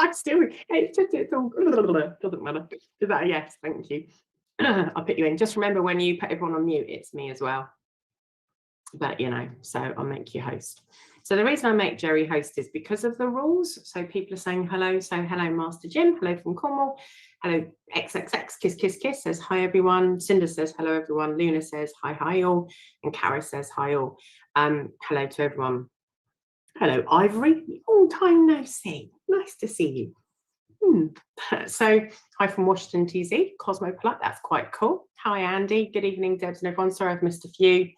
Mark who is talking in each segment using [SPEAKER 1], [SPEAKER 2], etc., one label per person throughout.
[SPEAKER 1] I still, it's all, doesn't matter. Is that a yes? Thank you. I'll put you in. Just remember, when you put everyone on mute, it's me as well. But, you know, so I'll make you host. So the reason I make Jerry host is because of the rules. So people are saying hello. So hello, Master Jim. Hello from Cornwall. Hello, XXX, kiss, kiss, kiss, says hi, everyone. Cinder says hello, everyone. Luna says hi, hi, all. And Cara says hi, all. Hello to everyone. Hello, Ivory. Long time no see. Nice to see you. So hi from Washington, TZ. Cosmopolite, that's quite cool. Hi, Andy. Good evening, Debs and everyone. Sorry, I've missed a few.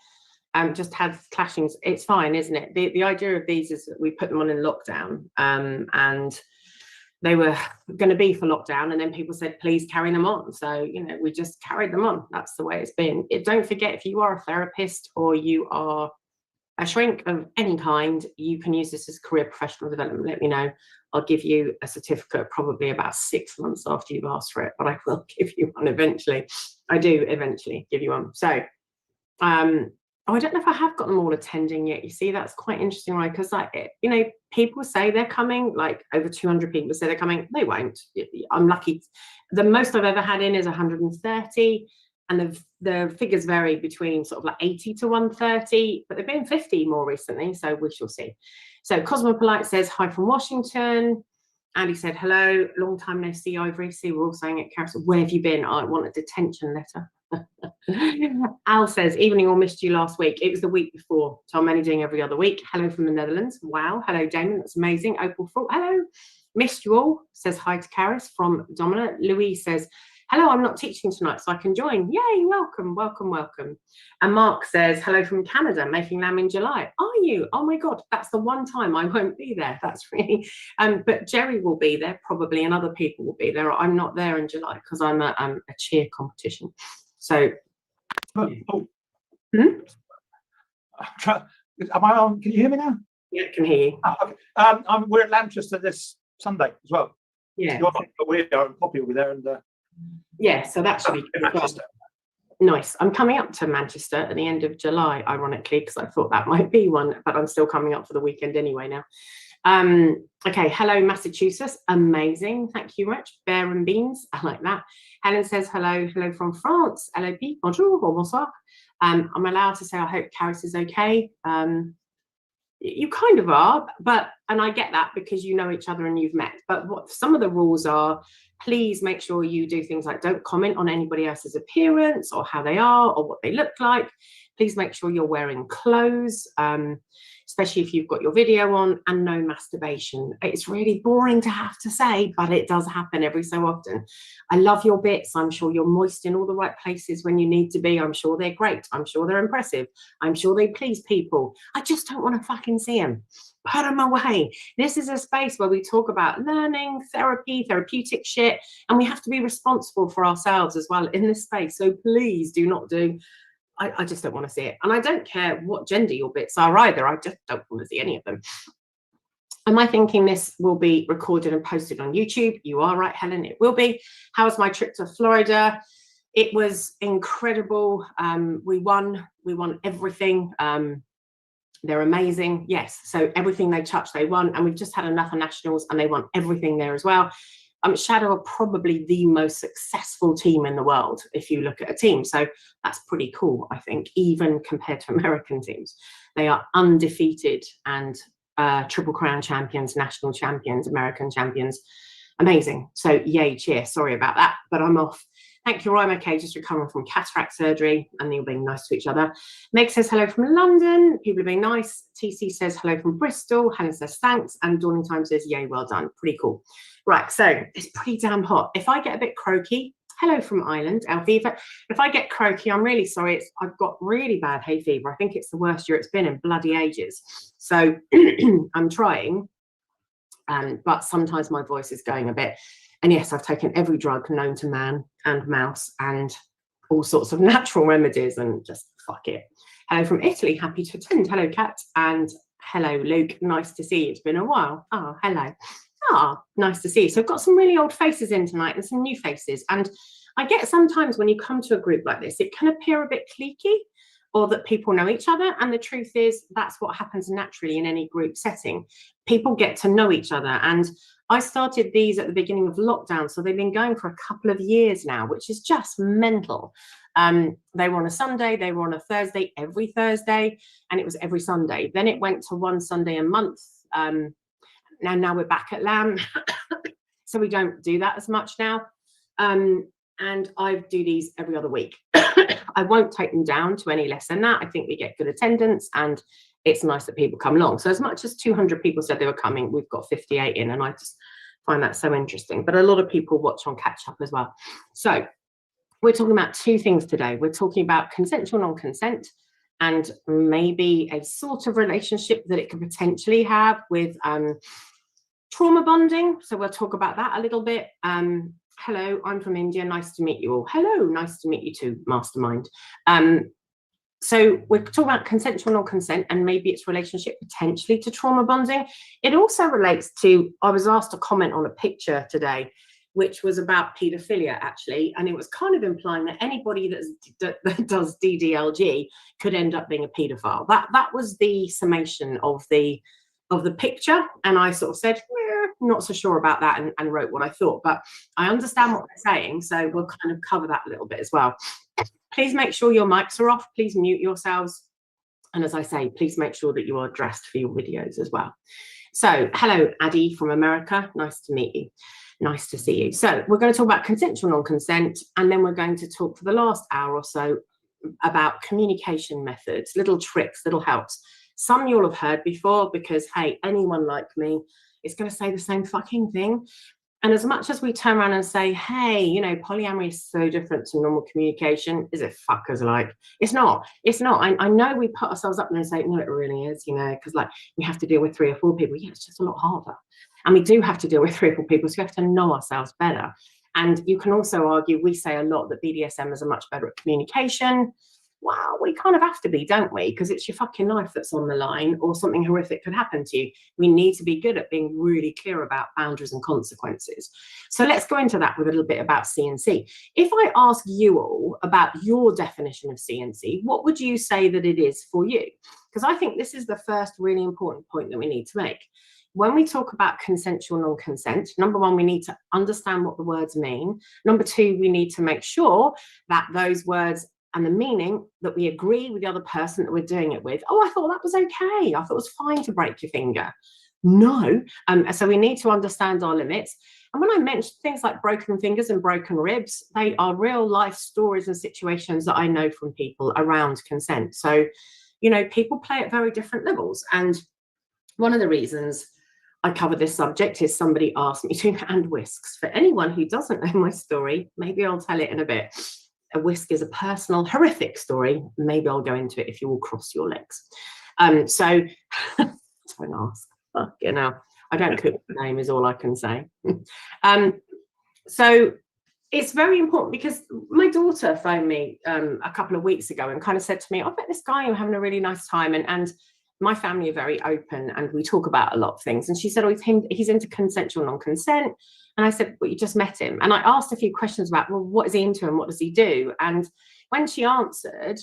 [SPEAKER 1] Just had clashings. It's fine, isn't it? The idea of these is that we put them on in lockdown, and they were going to be for lockdown, and then people said, please carry them on. So, you know, we just carried them on. That's the way it's been. Don't forget, if you are a therapist or you are a shrink of any kind, you can use this as career professional development. Let me know. I'll give you a certificate probably about 6 months after you've asked for it, but I will give you one eventually. I do eventually give you one. So, I don't know if I have got them all attending yet. You see, that's quite interesting, right? Because, like, you know, people say they're coming, like over 200 people say they're coming. They won't. I'm lucky. The most I've ever had in is 130, and the figures vary between sort of like 80 to 130, but they've been 50 more recently, so we shall see. So Cosmopolite says hi from Washington. Andy said hello, long time no see, Ivory. See, we're all saying it. Carol said, where have you been? I want a detention letter. Al says, evening, or missed you last week. It was the week before, so I'm only doing every other week. Hello from the Netherlands. Wow. Hello, Damon. That's amazing. Opal Fault. Hello. Missed you all. Says hi to Karis from Domina. Louise says, hello, I'm not teaching tonight, so I can join. Yay, welcome, welcome, welcome. And Mark says, hello from Canada, making lamb in July. Are you? Oh my God, that's the one time I won't be there. That's really, but Jerry will be there probably, and other people will be there. I'm not there in July because I'm a cheer competition. So,
[SPEAKER 2] am I on? Can you hear me now?
[SPEAKER 1] Yeah, I can hear you.
[SPEAKER 2] Okay. We're at Manchester this Sunday as well.
[SPEAKER 1] Yeah.
[SPEAKER 2] You're not, but we are. Poppy will be there, and
[SPEAKER 1] yeah. So that should be good. Nice. I'm coming up to Manchester at the end of July, ironically, because I thought that might be one, but I'm still coming up for the weekend anyway now. Okay, hello Massachusetts, amazing, thank you much. Bear and beans, I like that. Helen says hello from France. LOP, bonjour or bonsoir. I'm allowed to say I hope Karis is okay. You kind of are, and I get that because you know each other and you've met, but what some of the rules are, please make sure you do things like don't comment on anybody else's appearance or how they are or what they look like. Please make sure you're wearing clothes, especially if you've got your video on, and no masturbation. It's really boring to have to say, but it does happen every so often. I love your bits. I'm sure you're moist in all the right places when you need to be. I'm sure they're great. I'm sure they're impressive. I'm sure they please people. I just don't want to fucking see them. Put them away. This is a space where we talk about learning, therapy, therapeutic shit, and we have to be responsible for ourselves as well in this space. So please do not do. I just don't want to see it. And I don't care what gender your bits are either. I just don't want to see any of them. Am I thinking this will be recorded and posted on YouTube? You are right, Helen, it will be. How was my trip to Florida? It was incredible. We won everything. They're amazing. Yes, so everything they touched, they won. And we've just had enough of nationals and they won everything there as well. Shadow are probably the most successful team in the world if you look at a team. So that's pretty cool, I think, even compared to American teams. They are undefeated and Triple Crown champions, national champions, American champions. Amazing. So yay, cheer. Sorry about that, but I'm off. Thank you, Roy. I'm okay, just recovering from cataract surgery, and they're being nice to each other. Meg says hello from London. People are being nice. TC says hello from Bristol. Helen says thanks. And Dawning Time says yay, well done. Pretty cool. Right, so it's pretty damn hot. If I get a bit croaky, hello from Ireland, Alviva. If I get croaky, I'm really sorry. I've got really bad hay fever. I think it's the worst year it's been in bloody ages. So I'm trying, but sometimes my voice is going a bit. And yes, I've taken every drug known to man and mouse and all sorts of natural remedies and just fuck it. Hello from Italy, happy to attend. Hello, Kat. And hello, Luke. Nice to see you. It's been a while. Oh, hello. Ah, nice to see you. So I've got some really old faces in tonight and some new faces. And I get sometimes when you come to a group like this, it can appear a bit cliquey or that people know each other. And the truth is that's what happens naturally in any group setting. People get to know each other. And I started these at the beginning of lockdown, so they've been going for a couple of years now, which is just mental. They were on a Sunday, they were on a Thursday, every Thursday, and it was every Sunday. Then it went to one Sunday a month. Now we're back at LAM, so we don't do that as much now. And I do these every other week. I won't take them down to any less than that. I think we get good attendance, and it's nice that people come along. So as much as 200 people said they were coming, we've got 58 in, and I just find that so interesting. But a lot of people watch on catch up as well. So we're talking about two things today. We're talking about consensual non-consent, and maybe a sort of relationship that it could potentially have with trauma bonding. So we'll talk about that a little bit. Hello, I'm from India. Nice to meet you all. Hello, nice to meet you too, Mastermind. So we're talking about consensual non-consent and maybe its relationship potentially to trauma bonding. It also relates to, I was asked to comment on a picture today, which was about paedophilia actually, and it was kind of implying that anybody that does DDLG could end up being a paedophile. That was the summation of the picture, and I sort of said, not so sure about that, and wrote what I thought, but I understand what they're saying, so we'll kind of cover that a little bit as well. Please make sure your mics are off, please mute yourselves, and as I say, please make sure that you are dressed for your videos as well. So hello, Addie from America, nice to meet you. Nice to see you. So we're going to talk about consensual non-consent, and then we're going to talk for the last hour or so about communication methods, little tricks, little helps. Some you'll have heard before because, hey, anyone like me is going to say the same fucking thing. And as much as we turn around and say, hey, you know, polyamory is so different to normal communication, is it fuckers like? It's not. It's not. I know we put ourselves up there and say, no, it really is, you know, because like we have to deal with 3 or 4 people. Yeah, it's just a lot harder. And we do have to deal with 3 or 4 people, so we have to know ourselves better. And you can also argue, we say a lot that BDSM is much better at communication. Well, we kind of have to be, don't we? Because it's your fucking life that's on the line, or something horrific could happen to you. We need to be good at being really clear about boundaries and consequences. So let's go into that with a little bit about CNC. If I ask you all about your definition of CNC, what would you say that it is for you? Because I think this is the first really important point that we need to make. When we talk about consensual non-consent, number one, we need to understand what the words mean. Number two, we need to make sure that those words and the meaning, that we agree with the other person that we're doing it with. Oh, I thought that was okay. I thought it was fine to break your finger. No. So we need to understand our limits. And when I mention things like broken fingers and broken ribs, they are real life stories and situations that I know from people around consent. So, you know, people play at very different levels. And one of the reasons I cover this subject is somebody asked me to, and whisks. For anyone who doesn't know my story, maybe I'll tell it in a bit. A whisk is a personal, horrific story. Maybe I'll go into it if you will cross your legs. So don't ask. You know, I don't cook the name is all I can say. So it's very important because my daughter phoned me a couple of weeks ago and kind of said to me, I met this guy who's having a really nice time, and my family are very open and we talk about a lot of things. And she said, oh, he's into consensual non-consent. And I said, well, you just met him. And I asked a few questions about, well, what is he into and what does he do? And when she answered,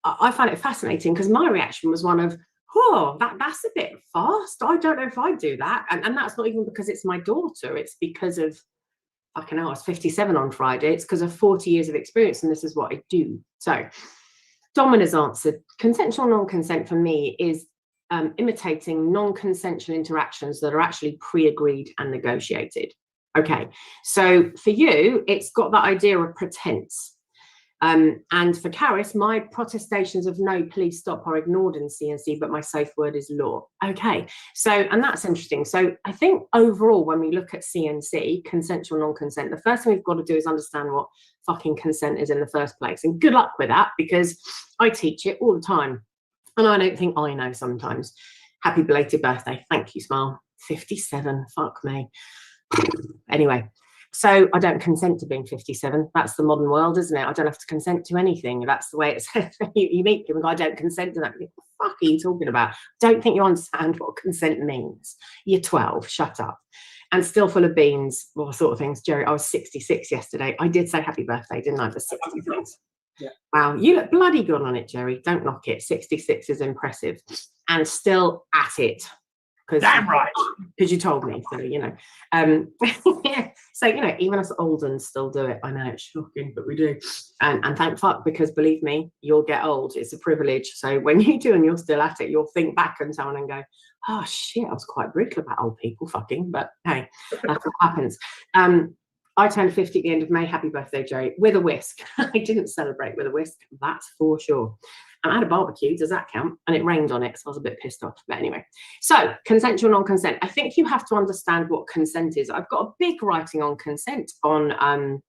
[SPEAKER 1] I found it fascinating because my reaction was one of, oh, that's a bit fast. I don't know if I'd do that. And that's not even because it's my daughter. It's because of, I was 57 on Friday. It's because of 40 years of experience and this is what I do. So Domina's answered, consensual non-consent for me is imitating non-consensual interactions that are actually pre-agreed and negotiated. Okay, so for you, it's got that idea of pretense. And for Karis, my protestations of no, please stop are ignored in CNC, but my safe word is law. Okay, so, and that's interesting. So I think overall, when we look at CNC, consensual non-consent, the first thing we've got to do is understand what fucking consent is in the first place. And good luck with that, because I teach it all the time. And I don't think I know sometimes. Happy belated birthday. Thank you, Smile. 57, fuck me. Anyway, so I don't consent to being 57. That's the modern world, isn't it? I don't have to consent to anything. That's the way it's you meet people and go, I don't consent to that. What the fuck are you talking about? Don't think you understand what consent means. You're 12, shut up. And still full of beans, all sort of things. Jerry, I was 66 yesterday. I did say happy birthday, didn't I? For 66. Yeah. Wow, you look bloody good on it, Jerry. Don't knock it. 66 is impressive. And still at it.
[SPEAKER 2] Damn right.
[SPEAKER 1] Because you told me, so you know. So you know, even us old uns still do it. I know it's shocking, but we do. And thank fuck, because believe me, you'll get old. It's a privilege. So when you do and you're still at it, you'll think back on someone and go, oh shit, I was quite brutal about old people fucking, but hey, that's what happens. I turned 50 at the end of May. Happy birthday, Jerry, with a whisk. I didn't celebrate with a whisk, that's for sure. I had a barbecue, does that count? And it rained on it, so I was a bit pissed off. But anyway, so consensual non-consent. I think you have to understand what consent is. I've got a big writing on consent on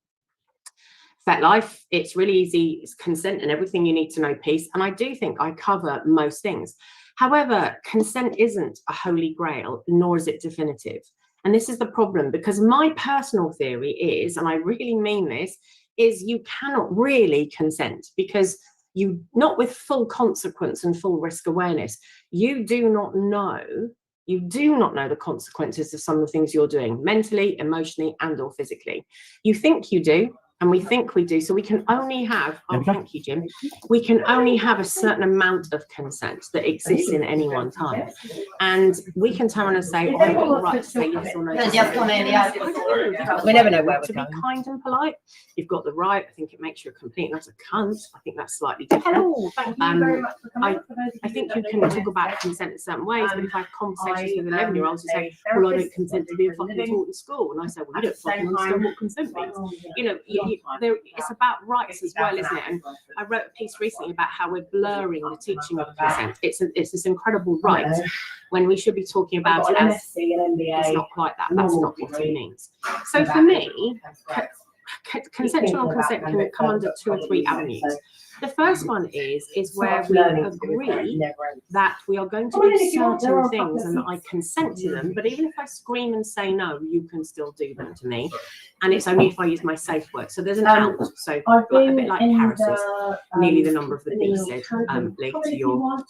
[SPEAKER 1] FetLife. It's really easy. It's consent and everything you need to know piece. And I do think I cover most things. However, consent isn't a holy grail, nor is it definitive. And this is the problem, because my personal theory is, and I really mean this, is you cannot really consent, because you, not with full consequence and full risk awareness, you do not know the consequences of some of the things you're doing mentally, emotionally, and or physically. You think you do, and we think we do. So we can only have, oh, thank you, Jim. We can only have a certain amount of consent that exists in any one time. And we can turn around and say, oh, I've got the right to say yes or no.
[SPEAKER 3] We never know where we're
[SPEAKER 1] to
[SPEAKER 3] going.
[SPEAKER 1] be kind and polite. You've got the right. I think it makes you a complete and utter cunt. I think that's slightly different. I think you can talk about consent in certain ways, but if I have conversations with 11-year-olds who say, well, I don't consent to be a fucking taught in school, and I say, well, you don't fucking understand what consent means. You know, it's about rights as well, isn't it? And I wrote a piece recently about how we're blurring the teaching of consent. It's this incredible right when we should be talking about it as it's not quite that. That's not what it means. So for me, consensual non-consent can come under 2 or 3 avenues. The first one is where we agree that we are going to do certain things and that I consent to them, but even if I scream and say no, you can still do them to me. And it's only if I use my safe word. So there's an out. So a bit like Harris's, nearly the number of the beast said, Lee, to your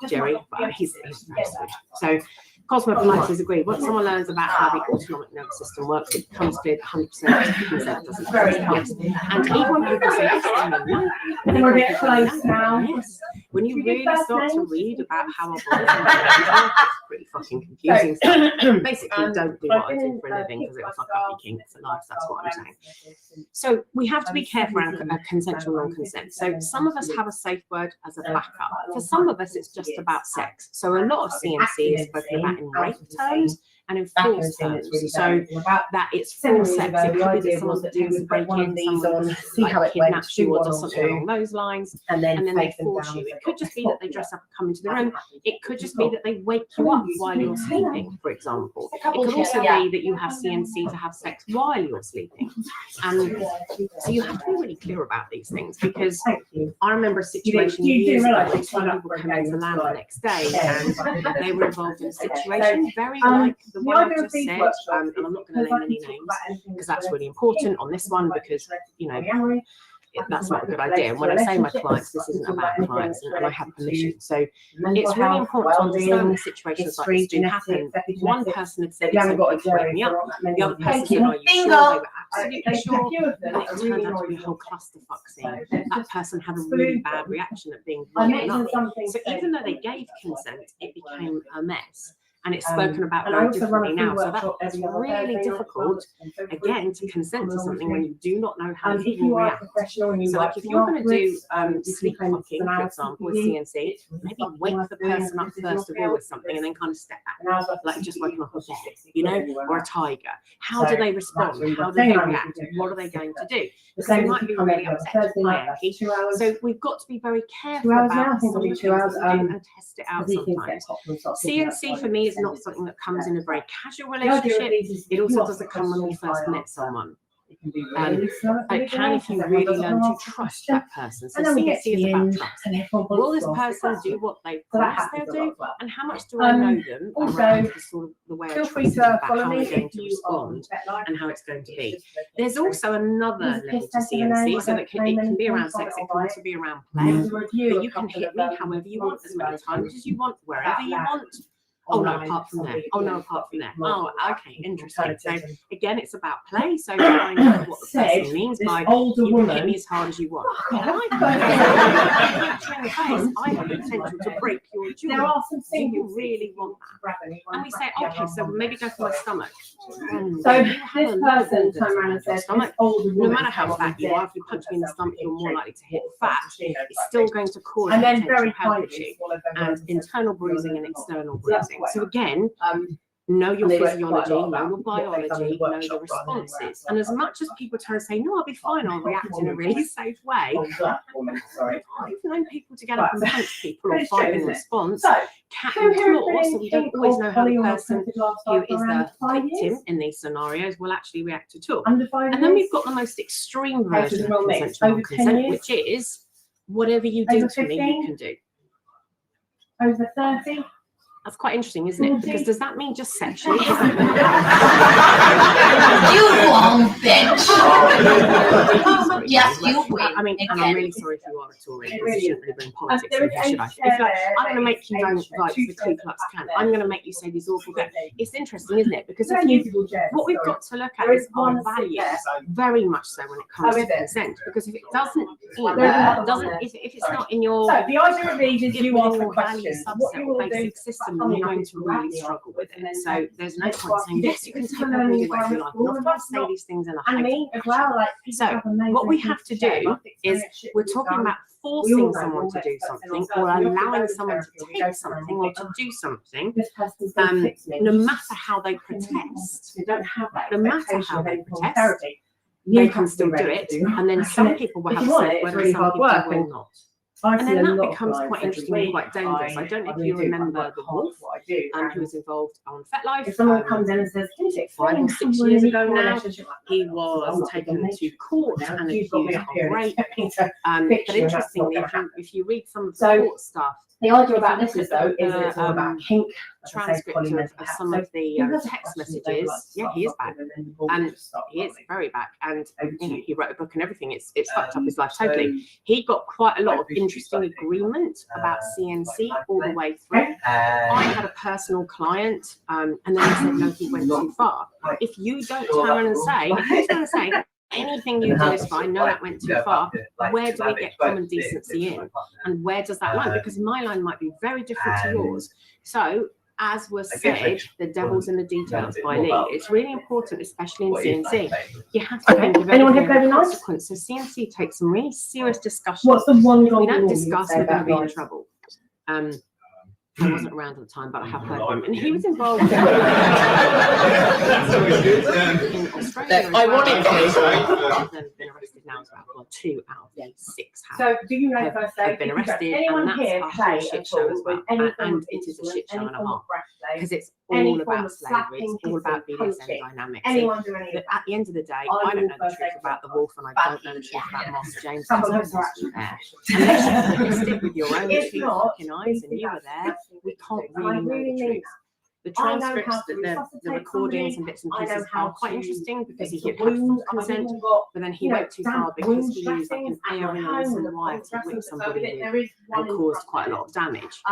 [SPEAKER 1] Jerry, but he's very good. So cosmopolites agree. Once someone learns about how the autonomic nervous system works, it becomes clear that 100% consent doesn't yes. And even when people say yes, they mean no. And
[SPEAKER 3] we're getting close now.
[SPEAKER 1] Yes. When you really start to read about how our bodies work, it's pretty fucking confusing stuff. Basically, don't do what I do for a living because it'll fuck up your kinks and life. That's what I'm saying. So we have to be careful around consensual non-consent. So some of us have a safe word as a backup. For some of us, it's just about sex. So a lot of CNC is spoken about in rape terms and in force terms. So that it's forced sex. It could be that someone does break in, someone like kidnaps you or does something along those lines, and then they force you. It could just be that they dress up and come into the room. It could just be that they wake you up while you're sleeping, for example. It could also be that you have CNC to have sex while you're sleeping. And so you have to be really clear about these things, because I remember a situation years ago where 2 people came into land the next day and they were involved in a situation very like the one I just said, and I'm not going to name any names because that's really important on this one, because you know that's not a good idea. And when I say my clients, this isn't about clients, and I have permission. So it's really important to understand that situations like this do happen. One person had said it's okay to wake me up. The other person said, are you sure? They were absolutely sure. And it turned out to be a whole clusterfuck scene. That person had a really bad reaction at being woken up. So even though they gave consent, it became a mess. And it's spoken about very differently now. So that's really difficult, again, to consent to something when you do not know how people react. So like if you're going to do sleep fucking, for example, with CNC, maybe wake the person up first of all with something and then kind of step back, like just waking up a bear, you know, or a tiger. How do they respond? How do they react? What are they going to do? Because they might be really upset. So we've got to be very careful about some of the things that we do and test it out sometimes. CNC for me is not something that comes in a very casual relationship. It also doesn't come when we first met someone. It can if you really learn to trust that person. So CNC is about trust. Will this person do what they promise they'll do? And how much do I know them around the sort of the way I trust them about how they're going to respond and how it's going to be? There's also another level to CNC, so that it can be around sex, it can also be around play. But you can hit me however you want, as many times as you want, wherever you want. Oh no, apart from there. Oh no, apart from there. Oh, okay, interesting. So again, it's about play. So find out what the person means by you can hit me as hard as you want. And I have the potential to break your jaw. Do you really want that? And we say, okay, so maybe go for my stomach.
[SPEAKER 3] So this person turned around and said,
[SPEAKER 1] no matter how fat you are, if you punch me in the stomach, you're more likely to hit fat. It's still going to cause
[SPEAKER 3] and then
[SPEAKER 1] potential
[SPEAKER 3] very
[SPEAKER 1] health issue and internal bruising and external bruising. So again, know your physiology, know your biology, know the responses. And as much as people try to say, no, I'll be fine, I'll react in a really safe way, I've known people to get up and punch people or fight in response, cat and claw, so we don't always know how the person who is the victim in these scenarios will actually react at all. And then we've got the most extreme version of consensual consent, which is whatever you do to me, you can do.
[SPEAKER 3] Over 30.
[SPEAKER 1] That's quite interesting, isn't it? Because does that mean just sexually?
[SPEAKER 4] You won't, bitch. Yes, you will.
[SPEAKER 1] I mean, and I'm really sorry if you are at all. I shouldn't really bring politics in here, should I? If I'm going to make you vote for the Ku Klux Klan, I'm going to make you say these awful things. It's interesting, isn't it? Because what we've got to look at is our values, very much so when it comes to consent. Because if it doesn't, if it's not in your,
[SPEAKER 3] so the idea of these is you ask a
[SPEAKER 1] value
[SPEAKER 3] question.
[SPEAKER 1] subset or basic system, then you're going to really struggle with it. So there's no point saying, yes, you can take over all the way through life. Not if I say these things in a
[SPEAKER 3] And me as well, like,
[SPEAKER 1] so what we have to do is we're talking about forcing someone to do something or allowing someone to take something or to do something, no matter how they protest, no matter how they protest, they can still do it. And then some people will have said whether some people will not. And then that becomes quite interesting and quite dangerous. I don't know if you remember the wolf who was involved on FetLife.
[SPEAKER 3] If someone comes in and says, can you
[SPEAKER 1] 5 or 6 years ago now, he was taken to court and accused of rape. But interestingly, if you read some of the court stuff,
[SPEAKER 3] the idea about this is though, is it's all about kink.
[SPEAKER 1] Transcript of some of the text messages. Yeah, he is back, and he is very back. And you know, he wrote a book and everything. It's fucked up his life totally. He got quite a lot of interesting agreement about CNC all the way through. I had a personal client, and then he said no, he went too far. If you don't turn around and say, if you're going to say anything you do is fine, no, that went too far, where do we get common decency in? And where does that line? Because my line might be very different to yours. So, as was said, the devil's in the details by Lee. It's really important, especially in CNC. You have to think of everything as a consequence. So CNC takes some really serious discussion.
[SPEAKER 3] What's the one
[SPEAKER 1] if we don't discuss, we're going to be in trouble. I wasn't around at the time, but I have heard him. And he was involved in Australia. I've been arrested now as well. 2 out of the 6 have.
[SPEAKER 3] So, do you know first aid?
[SPEAKER 1] I've been arrested, and that's a whole shit show as well. And it is a shit show and a half. Because it's all about slavery, it's all about BDSM dynamics. But at the end of the day, I don't know the truth about the wolf, and I don't know the truth about Master James. Unless you stick with your own 2 fucking eyes and you were there, we can't really know the truth. The transcripts, the recordings and bits and pieces are quite interesting because he had full consent, but then he went too far because he used like an ARNS and wire to whip somebody with and caused quite a lot of damage.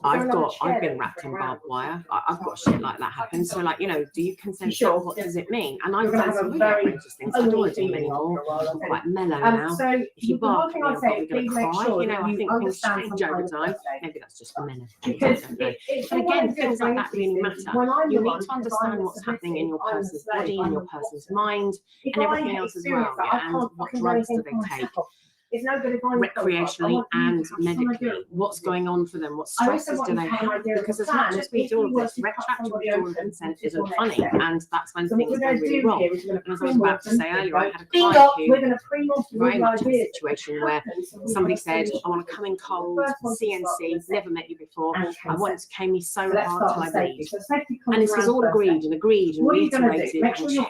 [SPEAKER 1] I've been wrapped in barbed wire. I've got shit like that happen. So, like, you know, do you consent? What does it mean? And I've done some really outrageous things. I don't want to do them anymore. I'm quite mellow now. If you bark at me, I'm probably going to cry. You know, I think things change over time. Maybe that's just the men. I don't know. But again, things like that really matter. You need to understand what's happening in your person's body, in your person's mind, and everything else as well. Yeah? And what drugs do they take? Recreationally and medically, what's going on for them, what stresses do they have? Because as much as we do all this, retroactive withdrawal consent isn't funny, and that's when things go really wrong. And as I was about to say earlier, I had a client who very much had a situation where somebody said, I want to come in cold, CNC, never met you before, I want it to cane me so hard till I bleed. And this is all agreed and reiterated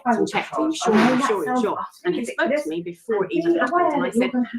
[SPEAKER 1] and checked. Are you sure? Are you sure? Are you sure? And he spoke to me before it even happened, and I said,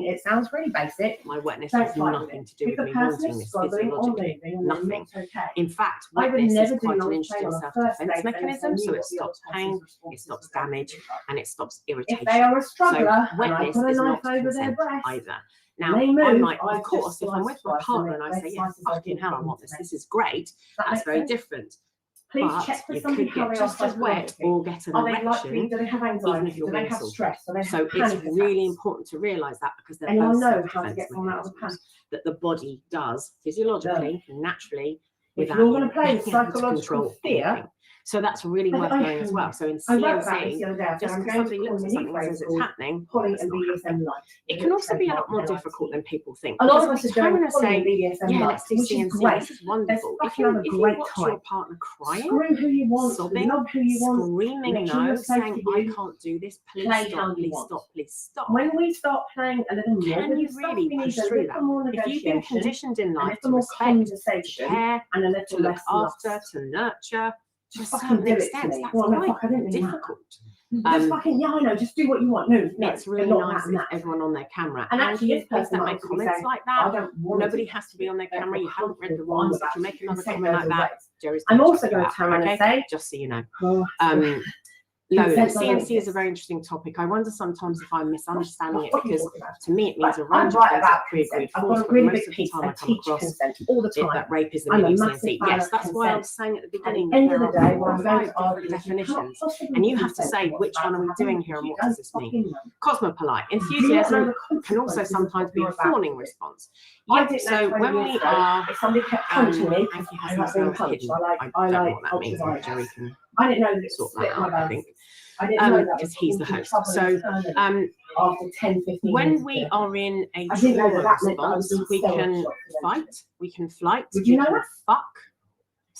[SPEAKER 3] mean, it sounds really basic.
[SPEAKER 1] My wetness
[SPEAKER 3] Don't
[SPEAKER 1] has
[SPEAKER 3] fight with
[SPEAKER 1] nothing
[SPEAKER 3] it.
[SPEAKER 1] to do
[SPEAKER 3] If
[SPEAKER 1] with
[SPEAKER 3] the
[SPEAKER 1] me
[SPEAKER 3] person
[SPEAKER 1] wanting
[SPEAKER 3] is
[SPEAKER 1] this
[SPEAKER 3] struggling or
[SPEAKER 1] physiologically.
[SPEAKER 3] moving, and
[SPEAKER 1] Nothing.
[SPEAKER 3] then it's okay.
[SPEAKER 1] In fact,
[SPEAKER 3] I would
[SPEAKER 1] wetness
[SPEAKER 3] never
[SPEAKER 1] is
[SPEAKER 3] do
[SPEAKER 1] quite an
[SPEAKER 3] knowledge
[SPEAKER 1] interesting
[SPEAKER 3] training on the first
[SPEAKER 1] self-defense
[SPEAKER 3] date unless I
[SPEAKER 1] mechanism. So
[SPEAKER 3] knew
[SPEAKER 1] it
[SPEAKER 3] what the other
[SPEAKER 1] stops pain,
[SPEAKER 3] person's
[SPEAKER 1] it
[SPEAKER 3] responses
[SPEAKER 1] stops
[SPEAKER 3] were going to
[SPEAKER 1] damage,
[SPEAKER 3] be like.
[SPEAKER 1] and it stops
[SPEAKER 3] If
[SPEAKER 1] irritation.
[SPEAKER 3] they are a struggler,
[SPEAKER 1] So
[SPEAKER 3] and I
[SPEAKER 1] wetness
[SPEAKER 3] put a
[SPEAKER 1] is
[SPEAKER 3] knife
[SPEAKER 1] not
[SPEAKER 3] over their
[SPEAKER 1] consent
[SPEAKER 3] breast,
[SPEAKER 1] either.
[SPEAKER 3] and
[SPEAKER 1] Now,
[SPEAKER 3] they
[SPEAKER 1] I
[SPEAKER 3] move,
[SPEAKER 1] might,
[SPEAKER 3] I
[SPEAKER 1] of course,
[SPEAKER 3] just
[SPEAKER 1] if I'm with my
[SPEAKER 3] slice
[SPEAKER 1] partner
[SPEAKER 3] and
[SPEAKER 1] and I
[SPEAKER 3] make
[SPEAKER 1] say, yeah,
[SPEAKER 3] slices I
[SPEAKER 1] fucking
[SPEAKER 3] didn't
[SPEAKER 1] hell, I
[SPEAKER 3] get
[SPEAKER 1] want this,
[SPEAKER 3] intimate.
[SPEAKER 1] this is great,
[SPEAKER 3] Does that
[SPEAKER 1] that's
[SPEAKER 3] make
[SPEAKER 1] very
[SPEAKER 3] sense?
[SPEAKER 1] different.
[SPEAKER 3] Please
[SPEAKER 1] But
[SPEAKER 3] check with
[SPEAKER 1] you
[SPEAKER 3] somebody
[SPEAKER 1] could
[SPEAKER 3] how
[SPEAKER 1] get
[SPEAKER 3] they are
[SPEAKER 1] just as wet
[SPEAKER 3] psychologically.
[SPEAKER 1] or get an
[SPEAKER 3] Are they likely,
[SPEAKER 1] erection,
[SPEAKER 3] do they have
[SPEAKER 1] even
[SPEAKER 3] anxiety?
[SPEAKER 1] if you're
[SPEAKER 3] Do they
[SPEAKER 1] being
[SPEAKER 3] have
[SPEAKER 1] assaulted.
[SPEAKER 3] stress? Do they
[SPEAKER 1] So
[SPEAKER 3] have
[SPEAKER 1] it's
[SPEAKER 3] panic
[SPEAKER 1] really
[SPEAKER 3] attacks?
[SPEAKER 1] important to realise that, because they're
[SPEAKER 3] And you'll
[SPEAKER 1] both
[SPEAKER 3] know how to
[SPEAKER 1] self-defense
[SPEAKER 3] get someone out of a panic.
[SPEAKER 1] mechanisms that the body does physiologically, naturally,
[SPEAKER 3] If
[SPEAKER 1] without
[SPEAKER 3] you're
[SPEAKER 1] you
[SPEAKER 3] going to play with
[SPEAKER 1] being able to
[SPEAKER 3] psychological
[SPEAKER 1] control
[SPEAKER 3] fear,
[SPEAKER 1] anything. So that's really worth knowing as well. So in
[SPEAKER 3] I wrote about this
[SPEAKER 1] CNC,
[SPEAKER 3] the other day. I said,
[SPEAKER 1] just
[SPEAKER 3] I'm
[SPEAKER 1] because
[SPEAKER 3] going
[SPEAKER 1] somebody
[SPEAKER 3] to
[SPEAKER 1] looks
[SPEAKER 3] call
[SPEAKER 1] at
[SPEAKER 3] a
[SPEAKER 1] something
[SPEAKER 3] new
[SPEAKER 1] and
[SPEAKER 3] phrase
[SPEAKER 1] says it's
[SPEAKER 3] called
[SPEAKER 1] happening,
[SPEAKER 3] Poly
[SPEAKER 1] it's
[SPEAKER 3] and
[SPEAKER 1] not happening.
[SPEAKER 3] BDSM light.
[SPEAKER 1] It can also be a lot more difficult than people think.
[SPEAKER 3] A lot of
[SPEAKER 1] Because
[SPEAKER 3] us are
[SPEAKER 1] we
[SPEAKER 3] doing
[SPEAKER 1] turn and
[SPEAKER 3] Poly and
[SPEAKER 1] say,
[SPEAKER 3] BDSM
[SPEAKER 1] yeah,
[SPEAKER 3] light,
[SPEAKER 1] let's do
[SPEAKER 3] which is
[SPEAKER 1] CNC.
[SPEAKER 3] great.
[SPEAKER 1] This is wonderful.
[SPEAKER 3] Let's
[SPEAKER 1] If you
[SPEAKER 3] fucking have a great
[SPEAKER 1] watch
[SPEAKER 3] time.
[SPEAKER 1] your partner crying,
[SPEAKER 3] Screw who you want,
[SPEAKER 1] sobbing,
[SPEAKER 3] love who you want,
[SPEAKER 1] screaming
[SPEAKER 3] make sure
[SPEAKER 1] no,
[SPEAKER 3] you're safe
[SPEAKER 1] saying,
[SPEAKER 3] for
[SPEAKER 1] I
[SPEAKER 3] you,
[SPEAKER 1] can't do this, please
[SPEAKER 3] play how
[SPEAKER 1] stop,
[SPEAKER 3] you
[SPEAKER 1] please
[SPEAKER 3] want.
[SPEAKER 1] stop, please stop.
[SPEAKER 3] When we start playing a little more,
[SPEAKER 1] Can
[SPEAKER 3] with
[SPEAKER 1] you
[SPEAKER 3] the stuff,
[SPEAKER 1] really
[SPEAKER 3] we need
[SPEAKER 1] push
[SPEAKER 3] a
[SPEAKER 1] through
[SPEAKER 3] little
[SPEAKER 1] that?
[SPEAKER 3] more
[SPEAKER 1] If you've been
[SPEAKER 3] negotiation,
[SPEAKER 1] conditioned in
[SPEAKER 3] a
[SPEAKER 1] life
[SPEAKER 3] little
[SPEAKER 1] to
[SPEAKER 3] more
[SPEAKER 1] respect, to
[SPEAKER 3] conversation,
[SPEAKER 1] care,
[SPEAKER 3] and a
[SPEAKER 1] to
[SPEAKER 3] little
[SPEAKER 1] look
[SPEAKER 3] less
[SPEAKER 1] after,
[SPEAKER 3] lust.
[SPEAKER 1] to nurture, to a
[SPEAKER 3] Fucking
[SPEAKER 1] certain
[SPEAKER 3] do it to
[SPEAKER 1] extent,
[SPEAKER 3] me.
[SPEAKER 1] that's
[SPEAKER 3] Well, no,
[SPEAKER 1] quite
[SPEAKER 3] fuck, I didn't mean that.
[SPEAKER 1] difficult.
[SPEAKER 3] Just fucking, yeah, I know, just do what you want. No,
[SPEAKER 1] It's really
[SPEAKER 3] not
[SPEAKER 1] nice
[SPEAKER 3] that and
[SPEAKER 1] if
[SPEAKER 3] that.
[SPEAKER 1] everyone on their camera.
[SPEAKER 3] And
[SPEAKER 1] And
[SPEAKER 3] actually, this
[SPEAKER 1] please
[SPEAKER 3] person
[SPEAKER 1] don't
[SPEAKER 3] might
[SPEAKER 1] make
[SPEAKER 3] be
[SPEAKER 1] comments
[SPEAKER 3] saying,
[SPEAKER 1] like
[SPEAKER 3] I
[SPEAKER 1] that.
[SPEAKER 3] don't want
[SPEAKER 1] Nobody
[SPEAKER 3] to.
[SPEAKER 1] has to be on their
[SPEAKER 3] They're
[SPEAKER 1] camera. You haven't read the
[SPEAKER 3] comfortable
[SPEAKER 1] rules.
[SPEAKER 3] with
[SPEAKER 1] If you make another
[SPEAKER 3] consent
[SPEAKER 1] comment like
[SPEAKER 3] goes
[SPEAKER 1] that,
[SPEAKER 3] away.
[SPEAKER 1] Jerry's
[SPEAKER 3] I'm
[SPEAKER 1] gonna
[SPEAKER 3] also
[SPEAKER 1] check you
[SPEAKER 3] going to
[SPEAKER 1] out,
[SPEAKER 3] turn around and
[SPEAKER 1] okay?
[SPEAKER 3] say,
[SPEAKER 1] Just so you know.
[SPEAKER 3] well,
[SPEAKER 1] Lola,
[SPEAKER 3] consent doesn't
[SPEAKER 1] CNC is a
[SPEAKER 3] exist.
[SPEAKER 1] very interesting topic. I wonder sometimes if I'm misunderstanding it
[SPEAKER 3] What are you
[SPEAKER 1] because
[SPEAKER 3] talking about?
[SPEAKER 1] to me it means a
[SPEAKER 3] I'm
[SPEAKER 1] range of
[SPEAKER 3] right
[SPEAKER 1] things
[SPEAKER 3] about
[SPEAKER 1] that pre-agreed
[SPEAKER 3] consent. I've
[SPEAKER 1] force,
[SPEAKER 3] got a
[SPEAKER 1] but
[SPEAKER 3] really
[SPEAKER 1] most
[SPEAKER 3] big
[SPEAKER 1] of the
[SPEAKER 3] piece.
[SPEAKER 1] time
[SPEAKER 3] I
[SPEAKER 1] I come
[SPEAKER 3] teach
[SPEAKER 1] across
[SPEAKER 3] consent all the
[SPEAKER 1] it
[SPEAKER 3] time.
[SPEAKER 1] that rape is the
[SPEAKER 3] I'm a
[SPEAKER 1] meaning of
[SPEAKER 3] massive
[SPEAKER 1] CNC.
[SPEAKER 3] fan
[SPEAKER 1] Yes,
[SPEAKER 3] of
[SPEAKER 1] that's why I
[SPEAKER 3] consent.
[SPEAKER 1] was saying at the
[SPEAKER 3] At the
[SPEAKER 1] beginning
[SPEAKER 3] end
[SPEAKER 1] there
[SPEAKER 3] of
[SPEAKER 1] are
[SPEAKER 3] the day,
[SPEAKER 1] 4
[SPEAKER 3] what
[SPEAKER 1] or
[SPEAKER 3] I'm going
[SPEAKER 1] 5
[SPEAKER 3] to argue
[SPEAKER 1] different
[SPEAKER 3] is you cannot
[SPEAKER 1] definitions.
[SPEAKER 3] possibly
[SPEAKER 1] And you have to
[SPEAKER 3] consent
[SPEAKER 1] say,
[SPEAKER 3] what's
[SPEAKER 1] which one
[SPEAKER 3] about
[SPEAKER 1] are we
[SPEAKER 3] to happen
[SPEAKER 1] doing here and
[SPEAKER 3] because
[SPEAKER 1] what
[SPEAKER 3] you
[SPEAKER 1] does this
[SPEAKER 3] don't
[SPEAKER 1] mean?
[SPEAKER 3] fucking know.
[SPEAKER 1] Cosmopolite.
[SPEAKER 3] You do not know
[SPEAKER 1] Enthusiasm
[SPEAKER 3] the
[SPEAKER 1] can also
[SPEAKER 3] consequences of
[SPEAKER 1] sometimes
[SPEAKER 3] what
[SPEAKER 1] be
[SPEAKER 3] you're
[SPEAKER 1] a
[SPEAKER 3] about to
[SPEAKER 1] fawning
[SPEAKER 3] do.
[SPEAKER 1] response.
[SPEAKER 3] I
[SPEAKER 1] Yeah,
[SPEAKER 3] didn't
[SPEAKER 1] so
[SPEAKER 3] know 20
[SPEAKER 1] when
[SPEAKER 3] years
[SPEAKER 1] we
[SPEAKER 3] ago,
[SPEAKER 1] are
[SPEAKER 3] if somebody kept punching me,
[SPEAKER 1] Anki
[SPEAKER 3] I
[SPEAKER 1] has
[SPEAKER 3] like being
[SPEAKER 1] himself
[SPEAKER 3] punched.
[SPEAKER 1] hidden. I
[SPEAKER 3] I
[SPEAKER 1] don't know
[SPEAKER 3] like
[SPEAKER 1] what that means.
[SPEAKER 3] ultraviolet.
[SPEAKER 1] Jerry can
[SPEAKER 3] I didn't know that it
[SPEAKER 1] sort
[SPEAKER 3] split
[SPEAKER 1] that
[SPEAKER 3] my
[SPEAKER 1] out, I
[SPEAKER 3] bones.
[SPEAKER 1] think.
[SPEAKER 3] I didn't know that
[SPEAKER 1] Because he's the host. So
[SPEAKER 3] after 10, 15
[SPEAKER 1] when
[SPEAKER 3] years
[SPEAKER 1] we
[SPEAKER 3] ago.
[SPEAKER 1] are in a
[SPEAKER 3] I didn't know
[SPEAKER 1] trauma
[SPEAKER 3] that meant that I was
[SPEAKER 1] response,
[SPEAKER 3] being
[SPEAKER 1] we
[SPEAKER 3] steroid
[SPEAKER 1] can
[SPEAKER 3] shocked for them.
[SPEAKER 1] fight, we can flight,
[SPEAKER 3] Would
[SPEAKER 1] we
[SPEAKER 3] you know
[SPEAKER 1] can
[SPEAKER 3] that?
[SPEAKER 1] fuck.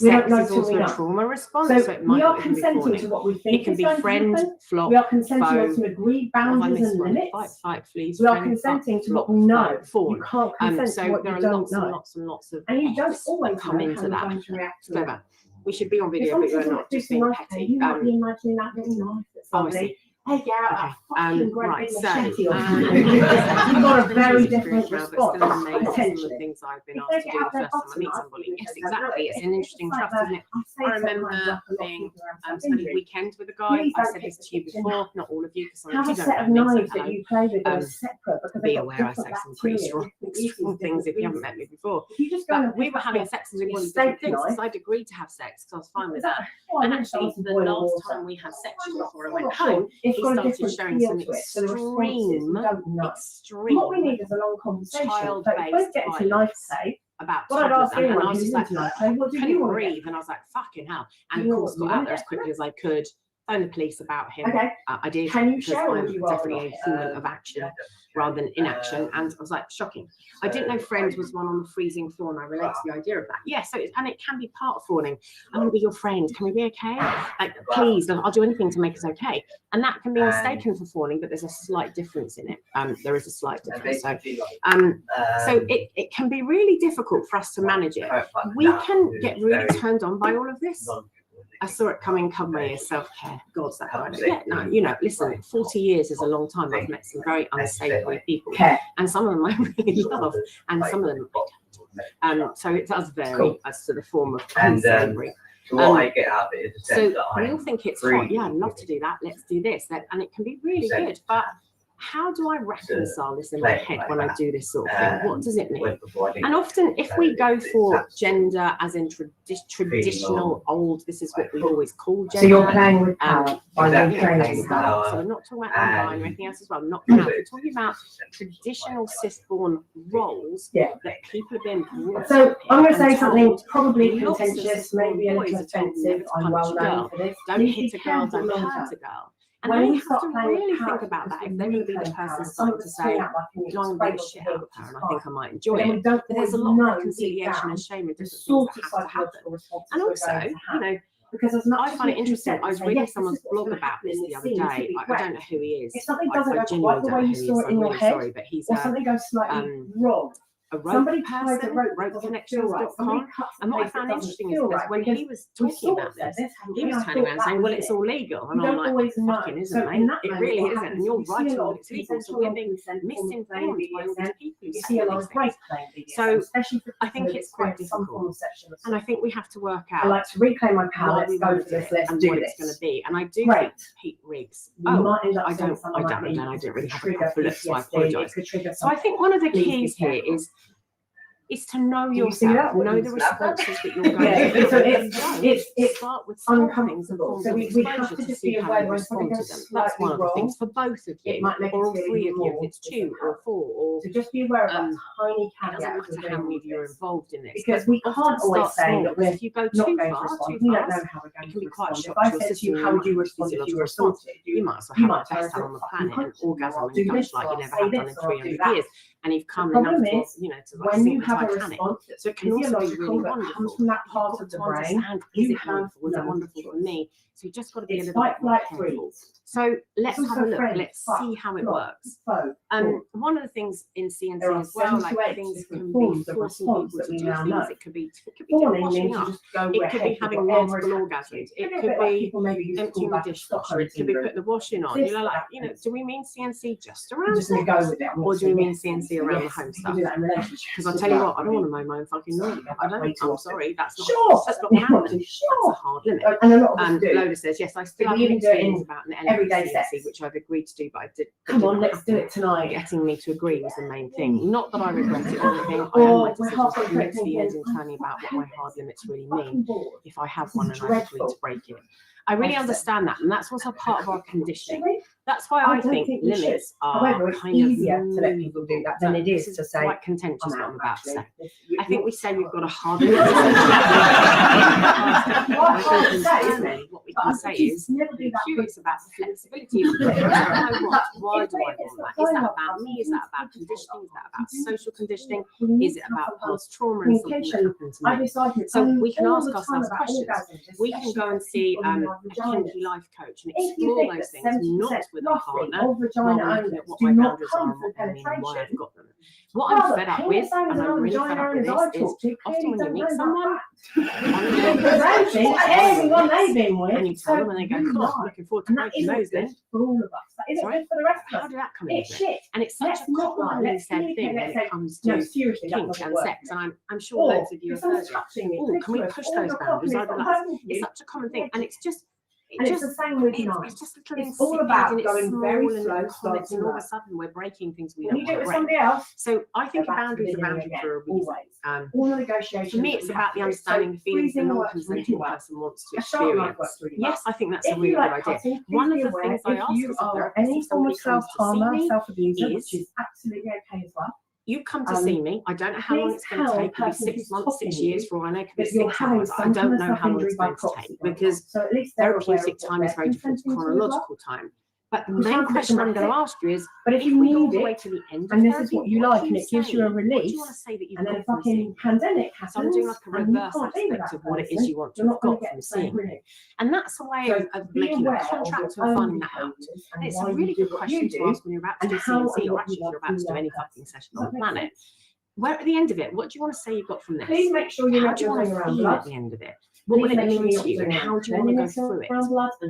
[SPEAKER 3] We don't
[SPEAKER 1] Sex
[SPEAKER 3] know
[SPEAKER 1] is
[SPEAKER 3] till we
[SPEAKER 1] also a
[SPEAKER 3] know.
[SPEAKER 1] trauma response,
[SPEAKER 3] So
[SPEAKER 1] so it
[SPEAKER 3] we
[SPEAKER 1] might
[SPEAKER 3] are
[SPEAKER 1] not even be
[SPEAKER 3] consenting
[SPEAKER 1] fawning.
[SPEAKER 3] to what we think
[SPEAKER 1] It can
[SPEAKER 3] is
[SPEAKER 1] be
[SPEAKER 3] going to
[SPEAKER 1] friend,
[SPEAKER 3] happen.
[SPEAKER 1] flop,
[SPEAKER 3] We are consenting
[SPEAKER 1] foe.
[SPEAKER 3] on some agreed
[SPEAKER 1] What have I
[SPEAKER 3] boundaries
[SPEAKER 1] missed
[SPEAKER 3] and
[SPEAKER 1] one?
[SPEAKER 3] limits.
[SPEAKER 1] Fight, flight, fleas,
[SPEAKER 3] We are
[SPEAKER 1] friend,
[SPEAKER 3] consenting
[SPEAKER 1] fuck,
[SPEAKER 3] to what
[SPEAKER 1] flop,
[SPEAKER 3] we know.
[SPEAKER 1] fawn.
[SPEAKER 3] You can't consent to
[SPEAKER 1] So
[SPEAKER 3] what
[SPEAKER 1] there
[SPEAKER 3] you
[SPEAKER 1] are
[SPEAKER 3] don't
[SPEAKER 1] lots and
[SPEAKER 3] know.
[SPEAKER 1] lots and lots of
[SPEAKER 3] And you don't
[SPEAKER 1] Fs
[SPEAKER 3] always
[SPEAKER 1] that come
[SPEAKER 3] know
[SPEAKER 1] into
[SPEAKER 3] how you're
[SPEAKER 1] that.
[SPEAKER 3] going to react to
[SPEAKER 1] Go
[SPEAKER 3] it.
[SPEAKER 1] back. We should be on
[SPEAKER 3] If
[SPEAKER 1] video, but
[SPEAKER 3] somebody
[SPEAKER 1] you're
[SPEAKER 3] says,
[SPEAKER 1] not
[SPEAKER 3] "Do
[SPEAKER 1] just
[SPEAKER 3] some
[SPEAKER 1] being
[SPEAKER 3] nice thing,"
[SPEAKER 1] petty.
[SPEAKER 3] you might be imagining that little knife that
[SPEAKER 1] Oh, I
[SPEAKER 3] somebody
[SPEAKER 1] see.
[SPEAKER 3] take out
[SPEAKER 1] Okay.
[SPEAKER 3] a fucking great
[SPEAKER 1] Right,
[SPEAKER 3] big
[SPEAKER 1] so
[SPEAKER 3] machete or
[SPEAKER 1] I'm
[SPEAKER 3] something. You've got a very different
[SPEAKER 1] now, but
[SPEAKER 3] response,
[SPEAKER 1] still amazed at some of the
[SPEAKER 3] potentially.
[SPEAKER 1] things I've been
[SPEAKER 3] If
[SPEAKER 1] asked
[SPEAKER 3] they
[SPEAKER 1] to
[SPEAKER 3] get
[SPEAKER 1] do
[SPEAKER 3] out
[SPEAKER 1] the
[SPEAKER 3] their
[SPEAKER 1] first time I
[SPEAKER 3] bottom,
[SPEAKER 1] meet
[SPEAKER 3] I
[SPEAKER 1] somebody.
[SPEAKER 3] think
[SPEAKER 1] Yes,
[SPEAKER 3] they don't know
[SPEAKER 1] exactly.
[SPEAKER 3] it.
[SPEAKER 1] It's an interesting trust, isn't it? I remember being spending a weekend with a guy.
[SPEAKER 3] Please
[SPEAKER 1] I
[SPEAKER 3] don't
[SPEAKER 1] said
[SPEAKER 3] pick
[SPEAKER 1] this to you
[SPEAKER 3] the kitchen.
[SPEAKER 1] before, not all of you, because some
[SPEAKER 3] Have
[SPEAKER 1] of
[SPEAKER 3] a
[SPEAKER 1] you don't
[SPEAKER 3] set of
[SPEAKER 1] know me, so
[SPEAKER 3] knives that
[SPEAKER 1] hello.
[SPEAKER 3] you play with that are separate because
[SPEAKER 1] Be
[SPEAKER 3] they've got
[SPEAKER 1] aware I say
[SPEAKER 3] different
[SPEAKER 1] some pretty
[SPEAKER 3] bacteria,
[SPEAKER 1] strong things if you haven't met me before.
[SPEAKER 3] If you just go
[SPEAKER 1] But we were having sex and doing all these different things because I'd agreed to have sex because I was fine with that. And actually, the last time we had sex just before I went home, he started showing some extreme,
[SPEAKER 3] what we need is a long conversation. So if we get into knife play,
[SPEAKER 1] about
[SPEAKER 3] what I'd ask
[SPEAKER 1] and I
[SPEAKER 3] anyone
[SPEAKER 1] was
[SPEAKER 3] who's
[SPEAKER 1] just like,
[SPEAKER 3] into knife play, what do you
[SPEAKER 1] couldn't
[SPEAKER 3] want?
[SPEAKER 1] breathe, and I was like, fucking hell. And
[SPEAKER 3] You
[SPEAKER 1] of
[SPEAKER 3] know
[SPEAKER 1] course,
[SPEAKER 3] what
[SPEAKER 1] got
[SPEAKER 3] you
[SPEAKER 1] out there as
[SPEAKER 3] want?
[SPEAKER 1] quickly as I could. Phoned the police about him.
[SPEAKER 3] Okay.
[SPEAKER 1] I did.
[SPEAKER 3] Can you
[SPEAKER 1] because
[SPEAKER 3] share or
[SPEAKER 1] I'm
[SPEAKER 3] would you rather
[SPEAKER 1] definitely a
[SPEAKER 3] not?
[SPEAKER 1] human of action rather than inaction, and I was like, shocking. I didn't know friend was one on the freezing floor, and I relate to the idea of that. Yeah, so and it can be part of fawning. I'm gonna be your friend. Can we be okay? Like, please, I'll do anything to make us okay. And that can be mistaken for fawning, but there's a slight difference in it. There is a slight difference. So, so it can be really difficult for us to manage it. We can get really turned on by all of this. I saw it coming, cover my ears, self-care. God's that kind of. Yeah, no, you know, listen, 40 years is a long time. I've met some very unsavory people, and some of them I really love, and some of them I don't. So it does vary as to the form of unsavory.
[SPEAKER 5] So what I get out of it is
[SPEAKER 1] so we all think it's hot. Yeah, I'd love to do that. Let's do this. And it can be really good, but how do I reconcile this in my head when I do this sort of thing? What does it mean? And often, if we go for gender as in traditional old, this is what we've always called gender.
[SPEAKER 3] So you're playing with power by
[SPEAKER 1] training.
[SPEAKER 3] training.
[SPEAKER 1] So we're not talking about online or anything else as well. Not now. We're talking about traditional cis-born roles that people have been brought
[SPEAKER 3] So
[SPEAKER 1] up in
[SPEAKER 3] I'm going to
[SPEAKER 1] and
[SPEAKER 3] say something
[SPEAKER 1] told.
[SPEAKER 3] probably
[SPEAKER 1] Lots of
[SPEAKER 3] contentious,
[SPEAKER 1] cis-born
[SPEAKER 3] maybe a
[SPEAKER 1] boys
[SPEAKER 3] little
[SPEAKER 1] are told
[SPEAKER 3] offensive.
[SPEAKER 1] never to
[SPEAKER 3] I'm
[SPEAKER 1] punch
[SPEAKER 3] well
[SPEAKER 1] a girl.
[SPEAKER 3] known for this.
[SPEAKER 1] Don't hit a girl, don't hurt a girl. And they have to really think about that if they're going to be the person starting to say, no, I'm going to beat the shit out of her and I think I might enjoy it. But there's a lot of reconciliation and shame and different things that have to happen. And also, you know,
[SPEAKER 3] because
[SPEAKER 1] I find it interesting. I was reading someone's blog about this the other day. I don't know who he is.
[SPEAKER 3] If something doesn't go quite the way you saw it in your head,
[SPEAKER 1] but he's
[SPEAKER 3] or something goes slightly wrong,
[SPEAKER 1] a rope
[SPEAKER 3] somebody
[SPEAKER 1] person, ropeconnections.com. And what I found interesting is that when he was talking about this, he was turning around saying, well, it's all legal. And I'm like, fucking isn't, mate. It really isn't. And you're right on it's legal. So we're being misinformed by all these people who say all these things. So I think it's quite difficult. And I think we have to work out
[SPEAKER 3] I like to reclaim my power,
[SPEAKER 1] what we
[SPEAKER 3] let's go
[SPEAKER 1] want
[SPEAKER 3] for
[SPEAKER 1] to
[SPEAKER 3] this,
[SPEAKER 1] do
[SPEAKER 3] let's
[SPEAKER 1] and
[SPEAKER 3] do
[SPEAKER 1] what
[SPEAKER 3] this.
[SPEAKER 1] it's going to be. And I do
[SPEAKER 3] Great.
[SPEAKER 1] think Pete Riggs.
[SPEAKER 3] We might end up
[SPEAKER 1] I
[SPEAKER 3] saying something like
[SPEAKER 1] didn't really have a
[SPEAKER 3] trigger
[SPEAKER 1] proper look, so I
[SPEAKER 3] PTSD,
[SPEAKER 1] apologise.
[SPEAKER 3] it could trigger
[SPEAKER 1] So I think one of the keys here is It's to know
[SPEAKER 3] Do you see
[SPEAKER 1] yourself,
[SPEAKER 3] that? What
[SPEAKER 1] know
[SPEAKER 3] you
[SPEAKER 1] the
[SPEAKER 3] snap that?
[SPEAKER 1] responses that you're going
[SPEAKER 3] Yeah,
[SPEAKER 1] to
[SPEAKER 3] so
[SPEAKER 1] have.
[SPEAKER 3] it's
[SPEAKER 1] Start with small things and
[SPEAKER 3] uncomfortable.
[SPEAKER 1] forms
[SPEAKER 3] So
[SPEAKER 1] of
[SPEAKER 3] we have
[SPEAKER 1] exposure
[SPEAKER 3] to
[SPEAKER 1] to
[SPEAKER 3] just
[SPEAKER 1] see
[SPEAKER 3] be
[SPEAKER 1] how
[SPEAKER 3] aware
[SPEAKER 1] you
[SPEAKER 3] when something
[SPEAKER 1] respond to
[SPEAKER 3] goes
[SPEAKER 1] them. That's one of the
[SPEAKER 3] slightly
[SPEAKER 1] things for both of
[SPEAKER 3] it
[SPEAKER 1] you,
[SPEAKER 3] might make
[SPEAKER 1] or
[SPEAKER 3] us
[SPEAKER 1] all
[SPEAKER 3] feel
[SPEAKER 1] three of
[SPEAKER 3] even
[SPEAKER 1] you,
[SPEAKER 3] more
[SPEAKER 1] if it's 2 or 4, or
[SPEAKER 3] So just be aware of that tiny
[SPEAKER 1] it doesn't
[SPEAKER 3] caveat.
[SPEAKER 1] matter how many of you are involved in this.
[SPEAKER 3] Because
[SPEAKER 1] but
[SPEAKER 3] we
[SPEAKER 1] often
[SPEAKER 3] can't always
[SPEAKER 1] start
[SPEAKER 3] say
[SPEAKER 1] small,
[SPEAKER 3] that
[SPEAKER 1] because
[SPEAKER 3] we're
[SPEAKER 1] if you go
[SPEAKER 3] not
[SPEAKER 1] too
[SPEAKER 3] going to
[SPEAKER 1] far,
[SPEAKER 3] respond.
[SPEAKER 1] too
[SPEAKER 3] We don't know
[SPEAKER 1] fast,
[SPEAKER 3] how we're going
[SPEAKER 1] it
[SPEAKER 3] to
[SPEAKER 1] can be quite
[SPEAKER 3] respond.
[SPEAKER 1] shock
[SPEAKER 3] If
[SPEAKER 1] to
[SPEAKER 3] I
[SPEAKER 1] your
[SPEAKER 3] said to
[SPEAKER 1] system.
[SPEAKER 3] you, how would you respond if you were assaulted?
[SPEAKER 1] You might as well
[SPEAKER 3] You
[SPEAKER 1] have
[SPEAKER 3] might
[SPEAKER 1] the best
[SPEAKER 3] try
[SPEAKER 1] time on the
[SPEAKER 3] to
[SPEAKER 1] planet, an orgasm and
[SPEAKER 3] do
[SPEAKER 1] touch
[SPEAKER 3] this,
[SPEAKER 1] like
[SPEAKER 3] or
[SPEAKER 1] you never
[SPEAKER 3] say
[SPEAKER 1] have done
[SPEAKER 3] this,
[SPEAKER 1] in
[SPEAKER 3] or do
[SPEAKER 1] 300
[SPEAKER 3] that.
[SPEAKER 1] years, and you've come
[SPEAKER 3] The problem
[SPEAKER 1] enough
[SPEAKER 3] is,
[SPEAKER 1] to, to like
[SPEAKER 3] when
[SPEAKER 1] sink
[SPEAKER 3] you
[SPEAKER 1] the
[SPEAKER 3] have a
[SPEAKER 1] Titanic.
[SPEAKER 3] response
[SPEAKER 1] So it can also be really
[SPEAKER 3] physiological that
[SPEAKER 1] wonderful.
[SPEAKER 3] comes from that
[SPEAKER 1] You've
[SPEAKER 3] part
[SPEAKER 1] got
[SPEAKER 3] of the
[SPEAKER 1] to
[SPEAKER 3] brain,
[SPEAKER 1] understand, is
[SPEAKER 3] you
[SPEAKER 1] it wonderful, is it
[SPEAKER 3] have
[SPEAKER 1] wonderful for me? So you just got to be a
[SPEAKER 3] it's
[SPEAKER 1] little bit
[SPEAKER 3] fight,
[SPEAKER 1] more
[SPEAKER 3] flight,
[SPEAKER 1] careful.
[SPEAKER 3] freeze.
[SPEAKER 1] So let's
[SPEAKER 3] It's
[SPEAKER 1] have a
[SPEAKER 3] also
[SPEAKER 1] look.
[SPEAKER 3] friends,
[SPEAKER 1] Let's
[SPEAKER 3] fuck,
[SPEAKER 1] see how it
[SPEAKER 3] flop,
[SPEAKER 1] works.
[SPEAKER 3] foe,
[SPEAKER 1] One of the things in CNC
[SPEAKER 3] There are
[SPEAKER 1] as well,
[SPEAKER 3] 7 to
[SPEAKER 1] like
[SPEAKER 3] 8
[SPEAKER 1] things
[SPEAKER 3] different
[SPEAKER 1] can be
[SPEAKER 3] forms of
[SPEAKER 1] forcing
[SPEAKER 3] response
[SPEAKER 1] people
[SPEAKER 3] that
[SPEAKER 1] to
[SPEAKER 3] we
[SPEAKER 1] do
[SPEAKER 3] now
[SPEAKER 1] things.
[SPEAKER 3] know.
[SPEAKER 1] It could be
[SPEAKER 3] Fawning
[SPEAKER 1] washing
[SPEAKER 3] means you
[SPEAKER 1] up.
[SPEAKER 3] just go
[SPEAKER 1] It
[SPEAKER 3] where
[SPEAKER 1] could be
[SPEAKER 3] head,
[SPEAKER 1] having
[SPEAKER 3] whatever
[SPEAKER 1] multiple
[SPEAKER 3] is
[SPEAKER 1] orgasms.
[SPEAKER 3] happening.
[SPEAKER 1] It
[SPEAKER 3] A bit
[SPEAKER 1] could
[SPEAKER 3] like
[SPEAKER 1] be
[SPEAKER 3] people maybe used to
[SPEAKER 1] emptying
[SPEAKER 3] call
[SPEAKER 1] the
[SPEAKER 3] that
[SPEAKER 1] dishwasher.
[SPEAKER 3] Stockholm
[SPEAKER 1] It could be
[SPEAKER 3] syndrome.
[SPEAKER 1] putting the washing on.
[SPEAKER 3] This
[SPEAKER 1] You know, like,
[SPEAKER 3] happens.
[SPEAKER 1] do we mean CNC just
[SPEAKER 3] I'm
[SPEAKER 1] around
[SPEAKER 3] just going
[SPEAKER 1] sex?
[SPEAKER 3] to go with it.
[SPEAKER 1] Or do we mean CNC around the
[SPEAKER 3] yes,
[SPEAKER 1] home
[SPEAKER 3] you
[SPEAKER 1] stuff?
[SPEAKER 3] can do that in relationships.
[SPEAKER 1] Because I'll tell you what, I don't want to mow my own fucking lawn. I don't.
[SPEAKER 3] Way too
[SPEAKER 1] I'm
[SPEAKER 3] often.
[SPEAKER 1] sorry, that's not.
[SPEAKER 3] Sure.
[SPEAKER 1] It's just not going to happen. That's a
[SPEAKER 3] Sure.
[SPEAKER 1] hard limit.
[SPEAKER 3] And a lot of us do.
[SPEAKER 1] Lola says, yes, I still have
[SPEAKER 3] we even
[SPEAKER 1] mixed
[SPEAKER 3] do it
[SPEAKER 1] feelings
[SPEAKER 3] in
[SPEAKER 1] about an
[SPEAKER 3] everyday
[SPEAKER 1] element of CNC,
[SPEAKER 3] sex.
[SPEAKER 1] which I've agreed to do, but I did.
[SPEAKER 3] Come on, let's do it tonight.
[SPEAKER 1] Getting me to agree was the main thing. Not that I regret it or anything. I
[SPEAKER 3] Or
[SPEAKER 1] own my
[SPEAKER 3] we're
[SPEAKER 1] decisions,
[SPEAKER 3] halfway
[SPEAKER 1] but
[SPEAKER 3] through
[SPEAKER 1] mixed
[SPEAKER 3] thinking,
[SPEAKER 1] feelings internally about what my hard limits really mean.
[SPEAKER 3] Fucking bored.
[SPEAKER 1] If I have
[SPEAKER 3] This
[SPEAKER 1] one
[SPEAKER 3] is
[SPEAKER 1] and I agree to
[SPEAKER 3] dreadful.
[SPEAKER 1] break it. I really
[SPEAKER 3] Opposite.
[SPEAKER 1] understand that, and that's also part of our conditioning.
[SPEAKER 3] Should we?
[SPEAKER 1] That's why
[SPEAKER 3] I
[SPEAKER 1] I
[SPEAKER 3] don't
[SPEAKER 1] think
[SPEAKER 3] think we should.
[SPEAKER 1] limits are
[SPEAKER 3] However, it's
[SPEAKER 1] kind
[SPEAKER 3] easier
[SPEAKER 1] of
[SPEAKER 3] to let people do that than it
[SPEAKER 1] This
[SPEAKER 3] is to say,
[SPEAKER 1] quite contentious
[SPEAKER 3] I'm
[SPEAKER 1] what I'm
[SPEAKER 3] out,
[SPEAKER 1] about to
[SPEAKER 3] actually.
[SPEAKER 1] say. I think we say we've got a hard
[SPEAKER 3] Well, I can't
[SPEAKER 1] limit.
[SPEAKER 3] say, isn't it?
[SPEAKER 1] What we
[SPEAKER 3] But
[SPEAKER 1] can
[SPEAKER 3] I
[SPEAKER 1] say
[SPEAKER 3] just
[SPEAKER 1] is
[SPEAKER 3] never do
[SPEAKER 1] be
[SPEAKER 3] that.
[SPEAKER 1] curious about the flexibility of what I want. Why do I want that? Is that about me? Is that about conditioning? Is that about social conditioning? Is it about past trauma and something that happened to me? So we can ask ourselves questions. We can go and see a kinky life coach and explore those things, not with a partner, while we're looking at what my boundaries are and what I mean and why I've got them. What I'm fed up with, and I'm really fed up with this, is often when you meet someone,
[SPEAKER 3] everyone they've been with,
[SPEAKER 1] and you tell them and they go, "Oh, I'm looking forward to breaking those then."
[SPEAKER 3] for all of us. That isn't
[SPEAKER 1] Sorry?
[SPEAKER 3] good for the rest of
[SPEAKER 1] How
[SPEAKER 3] us.
[SPEAKER 1] did that come
[SPEAKER 3] It's
[SPEAKER 1] into it?
[SPEAKER 3] shit.
[SPEAKER 1] And it's such
[SPEAKER 3] Let's
[SPEAKER 1] a
[SPEAKER 3] not lie.
[SPEAKER 1] commonly
[SPEAKER 3] Let's
[SPEAKER 1] said thing
[SPEAKER 3] communicate.
[SPEAKER 1] when
[SPEAKER 3] Let's
[SPEAKER 1] it
[SPEAKER 3] say,
[SPEAKER 1] comes
[SPEAKER 3] no,
[SPEAKER 1] to
[SPEAKER 3] seriously, that
[SPEAKER 1] kink
[SPEAKER 3] doesn't
[SPEAKER 1] and
[SPEAKER 3] work.
[SPEAKER 1] sex, and I'm sure
[SPEAKER 3] Or
[SPEAKER 1] loads of you
[SPEAKER 3] if
[SPEAKER 1] have heard
[SPEAKER 3] someone's
[SPEAKER 1] it.
[SPEAKER 3] touching you,
[SPEAKER 1] Oh, can we
[SPEAKER 3] clitoris,
[SPEAKER 1] push
[SPEAKER 3] all
[SPEAKER 1] those
[SPEAKER 3] the
[SPEAKER 1] boundaries?
[SPEAKER 3] cock
[SPEAKER 1] I'd
[SPEAKER 3] is
[SPEAKER 1] like,
[SPEAKER 3] behind
[SPEAKER 1] it's
[SPEAKER 3] you.
[SPEAKER 1] such a common thing, and it's just.
[SPEAKER 3] And it's the same with knives.
[SPEAKER 1] It's just little
[SPEAKER 3] It's all about
[SPEAKER 1] insipid and it's
[SPEAKER 3] going
[SPEAKER 1] small
[SPEAKER 3] very
[SPEAKER 1] and
[SPEAKER 3] slow,
[SPEAKER 1] little comments, and all of a
[SPEAKER 3] starting
[SPEAKER 1] sudden we're breaking things we
[SPEAKER 3] When
[SPEAKER 1] don't
[SPEAKER 3] you do it
[SPEAKER 1] want
[SPEAKER 3] with
[SPEAKER 1] to break.
[SPEAKER 3] somebody else,
[SPEAKER 1] So I think a
[SPEAKER 3] go back to
[SPEAKER 1] boundary is a
[SPEAKER 3] the
[SPEAKER 1] boundary
[SPEAKER 3] beginning
[SPEAKER 1] for a
[SPEAKER 3] again,
[SPEAKER 1] reason.
[SPEAKER 3] always. All the negotiations.
[SPEAKER 1] For me, it's about the understanding the feelings the non-consenting person wants to experience. Yes, I think that's a really good idea. One of the things I ask as a therapist,
[SPEAKER 3] any
[SPEAKER 1] if
[SPEAKER 3] form
[SPEAKER 1] somebody
[SPEAKER 3] of
[SPEAKER 1] comes to see
[SPEAKER 3] self-harmer,
[SPEAKER 1] me,
[SPEAKER 3] self-abuser,
[SPEAKER 1] is
[SPEAKER 3] which is absolutely okay as well.
[SPEAKER 1] you come to see me. I don't know how long it's going to take. It could be 6 months, 6 years, for all I know. It could be 6 hours. I don't know how long it's going to take because therapeutic time is very different to chronological time. But the main question I'm going to ask you is,
[SPEAKER 3] but if you
[SPEAKER 1] we go all
[SPEAKER 3] need
[SPEAKER 1] the way
[SPEAKER 3] it,
[SPEAKER 1] to the end of
[SPEAKER 3] and this
[SPEAKER 1] therapy,
[SPEAKER 3] is what you like, and it gives you a
[SPEAKER 1] what do
[SPEAKER 3] release,
[SPEAKER 1] you want to say that you've
[SPEAKER 3] and then a
[SPEAKER 1] got from seeing?
[SPEAKER 3] fucking pandemic happens,
[SPEAKER 1] So I'm doing like a
[SPEAKER 3] and you
[SPEAKER 1] reverse
[SPEAKER 3] can't be with
[SPEAKER 1] aspect
[SPEAKER 3] that
[SPEAKER 1] of what it is
[SPEAKER 3] person,
[SPEAKER 1] you want to
[SPEAKER 3] you're
[SPEAKER 1] have
[SPEAKER 3] not going
[SPEAKER 1] got
[SPEAKER 3] to get
[SPEAKER 1] from
[SPEAKER 3] the same
[SPEAKER 1] seeing.
[SPEAKER 3] release.
[SPEAKER 1] And that's a way
[SPEAKER 3] So
[SPEAKER 1] of
[SPEAKER 3] be
[SPEAKER 1] making
[SPEAKER 3] aware
[SPEAKER 1] a contract
[SPEAKER 3] of
[SPEAKER 1] or
[SPEAKER 3] your
[SPEAKER 1] finding
[SPEAKER 3] own
[SPEAKER 1] that out.
[SPEAKER 3] behaviours
[SPEAKER 1] And it's
[SPEAKER 3] why
[SPEAKER 1] a
[SPEAKER 3] you
[SPEAKER 1] really
[SPEAKER 3] do
[SPEAKER 1] good
[SPEAKER 3] what
[SPEAKER 1] question
[SPEAKER 3] you
[SPEAKER 1] to
[SPEAKER 3] do,
[SPEAKER 1] ask when you're about to
[SPEAKER 3] and
[SPEAKER 1] do
[SPEAKER 3] how
[SPEAKER 1] CNC
[SPEAKER 3] and
[SPEAKER 1] or
[SPEAKER 3] what
[SPEAKER 1] actually
[SPEAKER 3] you
[SPEAKER 1] if you're
[SPEAKER 3] want
[SPEAKER 1] about
[SPEAKER 3] from
[SPEAKER 1] to do
[SPEAKER 3] that
[SPEAKER 1] any
[SPEAKER 3] person.
[SPEAKER 1] fucking session
[SPEAKER 3] Does
[SPEAKER 1] on
[SPEAKER 3] that
[SPEAKER 1] the
[SPEAKER 3] make
[SPEAKER 1] planet. Where at the end of it, what do you want to say you got from this?
[SPEAKER 3] Please make sure you're
[SPEAKER 1] How
[SPEAKER 3] not
[SPEAKER 1] do you want
[SPEAKER 3] going
[SPEAKER 1] to
[SPEAKER 3] around
[SPEAKER 1] feel
[SPEAKER 3] blood.
[SPEAKER 1] at the end of it? What will it mean to you and how do you want to go through it?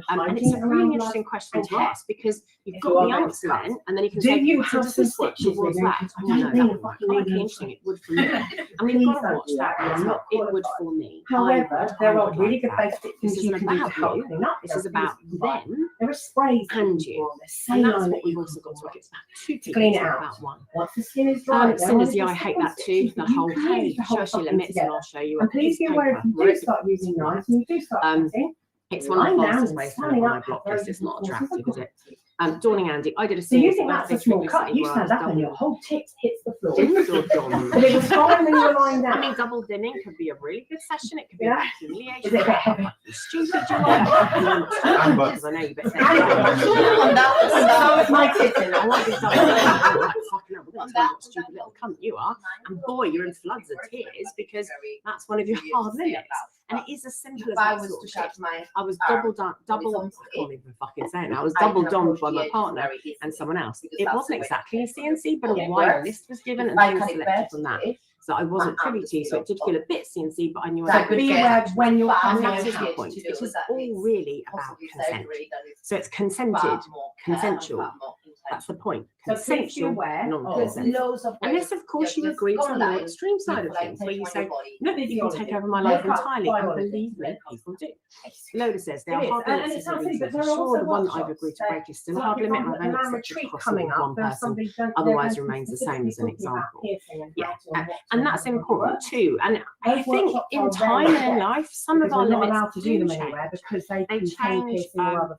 [SPEAKER 1] And it's a really interesting question to ask because you've got the answer then, and then you can say, so does this work towards that? Oh no, that would work. Oh, okay, interesting, it would for me. And we've got to watch that one. It's not, it would for me.
[SPEAKER 3] However, there are really good basic
[SPEAKER 1] This
[SPEAKER 3] things you
[SPEAKER 1] isn't
[SPEAKER 3] can do to
[SPEAKER 1] about
[SPEAKER 3] help
[SPEAKER 1] you.
[SPEAKER 3] clean up.
[SPEAKER 1] This is about them
[SPEAKER 3] There are sprays
[SPEAKER 1] and you. And that's what we've also got to look at. It's about two people,
[SPEAKER 3] clean it
[SPEAKER 1] it's not
[SPEAKER 3] out.
[SPEAKER 1] about one.
[SPEAKER 3] Once the skin is dry,
[SPEAKER 1] Synergy, I hate that too. The whole, hey, show us your limits and I'll show you.
[SPEAKER 3] And please be aware if you do start using knives and you do start cutting,
[SPEAKER 1] it's one of the fastest ways to live on my block list. It's not attractive, is it? Dawning Andy, I did a
[SPEAKER 3] so you
[SPEAKER 1] series
[SPEAKER 3] think
[SPEAKER 1] of
[SPEAKER 3] that's a small cut, you stand up and your whole tit hits the floor. But it was fine when you were lying down.
[SPEAKER 1] I mean, double dimming could be a really good session. It could be a humiliation.
[SPEAKER 3] Is it a bit heavy?
[SPEAKER 1] Stupid, you are. Because I know you better say
[SPEAKER 3] So is my tits in.
[SPEAKER 1] I want to be double dimming. Like, fucking hell, we're going to tell you what stupid little cunt you are. And boy, you're in floods of tears because that's one of your hard limits. And it is as simple as that sort of shit. I was I can't even fucking say it now. I was double domed by my partner and someone else. It wasn't exactly a CNC, but a wider list was given and things selected from that. So I wasn't privy to, so it did feel a bit CNC, but I knew I
[SPEAKER 3] So be aware when you're
[SPEAKER 1] and
[SPEAKER 3] coming
[SPEAKER 1] that is
[SPEAKER 3] out.
[SPEAKER 1] the point. It is all really about consent. So it's consented, consensual. That's the point. consensual, non-consent. Unless, of course, you agree to the more extreme side of things, where you say, no, you can take over my life entirely, and believe me, people do. Loda says, there are hard limits of reason. For sure, the one I've agreed to break is still a hard limit, and I've only accepted crossing with one person, otherwise remains the same as an example. Yeah, and that's important too. And I think in time and in life, some of our limits do change.
[SPEAKER 3] Because
[SPEAKER 1] They change,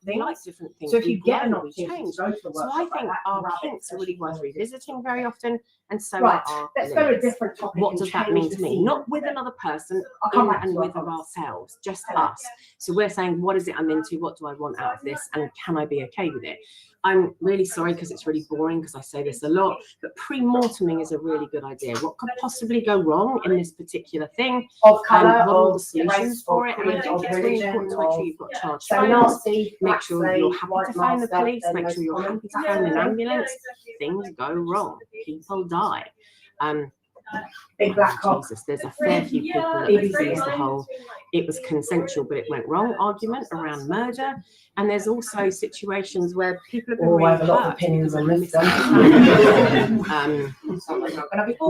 [SPEAKER 1] we like different things.
[SPEAKER 3] So if you get an
[SPEAKER 1] we
[SPEAKER 3] opportunity
[SPEAKER 1] change.
[SPEAKER 3] to go to a
[SPEAKER 1] So I
[SPEAKER 3] workshop
[SPEAKER 1] think
[SPEAKER 3] like that,
[SPEAKER 1] our kinks are really worth revisiting very often, and so
[SPEAKER 3] Right,
[SPEAKER 1] are our
[SPEAKER 3] let's go to a
[SPEAKER 1] limits.
[SPEAKER 3] different topic.
[SPEAKER 1] What
[SPEAKER 3] and
[SPEAKER 1] does that
[SPEAKER 3] change
[SPEAKER 1] mean
[SPEAKER 3] the
[SPEAKER 1] to me?
[SPEAKER 3] scene.
[SPEAKER 1] Not with another person,
[SPEAKER 3] I'll come
[SPEAKER 1] in
[SPEAKER 3] back
[SPEAKER 1] and
[SPEAKER 3] to
[SPEAKER 1] with
[SPEAKER 3] our
[SPEAKER 1] ourselves, just us. So we're saying, what is it I'm into? What do I want out of this? And can I be okay with it? I'm really sorry because it's really boring, because I say this a lot, but pre-morteming is a really good idea. What could possibly go wrong in this particular thing?
[SPEAKER 3] Of
[SPEAKER 1] What
[SPEAKER 3] colour,
[SPEAKER 1] are all the
[SPEAKER 3] of
[SPEAKER 1] solutions
[SPEAKER 3] race,
[SPEAKER 1] for
[SPEAKER 3] of
[SPEAKER 1] it? And I
[SPEAKER 3] creed,
[SPEAKER 1] think
[SPEAKER 3] of
[SPEAKER 1] it's really
[SPEAKER 3] religion,
[SPEAKER 1] important to make sure
[SPEAKER 3] of
[SPEAKER 1] you've got charged
[SPEAKER 3] so
[SPEAKER 1] phones,
[SPEAKER 3] Nazi,
[SPEAKER 1] make
[SPEAKER 3] black
[SPEAKER 1] sure you're
[SPEAKER 3] slave,
[SPEAKER 1] happy
[SPEAKER 3] white
[SPEAKER 1] to phone the
[SPEAKER 3] master,
[SPEAKER 1] police,
[SPEAKER 3] then
[SPEAKER 1] make
[SPEAKER 3] most
[SPEAKER 1] sure you're
[SPEAKER 3] common
[SPEAKER 1] happy to phone an
[SPEAKER 3] town.
[SPEAKER 1] ambulance. Things go wrong, people die.
[SPEAKER 3] Big black cock.
[SPEAKER 1] Jesus, there's a fair few people that have used the whole it was consensual but it went wrong argument around murder, and there's also situations where people have been really
[SPEAKER 3] I have a lot of
[SPEAKER 1] hurt
[SPEAKER 3] opinions
[SPEAKER 1] because
[SPEAKER 3] on
[SPEAKER 1] of
[SPEAKER 3] this.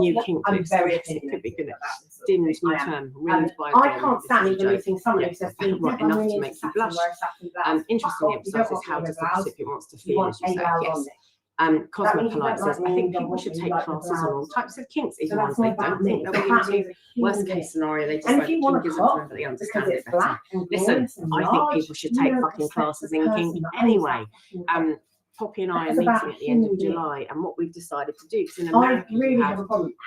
[SPEAKER 1] new kink
[SPEAKER 3] I'm
[SPEAKER 1] loops.
[SPEAKER 3] very
[SPEAKER 1] It could be good.
[SPEAKER 3] opinionated about this.
[SPEAKER 1] Dimmed
[SPEAKER 3] I
[SPEAKER 1] new
[SPEAKER 3] am.
[SPEAKER 1] term, ringed by
[SPEAKER 3] I
[SPEAKER 1] dawn.
[SPEAKER 3] can't
[SPEAKER 1] This
[SPEAKER 3] stand
[SPEAKER 1] is a
[SPEAKER 3] even
[SPEAKER 1] joke.
[SPEAKER 3] meeting someone
[SPEAKER 1] Yeah.
[SPEAKER 3] who says to me,
[SPEAKER 1] Right, enough to make you blush. Interesting exercise is how does the recipient wants to feel as you say yes. Cosmopolite says, I think people should take classes on all types of kinks, even ones they don't think they'll be into. Worst case scenario, they decide kink isn't for them, but they understand it better. Listen, I think people should take fucking classes in kink anyway. Poppy and I are meeting at the end of July, and what we've decided to do, because in America you have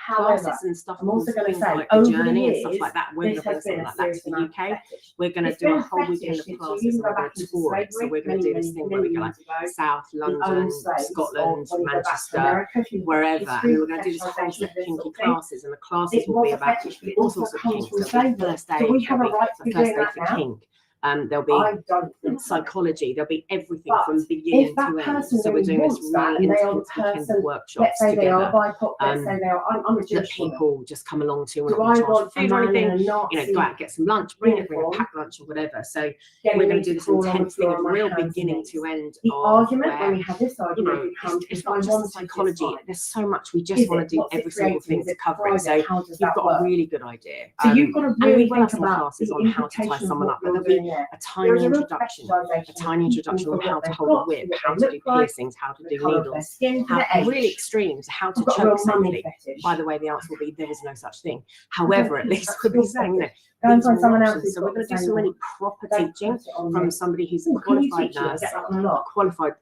[SPEAKER 1] classes and stuff,
[SPEAKER 3] I'm also going to say,
[SPEAKER 1] like
[SPEAKER 3] over
[SPEAKER 1] the journey
[SPEAKER 3] the
[SPEAKER 1] and stuff
[SPEAKER 3] years,
[SPEAKER 1] like that. We're going to bring something like that to the UK. We're going to
[SPEAKER 3] It's
[SPEAKER 1] do a
[SPEAKER 3] been
[SPEAKER 1] whole
[SPEAKER 3] a
[SPEAKER 1] weekend
[SPEAKER 3] fetish
[SPEAKER 1] of
[SPEAKER 3] since
[SPEAKER 1] classes,
[SPEAKER 3] you
[SPEAKER 1] and
[SPEAKER 3] go
[SPEAKER 1] we're going
[SPEAKER 3] back
[SPEAKER 1] to
[SPEAKER 3] into
[SPEAKER 1] tour it. So
[SPEAKER 3] slavery
[SPEAKER 1] we're going to do this thing where we go like South London, Scotland, Manchester, wherever, and we're going to do this whole set of kinky classes, and the classes will be about all sorts of kinks. There'll be first aid, there'll be the first aid for kink. There'll be psychology, there'll be everything from beginning to end. So we're doing this really intense weekend of workshops together that people just come along to. We're not going to charge for food or anything. You know, go out, get some lunch, bring a packed lunch or whatever. So we're going to do this intense thing of real beginning to end.
[SPEAKER 3] The argument
[SPEAKER 1] where,
[SPEAKER 3] when we had this
[SPEAKER 1] you know,
[SPEAKER 3] argument,
[SPEAKER 1] it's not just the psychology. There's so much we just want to do every single thing to cover it. So you've got a really good idea.
[SPEAKER 3] So you've got to
[SPEAKER 1] and
[SPEAKER 3] really
[SPEAKER 1] we will have
[SPEAKER 3] think
[SPEAKER 1] some
[SPEAKER 3] about
[SPEAKER 1] classes
[SPEAKER 3] the
[SPEAKER 1] on how to tie
[SPEAKER 3] implications of
[SPEAKER 1] someone
[SPEAKER 3] what
[SPEAKER 1] up, but
[SPEAKER 3] you're
[SPEAKER 1] there'll be
[SPEAKER 3] doing there.
[SPEAKER 1] a tiny introduction on how to hold a whip, how to do piercings, how to do needles, how really extremes, how to choke somebody. By the way, the answer will be there is no such thing. However, at least we'll be saying that.
[SPEAKER 3] Go and find someone else.
[SPEAKER 1] So we're going to do some really proper teaching from somebody who's a qualified nurse, qualified.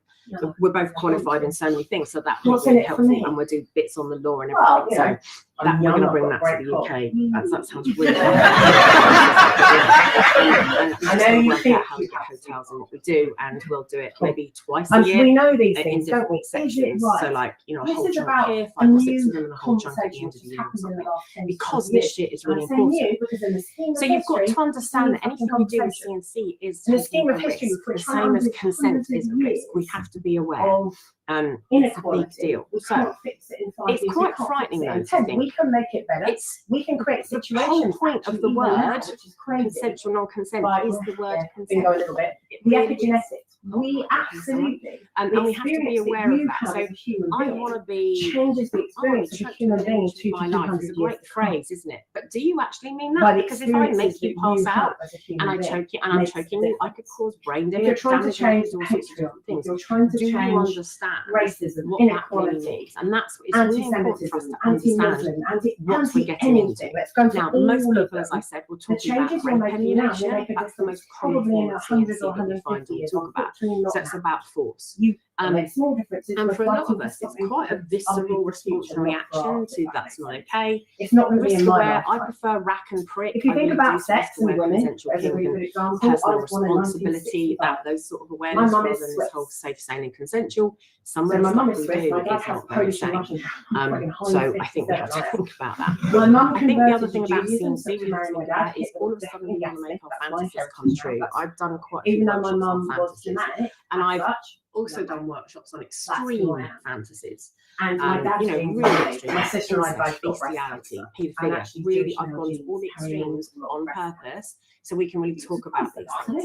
[SPEAKER 1] We're both qualified in so many things, so that will be helpful, and we'll do bits on the law and everything. So that we're going to bring that to the UK. That sounds really
[SPEAKER 3] I know you think
[SPEAKER 1] how we get hotels and what we do, and we'll do it maybe twice a year.
[SPEAKER 3] We know these
[SPEAKER 1] in
[SPEAKER 3] things, don't we?
[SPEAKER 1] different
[SPEAKER 3] Is it
[SPEAKER 1] sections.
[SPEAKER 3] right?
[SPEAKER 1] So like, you know, a
[SPEAKER 3] This
[SPEAKER 1] whole
[SPEAKER 3] is
[SPEAKER 1] chunk
[SPEAKER 3] about
[SPEAKER 1] here,
[SPEAKER 3] a
[SPEAKER 1] 5 or 6 of
[SPEAKER 3] new
[SPEAKER 1] them, and a whole chunk at the
[SPEAKER 3] conversation
[SPEAKER 1] end of
[SPEAKER 3] which
[SPEAKER 1] the
[SPEAKER 3] has
[SPEAKER 1] year or
[SPEAKER 3] happened in the
[SPEAKER 1] something.
[SPEAKER 3] last 10
[SPEAKER 1] Because
[SPEAKER 3] years.
[SPEAKER 1] this shit is
[SPEAKER 3] And
[SPEAKER 1] really
[SPEAKER 3] I'm saying
[SPEAKER 1] important.
[SPEAKER 3] new because in the scheme of
[SPEAKER 1] So you've got
[SPEAKER 3] history,
[SPEAKER 1] to understand that
[SPEAKER 3] it's
[SPEAKER 1] anything
[SPEAKER 3] a
[SPEAKER 1] we do with
[SPEAKER 3] conversation.
[SPEAKER 1] CNC is
[SPEAKER 3] In the
[SPEAKER 1] taking
[SPEAKER 3] scheme
[SPEAKER 1] a
[SPEAKER 3] of history,
[SPEAKER 1] risk.
[SPEAKER 3] for
[SPEAKER 1] The same as
[SPEAKER 3] hundreds
[SPEAKER 1] consent
[SPEAKER 3] of
[SPEAKER 1] is a risk. We
[SPEAKER 3] years
[SPEAKER 1] have to be aware.
[SPEAKER 3] of
[SPEAKER 1] It's a big
[SPEAKER 3] inequality.
[SPEAKER 1] deal.
[SPEAKER 3] We
[SPEAKER 1] So
[SPEAKER 3] can't fix it in 5 years.
[SPEAKER 1] it's quite frightening though to think.
[SPEAKER 3] We can make it better. We can create
[SPEAKER 1] the
[SPEAKER 3] situations.
[SPEAKER 1] whole point of the
[SPEAKER 3] actually, even
[SPEAKER 1] word
[SPEAKER 3] now, which is crazy.
[SPEAKER 1] consensual non-consent
[SPEAKER 3] Right,
[SPEAKER 1] is the word
[SPEAKER 3] Bingo a
[SPEAKER 1] consent.
[SPEAKER 3] little bit.
[SPEAKER 1] It
[SPEAKER 3] The
[SPEAKER 1] really is.
[SPEAKER 3] epigenetics. We absolutely.
[SPEAKER 1] And we have to be aware of that. So I want to be.
[SPEAKER 3] Changes the experience of a human being to
[SPEAKER 1] my life. It's a
[SPEAKER 3] 200
[SPEAKER 1] great
[SPEAKER 3] years.
[SPEAKER 1] phrase, isn't it? But do you actually mean
[SPEAKER 3] By
[SPEAKER 1] that?
[SPEAKER 3] the
[SPEAKER 1] Because if I make
[SPEAKER 3] experiences
[SPEAKER 1] you
[SPEAKER 3] that
[SPEAKER 1] pass
[SPEAKER 3] have
[SPEAKER 1] out
[SPEAKER 3] as a
[SPEAKER 1] and
[SPEAKER 3] human
[SPEAKER 1] I
[SPEAKER 3] being
[SPEAKER 1] choke you and I'm
[SPEAKER 3] makes
[SPEAKER 1] choking
[SPEAKER 3] a
[SPEAKER 1] you, I could cause brain
[SPEAKER 3] If you're
[SPEAKER 1] damage,
[SPEAKER 3] trying to
[SPEAKER 1] damage,
[SPEAKER 3] change
[SPEAKER 1] all sorts of different
[SPEAKER 3] patriarchy,
[SPEAKER 1] things.
[SPEAKER 3] you're trying to
[SPEAKER 1] Do you
[SPEAKER 3] change
[SPEAKER 1] understand
[SPEAKER 3] racism,
[SPEAKER 1] what that really
[SPEAKER 3] inequality,
[SPEAKER 1] means? And that's it's really important for us
[SPEAKER 3] anti-Semitism,
[SPEAKER 1] to understand
[SPEAKER 3] anti-Muslim,
[SPEAKER 1] what we're getting into.
[SPEAKER 3] Let's go to
[SPEAKER 1] Now,
[SPEAKER 3] all
[SPEAKER 1] most
[SPEAKER 3] of
[SPEAKER 1] people, as I
[SPEAKER 3] them.
[SPEAKER 1] said, will
[SPEAKER 3] The
[SPEAKER 1] talk about
[SPEAKER 3] changes you're
[SPEAKER 1] rape
[SPEAKER 3] making now will
[SPEAKER 1] emulation.
[SPEAKER 3] make a
[SPEAKER 1] That's the most
[SPEAKER 3] difference
[SPEAKER 1] common
[SPEAKER 3] probably in
[SPEAKER 1] form of
[SPEAKER 3] 100
[SPEAKER 1] CNC
[SPEAKER 3] or
[SPEAKER 1] that we find
[SPEAKER 3] 150
[SPEAKER 1] and
[SPEAKER 3] years.
[SPEAKER 1] talk about. So it's about force.
[SPEAKER 3] Make small differences.
[SPEAKER 1] And for a lot of
[SPEAKER 3] fighting
[SPEAKER 1] us, it's
[SPEAKER 3] something
[SPEAKER 1] quite a
[SPEAKER 3] for
[SPEAKER 1] visceral
[SPEAKER 3] other
[SPEAKER 1] response
[SPEAKER 3] future,
[SPEAKER 1] and
[SPEAKER 3] not for
[SPEAKER 1] reaction
[SPEAKER 3] ours,
[SPEAKER 1] to
[SPEAKER 3] if that
[SPEAKER 1] that's
[SPEAKER 3] makes
[SPEAKER 1] not
[SPEAKER 3] sense.
[SPEAKER 1] okay.
[SPEAKER 3] It's not going to be in
[SPEAKER 1] Risk
[SPEAKER 3] my
[SPEAKER 1] aware, I
[SPEAKER 3] lifetime.
[SPEAKER 1] prefer rack and prick.
[SPEAKER 3] If you think about sex and women,
[SPEAKER 1] consensual
[SPEAKER 3] as a
[SPEAKER 1] kink
[SPEAKER 3] really
[SPEAKER 1] and
[SPEAKER 3] good example,
[SPEAKER 1] personal
[SPEAKER 3] I was born in
[SPEAKER 1] responsibility,
[SPEAKER 3] 1965.
[SPEAKER 1] those sort of awareness
[SPEAKER 3] mum
[SPEAKER 1] rather
[SPEAKER 3] is
[SPEAKER 1] than this
[SPEAKER 3] Swiss.
[SPEAKER 1] whole safe, sane and consensual. Some
[SPEAKER 3] So
[SPEAKER 1] of the
[SPEAKER 3] my mum
[SPEAKER 1] stuff
[SPEAKER 3] is
[SPEAKER 1] we
[SPEAKER 3] Swiss,
[SPEAKER 1] do
[SPEAKER 3] my dad
[SPEAKER 1] is
[SPEAKER 3] has
[SPEAKER 1] not very
[SPEAKER 3] Polish and
[SPEAKER 1] sane.
[SPEAKER 3] Russian.
[SPEAKER 1] So I think we have to think about that.
[SPEAKER 3] My mum
[SPEAKER 1] I think the other
[SPEAKER 3] converted
[SPEAKER 1] thing
[SPEAKER 3] to
[SPEAKER 1] about
[SPEAKER 3] Judaism,
[SPEAKER 1] CNC we
[SPEAKER 3] to
[SPEAKER 1] have to
[SPEAKER 3] marry my
[SPEAKER 1] think
[SPEAKER 3] dad,
[SPEAKER 1] about is all of a sudden we want to make our fantasies come true. I've done quite a few
[SPEAKER 3] even though my
[SPEAKER 1] workshops
[SPEAKER 3] mum
[SPEAKER 1] on
[SPEAKER 3] was
[SPEAKER 1] fantasies,
[SPEAKER 3] Germanic,
[SPEAKER 1] and I've
[SPEAKER 3] such,
[SPEAKER 1] also done workshops on extreme fantasies.
[SPEAKER 3] and my dad,
[SPEAKER 1] you know,
[SPEAKER 3] being
[SPEAKER 1] really
[SPEAKER 3] Jewish,
[SPEAKER 1] extreme.
[SPEAKER 3] my sister and I both got
[SPEAKER 1] Bestiality,
[SPEAKER 3] breast
[SPEAKER 1] paedophilia.
[SPEAKER 3] actually
[SPEAKER 1] Really,
[SPEAKER 3] Jewish
[SPEAKER 1] I've gone to all the
[SPEAKER 3] male genes
[SPEAKER 1] extremes
[SPEAKER 3] carry
[SPEAKER 1] on
[SPEAKER 3] on
[SPEAKER 1] purpose so we can really talk about these things.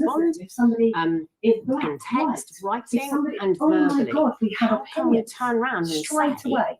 [SPEAKER 1] respond,
[SPEAKER 3] If somebody is black,
[SPEAKER 1] in text,
[SPEAKER 3] white, if
[SPEAKER 1] writing,
[SPEAKER 3] somebody,
[SPEAKER 1] and
[SPEAKER 3] oh my
[SPEAKER 1] verbally.
[SPEAKER 3] God, we have
[SPEAKER 1] How can you
[SPEAKER 3] opinions
[SPEAKER 1] turn around and
[SPEAKER 3] straight
[SPEAKER 1] say,
[SPEAKER 3] away.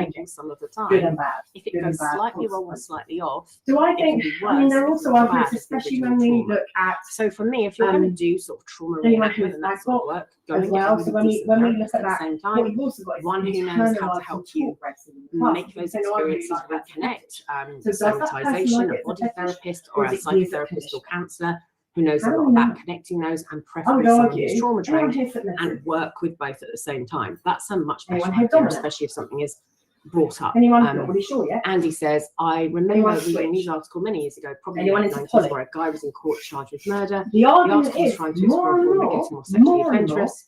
[SPEAKER 1] challenging some of the
[SPEAKER 3] good
[SPEAKER 1] time.
[SPEAKER 3] and bad.
[SPEAKER 1] If it
[SPEAKER 3] good and
[SPEAKER 1] goes
[SPEAKER 3] bad
[SPEAKER 1] slightly wrong or
[SPEAKER 3] consequences.
[SPEAKER 1] slightly off,
[SPEAKER 3] Do I
[SPEAKER 1] it can
[SPEAKER 3] think,
[SPEAKER 1] be
[SPEAKER 3] I mean,
[SPEAKER 1] worse
[SPEAKER 3] there are
[SPEAKER 1] if
[SPEAKER 3] also
[SPEAKER 1] it's
[SPEAKER 3] arguments,
[SPEAKER 1] bad as
[SPEAKER 3] especially
[SPEAKER 1] individual
[SPEAKER 3] when we
[SPEAKER 1] trauma.
[SPEAKER 3] look at
[SPEAKER 1] So for me, if you're going to do sort of trauma
[SPEAKER 3] anyone
[SPEAKER 1] reenactment
[SPEAKER 3] who's
[SPEAKER 1] and that
[SPEAKER 3] like
[SPEAKER 1] sort of work, go
[SPEAKER 3] as
[SPEAKER 1] and get
[SPEAKER 3] well.
[SPEAKER 1] a
[SPEAKER 3] So
[SPEAKER 1] really
[SPEAKER 3] when we
[SPEAKER 1] decent
[SPEAKER 3] look
[SPEAKER 1] therapist
[SPEAKER 3] at
[SPEAKER 1] at the
[SPEAKER 3] that,
[SPEAKER 1] same
[SPEAKER 3] what
[SPEAKER 1] time.
[SPEAKER 3] you've also got is
[SPEAKER 1] One who knows how to help you make those experiences reconnect, somatization, a body therapist or a psychotherapist or counsellor who knows a lot about connecting those, and preferably someone who's trauma trained, and work with both at the same time. That's a much better idea, especially if something is brought up.
[SPEAKER 3] Anyone not really sure yet?
[SPEAKER 1] Andy says, I remember reading a news article many years ago, probably in the 90s, where a guy was in court charged with murder.
[SPEAKER 3] The
[SPEAKER 1] The
[SPEAKER 3] argument
[SPEAKER 1] article was
[SPEAKER 3] is
[SPEAKER 1] trying to
[SPEAKER 3] more
[SPEAKER 1] explore
[SPEAKER 3] and
[SPEAKER 1] who
[SPEAKER 3] more,
[SPEAKER 1] getting more sexually
[SPEAKER 3] more and more,
[SPEAKER 1] adventurous.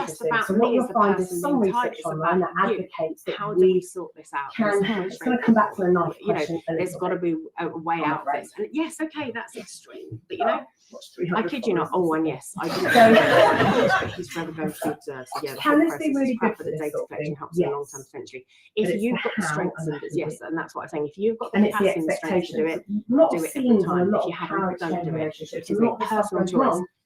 [SPEAKER 3] interesting.
[SPEAKER 1] about
[SPEAKER 3] So what
[SPEAKER 1] me
[SPEAKER 3] you'll
[SPEAKER 1] as the
[SPEAKER 3] find
[SPEAKER 1] person
[SPEAKER 3] is some
[SPEAKER 1] being tight,
[SPEAKER 3] research
[SPEAKER 1] it's
[SPEAKER 3] online that
[SPEAKER 1] about you.
[SPEAKER 3] advocates that
[SPEAKER 1] How do we
[SPEAKER 3] we
[SPEAKER 1] sort this out?
[SPEAKER 3] can, it's going to come back to a knife
[SPEAKER 1] You know,
[SPEAKER 3] question a
[SPEAKER 1] there's
[SPEAKER 3] little
[SPEAKER 1] got to
[SPEAKER 3] bit.
[SPEAKER 1] be a way out of this. And yes, okay, that's extreme. But you know,
[SPEAKER 3] What's
[SPEAKER 1] I
[SPEAKER 3] 300
[SPEAKER 1] kid you not.
[SPEAKER 3] followers?
[SPEAKER 1] Oh, and yes, I didn't
[SPEAKER 3] So-
[SPEAKER 1] know he's forever going through observe. So yeah, the
[SPEAKER 3] Can
[SPEAKER 1] whole
[SPEAKER 3] this be
[SPEAKER 1] process
[SPEAKER 3] really
[SPEAKER 1] is crap,
[SPEAKER 3] good
[SPEAKER 1] but
[SPEAKER 3] for
[SPEAKER 1] the
[SPEAKER 3] this
[SPEAKER 1] data
[SPEAKER 3] sort of
[SPEAKER 1] collection
[SPEAKER 3] thing?
[SPEAKER 1] helps in the long
[SPEAKER 3] Yes.
[SPEAKER 1] term potentially.
[SPEAKER 3] But
[SPEAKER 1] If
[SPEAKER 3] it's
[SPEAKER 1] you've
[SPEAKER 3] the
[SPEAKER 1] got the
[SPEAKER 3] how
[SPEAKER 1] strengths
[SPEAKER 3] and
[SPEAKER 1] and
[SPEAKER 3] the
[SPEAKER 1] yes, and that's what I'm saying. If you've got the
[SPEAKER 3] And it's the
[SPEAKER 1] capacity and the strength to do
[SPEAKER 3] expectations.
[SPEAKER 1] it,
[SPEAKER 3] Not
[SPEAKER 1] do it every
[SPEAKER 3] seen on a
[SPEAKER 1] time.
[SPEAKER 3] lot
[SPEAKER 1] If you
[SPEAKER 3] of
[SPEAKER 1] haven't,
[SPEAKER 3] power
[SPEAKER 1] don't
[SPEAKER 3] exchange
[SPEAKER 1] do it.
[SPEAKER 3] relationships.
[SPEAKER 1] It is
[SPEAKER 3] A
[SPEAKER 1] a
[SPEAKER 3] lot of the stuff
[SPEAKER 1] personal
[SPEAKER 3] goes
[SPEAKER 1] choice.
[SPEAKER 3] wrong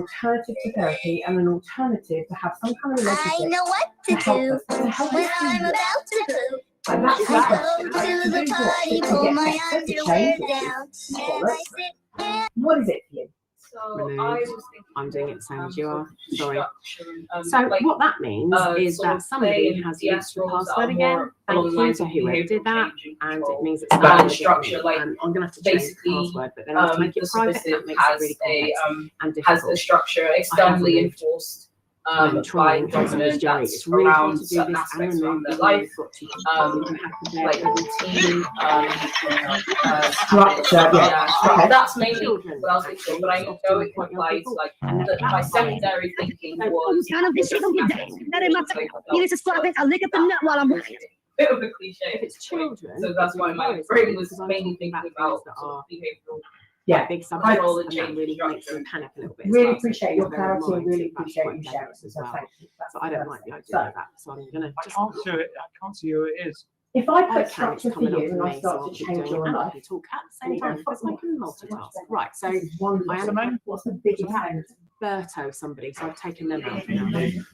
[SPEAKER 3] alternative to therapy and an alternative to have some kind of
[SPEAKER 6] I
[SPEAKER 3] relationship
[SPEAKER 6] know what to do
[SPEAKER 3] to help
[SPEAKER 6] when
[SPEAKER 3] us
[SPEAKER 6] I'm
[SPEAKER 3] do
[SPEAKER 6] about to poop.
[SPEAKER 3] and that's
[SPEAKER 6] I
[SPEAKER 3] that.
[SPEAKER 6] go to the potty,
[SPEAKER 3] To
[SPEAKER 6] pull
[SPEAKER 3] get
[SPEAKER 6] my
[SPEAKER 3] better, to
[SPEAKER 6] underwear
[SPEAKER 3] change,
[SPEAKER 6] down, and I
[SPEAKER 3] bollocks.
[SPEAKER 6] sit down.
[SPEAKER 3] What is it for you?
[SPEAKER 7] So
[SPEAKER 1] Removed.
[SPEAKER 7] I was thinking
[SPEAKER 1] I'm doing it the same as you are.
[SPEAKER 7] of
[SPEAKER 1] Sorry.
[SPEAKER 7] structure,
[SPEAKER 1] So
[SPEAKER 7] like,
[SPEAKER 1] what that means is
[SPEAKER 7] sort
[SPEAKER 1] that
[SPEAKER 7] of
[SPEAKER 1] somebody
[SPEAKER 7] play
[SPEAKER 1] has
[SPEAKER 7] and
[SPEAKER 1] used the
[SPEAKER 7] roles that
[SPEAKER 1] password
[SPEAKER 7] are
[SPEAKER 1] again.
[SPEAKER 7] more
[SPEAKER 1] Thank
[SPEAKER 7] along the
[SPEAKER 1] you
[SPEAKER 7] lines
[SPEAKER 1] to
[SPEAKER 7] of
[SPEAKER 1] whoever did
[SPEAKER 7] behavioural
[SPEAKER 1] that.
[SPEAKER 7] change
[SPEAKER 1] And it
[SPEAKER 7] control.
[SPEAKER 1] means it's
[SPEAKER 7] And
[SPEAKER 1] not
[SPEAKER 7] structure, like,
[SPEAKER 1] I'm going to have to change the
[SPEAKER 7] basically,
[SPEAKER 1] password, but then I have to make it private.
[SPEAKER 7] submissive
[SPEAKER 1] That makes it
[SPEAKER 7] has
[SPEAKER 1] really
[SPEAKER 7] a
[SPEAKER 1] complex and
[SPEAKER 7] has the
[SPEAKER 1] difficult.
[SPEAKER 7] structure externally
[SPEAKER 1] removed.
[SPEAKER 7] enforced
[SPEAKER 1] trauma
[SPEAKER 7] by dominant
[SPEAKER 1] Jerry.
[SPEAKER 7] that's
[SPEAKER 1] It's really hard
[SPEAKER 7] around
[SPEAKER 1] to do
[SPEAKER 7] certain
[SPEAKER 1] this and
[SPEAKER 7] aspects
[SPEAKER 1] remove
[SPEAKER 7] around their
[SPEAKER 1] it.
[SPEAKER 7] life.
[SPEAKER 1] You've got to
[SPEAKER 7] Like routine,
[SPEAKER 3] Structure,
[SPEAKER 7] yeah.
[SPEAKER 3] Okay.
[SPEAKER 7] That's mainly
[SPEAKER 1] Children,
[SPEAKER 7] what I was thinking, but I know it can apply to like my secondary thinking was
[SPEAKER 6] You need to stop it. I'll lick up the nut while I'm working.
[SPEAKER 7] bit of a cliche.
[SPEAKER 1] if it's children,
[SPEAKER 7] So that's why my brain was mainly thinking about
[SPEAKER 1] that
[SPEAKER 7] sort
[SPEAKER 1] are
[SPEAKER 7] of behavioural
[SPEAKER 3] Yeah.
[SPEAKER 1] big subjects,
[SPEAKER 7] control
[SPEAKER 1] and
[SPEAKER 7] and
[SPEAKER 1] that
[SPEAKER 7] change
[SPEAKER 1] really makes
[SPEAKER 7] structure.
[SPEAKER 1] me panic a little bit. as
[SPEAKER 3] Really
[SPEAKER 1] well. So
[SPEAKER 3] appreciate
[SPEAKER 1] please
[SPEAKER 3] your
[SPEAKER 1] bear in
[SPEAKER 3] clarity and
[SPEAKER 1] mind
[SPEAKER 3] really
[SPEAKER 1] that that's
[SPEAKER 3] appreciate
[SPEAKER 1] quite
[SPEAKER 3] you sharing
[SPEAKER 1] dangerous
[SPEAKER 3] it.
[SPEAKER 1] as
[SPEAKER 3] So
[SPEAKER 1] well.
[SPEAKER 3] thank you. That's
[SPEAKER 1] So I don't
[SPEAKER 3] the
[SPEAKER 1] like the
[SPEAKER 3] first
[SPEAKER 1] idea
[SPEAKER 3] thing.
[SPEAKER 1] of that. So I'm gonna
[SPEAKER 2] I
[SPEAKER 1] just.
[SPEAKER 2] can't see it. I can't see who it is.
[SPEAKER 3] If I
[SPEAKER 1] I
[SPEAKER 3] put
[SPEAKER 1] can, it's
[SPEAKER 3] structure for
[SPEAKER 1] coming up
[SPEAKER 3] you
[SPEAKER 1] for
[SPEAKER 3] and I
[SPEAKER 1] me, so
[SPEAKER 3] start
[SPEAKER 1] I'll
[SPEAKER 3] to
[SPEAKER 1] keep
[SPEAKER 3] change
[SPEAKER 1] doing
[SPEAKER 3] your
[SPEAKER 1] and I
[SPEAKER 3] life,
[SPEAKER 1] can talk at the
[SPEAKER 3] there you
[SPEAKER 1] same
[SPEAKER 3] go.
[SPEAKER 1] time because I can multitask. Right, so
[SPEAKER 3] this is wonderful.
[SPEAKER 1] I
[SPEAKER 2] What's the
[SPEAKER 1] am
[SPEAKER 2] name?
[SPEAKER 3] What's the biggest
[SPEAKER 1] Yeah.
[SPEAKER 3] thing?
[SPEAKER 1] Berto somebody, so I've taken them out for now.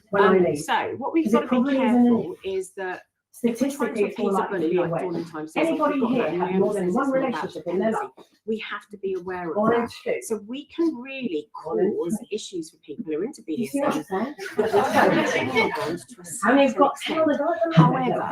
[SPEAKER 3] When I leave?
[SPEAKER 1] So what we've
[SPEAKER 3] Is
[SPEAKER 1] got
[SPEAKER 3] it
[SPEAKER 1] to be
[SPEAKER 3] probably isn't
[SPEAKER 1] careful is that if we're trying to
[SPEAKER 3] Statistically, it's more
[SPEAKER 1] appease a
[SPEAKER 3] likely to
[SPEAKER 1] bully,
[SPEAKER 3] be
[SPEAKER 1] like
[SPEAKER 3] away.
[SPEAKER 1] Dawn Time says,
[SPEAKER 3] Anybody
[SPEAKER 1] or
[SPEAKER 3] here have more than one
[SPEAKER 1] says
[SPEAKER 3] relationship in their life?
[SPEAKER 1] we have to be aware of
[SPEAKER 3] More than
[SPEAKER 1] that.
[SPEAKER 3] two.
[SPEAKER 1] So we can really
[SPEAKER 3] More than
[SPEAKER 1] cause issues for people who are into
[SPEAKER 3] You see what I'm
[SPEAKER 1] BDSM.
[SPEAKER 3] saying?
[SPEAKER 1] And
[SPEAKER 3] And you've got to tell the guy.
[SPEAKER 1] However,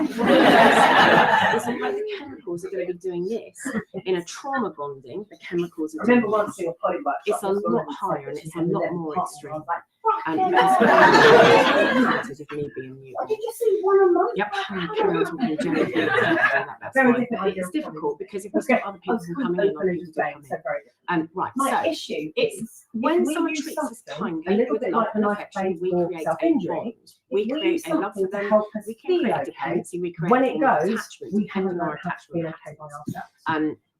[SPEAKER 1] it's like the chemicals are going to be doing this. In a trauma bonding, the chemicals
[SPEAKER 3] I
[SPEAKER 1] are doing
[SPEAKER 3] remember once
[SPEAKER 1] this.
[SPEAKER 3] seeing a poly workshop.
[SPEAKER 1] It's a
[SPEAKER 3] this woman
[SPEAKER 1] lot
[SPEAKER 3] said
[SPEAKER 1] higher
[SPEAKER 3] that
[SPEAKER 1] and
[SPEAKER 3] she
[SPEAKER 1] it's a
[SPEAKER 3] had
[SPEAKER 1] lot
[SPEAKER 3] 11
[SPEAKER 1] more
[SPEAKER 3] partners.
[SPEAKER 1] extreme.
[SPEAKER 3] I was like,
[SPEAKER 1] And
[SPEAKER 3] "Fuck
[SPEAKER 1] you
[SPEAKER 3] yeah."
[SPEAKER 1] can if need be a new
[SPEAKER 3] What, did you see one a month?
[SPEAKER 1] Yep, Karen talking generally. That's
[SPEAKER 3] Very
[SPEAKER 1] fine.
[SPEAKER 3] different
[SPEAKER 1] But
[SPEAKER 3] idea
[SPEAKER 1] it's
[SPEAKER 3] of
[SPEAKER 1] difficult because if
[SPEAKER 3] Okay,
[SPEAKER 1] we've got other
[SPEAKER 3] I
[SPEAKER 1] people
[SPEAKER 3] was
[SPEAKER 1] coming in, other
[SPEAKER 3] open
[SPEAKER 1] people do
[SPEAKER 3] today,
[SPEAKER 1] come
[SPEAKER 3] so
[SPEAKER 1] in.
[SPEAKER 3] very different.
[SPEAKER 1] Right,
[SPEAKER 3] My
[SPEAKER 1] so
[SPEAKER 3] issue
[SPEAKER 1] it's
[SPEAKER 3] is
[SPEAKER 1] when
[SPEAKER 3] if we
[SPEAKER 1] someone
[SPEAKER 3] use
[SPEAKER 1] treats us
[SPEAKER 3] something
[SPEAKER 1] kindly
[SPEAKER 3] a little
[SPEAKER 1] with
[SPEAKER 3] bit
[SPEAKER 1] love
[SPEAKER 3] like
[SPEAKER 1] and
[SPEAKER 3] a knife
[SPEAKER 1] affection,
[SPEAKER 3] blade
[SPEAKER 1] we
[SPEAKER 3] for
[SPEAKER 1] create a
[SPEAKER 3] self-injury,
[SPEAKER 1] bond.
[SPEAKER 3] if
[SPEAKER 1] We
[SPEAKER 3] we
[SPEAKER 1] create
[SPEAKER 3] use
[SPEAKER 1] a love for
[SPEAKER 3] something to
[SPEAKER 1] them.
[SPEAKER 3] help us
[SPEAKER 1] We can
[SPEAKER 3] feel
[SPEAKER 1] create a
[SPEAKER 3] okay,
[SPEAKER 1] dependency. We create
[SPEAKER 3] when
[SPEAKER 1] a
[SPEAKER 3] it
[SPEAKER 1] form of
[SPEAKER 3] goes,
[SPEAKER 1] attachment,
[SPEAKER 3] we
[SPEAKER 1] depending
[SPEAKER 3] haven't
[SPEAKER 1] on our
[SPEAKER 3] learned how to
[SPEAKER 1] attachment
[SPEAKER 3] feel okay by
[SPEAKER 1] patterns.
[SPEAKER 3] ourselves.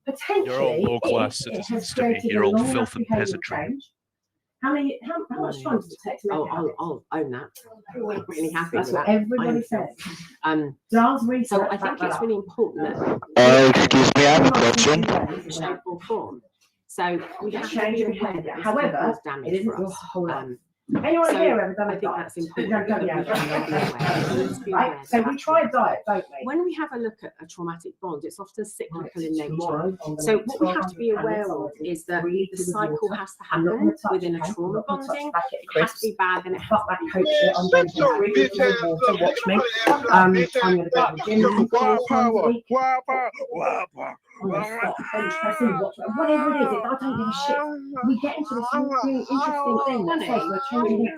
[SPEAKER 3] Potentially,
[SPEAKER 8] You're all low-class
[SPEAKER 3] it has
[SPEAKER 8] citizens to me.
[SPEAKER 3] created
[SPEAKER 8] You're
[SPEAKER 3] a
[SPEAKER 8] all
[SPEAKER 3] long
[SPEAKER 8] filth and
[SPEAKER 3] enough behavioural
[SPEAKER 8] peasantry.
[SPEAKER 3] change. How much time does it take to make it happen?
[SPEAKER 1] I'll own that. I'm really happy
[SPEAKER 3] That's
[SPEAKER 1] with
[SPEAKER 3] what
[SPEAKER 1] that.
[SPEAKER 3] everybody says.
[SPEAKER 1] So
[SPEAKER 3] Does research
[SPEAKER 1] I
[SPEAKER 3] back
[SPEAKER 1] think
[SPEAKER 3] that
[SPEAKER 1] it's
[SPEAKER 3] up?
[SPEAKER 1] really important that
[SPEAKER 8] Excuse me, I have a question.
[SPEAKER 1] shape or form. So we have to
[SPEAKER 3] Change
[SPEAKER 1] be
[SPEAKER 3] your
[SPEAKER 1] aware
[SPEAKER 3] behaviour.
[SPEAKER 1] that this
[SPEAKER 3] However,
[SPEAKER 1] can cause
[SPEAKER 3] it
[SPEAKER 1] damage
[SPEAKER 3] isn't
[SPEAKER 1] for
[SPEAKER 3] your
[SPEAKER 1] us.
[SPEAKER 3] whole life.
[SPEAKER 1] So
[SPEAKER 3] Anyone here ever done
[SPEAKER 1] I
[SPEAKER 3] a
[SPEAKER 1] think
[SPEAKER 3] diet?
[SPEAKER 1] that's important.
[SPEAKER 3] Don't go
[SPEAKER 1] that we
[SPEAKER 3] down.
[SPEAKER 1] can be aware. We need to be aware
[SPEAKER 3] Right, so
[SPEAKER 1] that
[SPEAKER 3] we try a diet, don't we?
[SPEAKER 1] when we have a look at a traumatic bond, it's often cyclical in nature.
[SPEAKER 3] Tomorrow, I'm
[SPEAKER 1] So
[SPEAKER 3] gonna
[SPEAKER 1] what we have to be
[SPEAKER 3] 1200
[SPEAKER 1] aware
[SPEAKER 3] calories
[SPEAKER 1] of is that
[SPEAKER 3] Breathe
[SPEAKER 1] the
[SPEAKER 3] with
[SPEAKER 1] cycle
[SPEAKER 3] water.
[SPEAKER 1] has to
[SPEAKER 3] I'm not
[SPEAKER 1] happen
[SPEAKER 3] gonna touch
[SPEAKER 1] within
[SPEAKER 3] it,
[SPEAKER 1] a
[SPEAKER 3] okay?
[SPEAKER 1] trauma
[SPEAKER 3] I'm not gonna touch
[SPEAKER 1] bonding.
[SPEAKER 3] back at
[SPEAKER 1] It has to
[SPEAKER 3] crisps.
[SPEAKER 1] be bad, then it has
[SPEAKER 3] Fuck
[SPEAKER 1] to
[SPEAKER 3] that
[SPEAKER 1] be
[SPEAKER 3] coach shit. I'm going to breathe with water. Watch me. I'm going to go to the gym 4 times a week. I'm going to start bench pressing, whatever it is. I don't give a shit. We get into this really interesting thing that says we're changing it.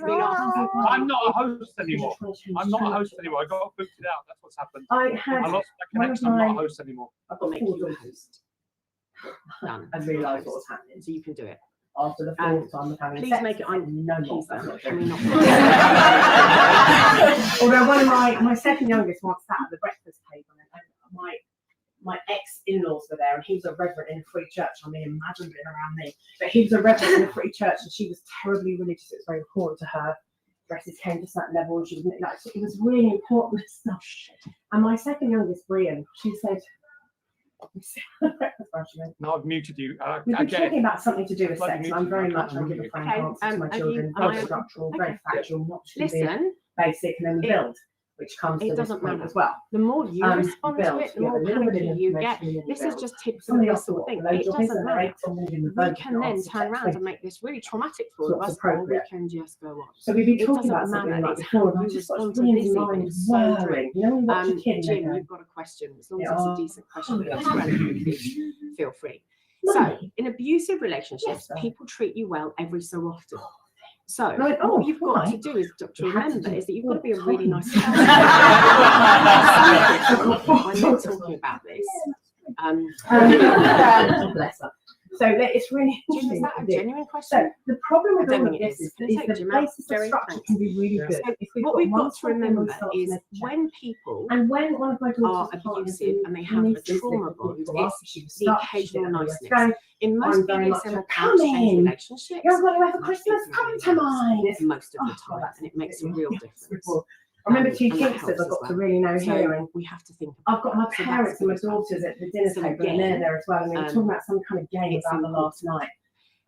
[SPEAKER 2] I'm not a host anymore. I'm not a host anymore. I got booted out. That's what's happened.
[SPEAKER 3] I
[SPEAKER 2] I
[SPEAKER 3] had
[SPEAKER 2] lost my
[SPEAKER 3] one of
[SPEAKER 2] connection. I'm not a
[SPEAKER 3] my,
[SPEAKER 2] host anymore.
[SPEAKER 3] I've
[SPEAKER 1] I'll
[SPEAKER 3] got
[SPEAKER 1] make
[SPEAKER 3] 4
[SPEAKER 1] you a
[SPEAKER 3] daughters.
[SPEAKER 1] host. Done.
[SPEAKER 3] I realised what was happening.
[SPEAKER 1] So you can do it.
[SPEAKER 3] After the 4th time of having
[SPEAKER 1] Please
[SPEAKER 3] sex,
[SPEAKER 1] make it on.
[SPEAKER 3] no more.
[SPEAKER 1] Please
[SPEAKER 3] That's
[SPEAKER 1] don't.
[SPEAKER 3] not
[SPEAKER 1] Can
[SPEAKER 3] true.
[SPEAKER 1] we not?
[SPEAKER 3] Although one of my second youngest once sat at the breakfast table and my ex-in-laws were there and he was a reverend in a free church. I mean, imagine being around me. But he was a reverend in a free church and she was terribly religious. It was very important to her. Dresses came to that level and she was like, it was really important stuff. And my second youngest, Brian, she said,
[SPEAKER 2] No, I've muted you.
[SPEAKER 3] we've
[SPEAKER 2] I
[SPEAKER 3] been
[SPEAKER 2] get
[SPEAKER 3] talking
[SPEAKER 2] it.
[SPEAKER 3] about something to do with
[SPEAKER 2] Bloody
[SPEAKER 3] sex, and I'm very
[SPEAKER 2] muted.
[SPEAKER 3] much, I give a frank
[SPEAKER 1] Okay,
[SPEAKER 3] answer to my
[SPEAKER 1] have
[SPEAKER 3] children,
[SPEAKER 1] you- am
[SPEAKER 3] very
[SPEAKER 1] I-
[SPEAKER 3] structural,
[SPEAKER 1] okay.
[SPEAKER 3] very factual, not to be
[SPEAKER 1] Listen,
[SPEAKER 3] basic, and then we
[SPEAKER 1] it-
[SPEAKER 3] build, which comes
[SPEAKER 1] it
[SPEAKER 3] to this
[SPEAKER 1] doesn't
[SPEAKER 3] point
[SPEAKER 1] matter.
[SPEAKER 3] as well.
[SPEAKER 1] the more you respond to
[SPEAKER 3] build,
[SPEAKER 1] it, the
[SPEAKER 3] you have
[SPEAKER 1] more
[SPEAKER 3] a little bit of
[SPEAKER 1] panicky you get.
[SPEAKER 3] information and you
[SPEAKER 1] This is
[SPEAKER 3] build.
[SPEAKER 1] just tips of
[SPEAKER 3] Somebody
[SPEAKER 1] this
[SPEAKER 3] else
[SPEAKER 1] sort of
[SPEAKER 3] thought
[SPEAKER 1] thing.
[SPEAKER 3] the low
[SPEAKER 1] It
[SPEAKER 3] job is
[SPEAKER 1] doesn't
[SPEAKER 3] and they're
[SPEAKER 1] matter.
[SPEAKER 3] 8 till maybe
[SPEAKER 1] We
[SPEAKER 3] vote
[SPEAKER 1] can
[SPEAKER 3] for
[SPEAKER 1] then
[SPEAKER 3] answer
[SPEAKER 1] turn
[SPEAKER 3] text
[SPEAKER 1] around
[SPEAKER 3] me.
[SPEAKER 1] and make this really traumatic for all
[SPEAKER 3] So
[SPEAKER 1] of
[SPEAKER 3] what's
[SPEAKER 1] us, or we
[SPEAKER 3] appropriate?
[SPEAKER 1] can just go on.
[SPEAKER 3] So we've been
[SPEAKER 1] It
[SPEAKER 3] talking
[SPEAKER 1] doesn't
[SPEAKER 3] about something
[SPEAKER 1] matter.
[SPEAKER 3] like
[SPEAKER 1] It's
[SPEAKER 3] before,
[SPEAKER 1] how
[SPEAKER 3] and I
[SPEAKER 1] you
[SPEAKER 3] just got
[SPEAKER 1] respond to
[SPEAKER 3] Brian's
[SPEAKER 1] this even.
[SPEAKER 3] mind
[SPEAKER 1] It's so
[SPEAKER 3] whirring.
[SPEAKER 1] true.
[SPEAKER 3] You know, when you watch a kid and
[SPEAKER 1] Jim,
[SPEAKER 3] they
[SPEAKER 1] you've got a question. As long as
[SPEAKER 3] Yeah,
[SPEAKER 1] it's a decent question,
[SPEAKER 3] yeah.
[SPEAKER 1] that's relevant, feel free. So,
[SPEAKER 3] Money.
[SPEAKER 1] in abusive relationships,
[SPEAKER 3] Yes, sir.
[SPEAKER 1] people treat you well every so often. So,
[SPEAKER 3] Like, oh,
[SPEAKER 1] what you've got
[SPEAKER 3] why?
[SPEAKER 1] to do is to
[SPEAKER 3] You have to
[SPEAKER 1] remember
[SPEAKER 3] do
[SPEAKER 1] is that you've got to be a
[SPEAKER 3] all
[SPEAKER 1] really
[SPEAKER 3] the
[SPEAKER 1] nice
[SPEAKER 3] time.
[SPEAKER 1] person when they're talking about this.
[SPEAKER 3] Bless her. So it's really
[SPEAKER 1] Jim, is
[SPEAKER 3] interesting.
[SPEAKER 1] that a
[SPEAKER 3] what we do.
[SPEAKER 1] genuine
[SPEAKER 3] So
[SPEAKER 1] question?
[SPEAKER 3] the problem
[SPEAKER 1] I
[SPEAKER 3] with
[SPEAKER 1] don't
[SPEAKER 3] all of
[SPEAKER 1] think it
[SPEAKER 3] this
[SPEAKER 1] is.
[SPEAKER 3] is
[SPEAKER 1] Can you take
[SPEAKER 3] the
[SPEAKER 1] Jim out?
[SPEAKER 3] basis of
[SPEAKER 1] Jerry,
[SPEAKER 3] structure
[SPEAKER 1] thanks.
[SPEAKER 3] can be really
[SPEAKER 2] Yeah.
[SPEAKER 3] good. If we've
[SPEAKER 1] What we've
[SPEAKER 3] one
[SPEAKER 1] got to
[SPEAKER 3] small thing,
[SPEAKER 1] remember
[SPEAKER 3] we start to
[SPEAKER 1] is
[SPEAKER 3] make a change.
[SPEAKER 1] when people
[SPEAKER 3] And when one of my
[SPEAKER 1] are
[SPEAKER 3] daughters
[SPEAKER 1] abusive and they have a trauma bond, it's the occasional niceness. In most
[SPEAKER 3] I'm very much
[SPEAKER 1] BDSM or
[SPEAKER 3] like, "Come
[SPEAKER 1] exchange
[SPEAKER 3] in.
[SPEAKER 1] relationships,
[SPEAKER 3] You're going away for
[SPEAKER 1] most
[SPEAKER 3] Christmas,
[SPEAKER 1] people
[SPEAKER 3] come
[SPEAKER 1] really
[SPEAKER 3] to
[SPEAKER 1] nice
[SPEAKER 3] mine.
[SPEAKER 1] most of the
[SPEAKER 3] Oh,
[SPEAKER 1] time, and it makes a real difference.
[SPEAKER 3] I remember
[SPEAKER 1] Um,
[SPEAKER 3] two
[SPEAKER 1] and that
[SPEAKER 3] kids
[SPEAKER 1] helps
[SPEAKER 3] I've
[SPEAKER 1] as
[SPEAKER 3] got to
[SPEAKER 1] well.
[SPEAKER 3] really know here,
[SPEAKER 1] So
[SPEAKER 3] and
[SPEAKER 1] we have to think.
[SPEAKER 3] I've got my
[SPEAKER 1] So that's
[SPEAKER 3] parents and my
[SPEAKER 1] good as well.
[SPEAKER 3] daughters at the dinner
[SPEAKER 1] So
[SPEAKER 3] table, and
[SPEAKER 1] again,
[SPEAKER 3] they're there as well, and they were talking about some kind of game
[SPEAKER 1] it's
[SPEAKER 3] about the last
[SPEAKER 1] important.
[SPEAKER 3] night.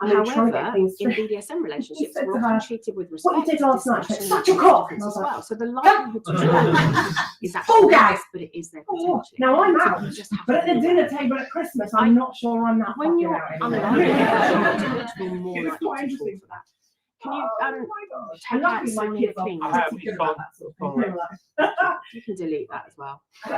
[SPEAKER 3] And they were trying to get
[SPEAKER 1] However,
[SPEAKER 3] things
[SPEAKER 1] in
[SPEAKER 3] through.
[SPEAKER 1] BDSM relationships,
[SPEAKER 3] said
[SPEAKER 1] we're
[SPEAKER 3] to
[SPEAKER 1] often
[SPEAKER 3] her,
[SPEAKER 1] treated with
[SPEAKER 3] "What you
[SPEAKER 1] respect,
[SPEAKER 3] did last night?" She went,
[SPEAKER 1] discussion,
[SPEAKER 3] "Such a cock!"
[SPEAKER 1] and
[SPEAKER 3] And I
[SPEAKER 1] as
[SPEAKER 3] was like,
[SPEAKER 1] well. So the likelihood to trauma is
[SPEAKER 3] Full
[SPEAKER 1] actually
[SPEAKER 3] gag!
[SPEAKER 1] less, but it is there
[SPEAKER 3] Oh,
[SPEAKER 1] potentially.
[SPEAKER 3] now I'm
[SPEAKER 1] So
[SPEAKER 3] out,
[SPEAKER 1] you just have
[SPEAKER 3] but
[SPEAKER 1] to
[SPEAKER 3] at the
[SPEAKER 1] be
[SPEAKER 3] dinner
[SPEAKER 1] aware.
[SPEAKER 3] table at Christmas, I'm not sure I'm that
[SPEAKER 1] When
[SPEAKER 3] fucking
[SPEAKER 1] you're
[SPEAKER 3] out
[SPEAKER 1] unlikely,
[SPEAKER 3] anymore.
[SPEAKER 1] which will more
[SPEAKER 3] It's
[SPEAKER 1] likely
[SPEAKER 3] quite
[SPEAKER 1] to fall
[SPEAKER 3] interesting.
[SPEAKER 1] for that. Can you
[SPEAKER 3] Oh my gosh.
[SPEAKER 1] take
[SPEAKER 3] And
[SPEAKER 1] out
[SPEAKER 3] luckily my
[SPEAKER 1] some
[SPEAKER 3] kids are
[SPEAKER 1] things?
[SPEAKER 2] I have,
[SPEAKER 3] pretty
[SPEAKER 2] you
[SPEAKER 3] good about
[SPEAKER 2] can't-
[SPEAKER 3] that sort of
[SPEAKER 2] all
[SPEAKER 3] thing.
[SPEAKER 2] right.
[SPEAKER 3] They're like,
[SPEAKER 1] You can delete that as well. Is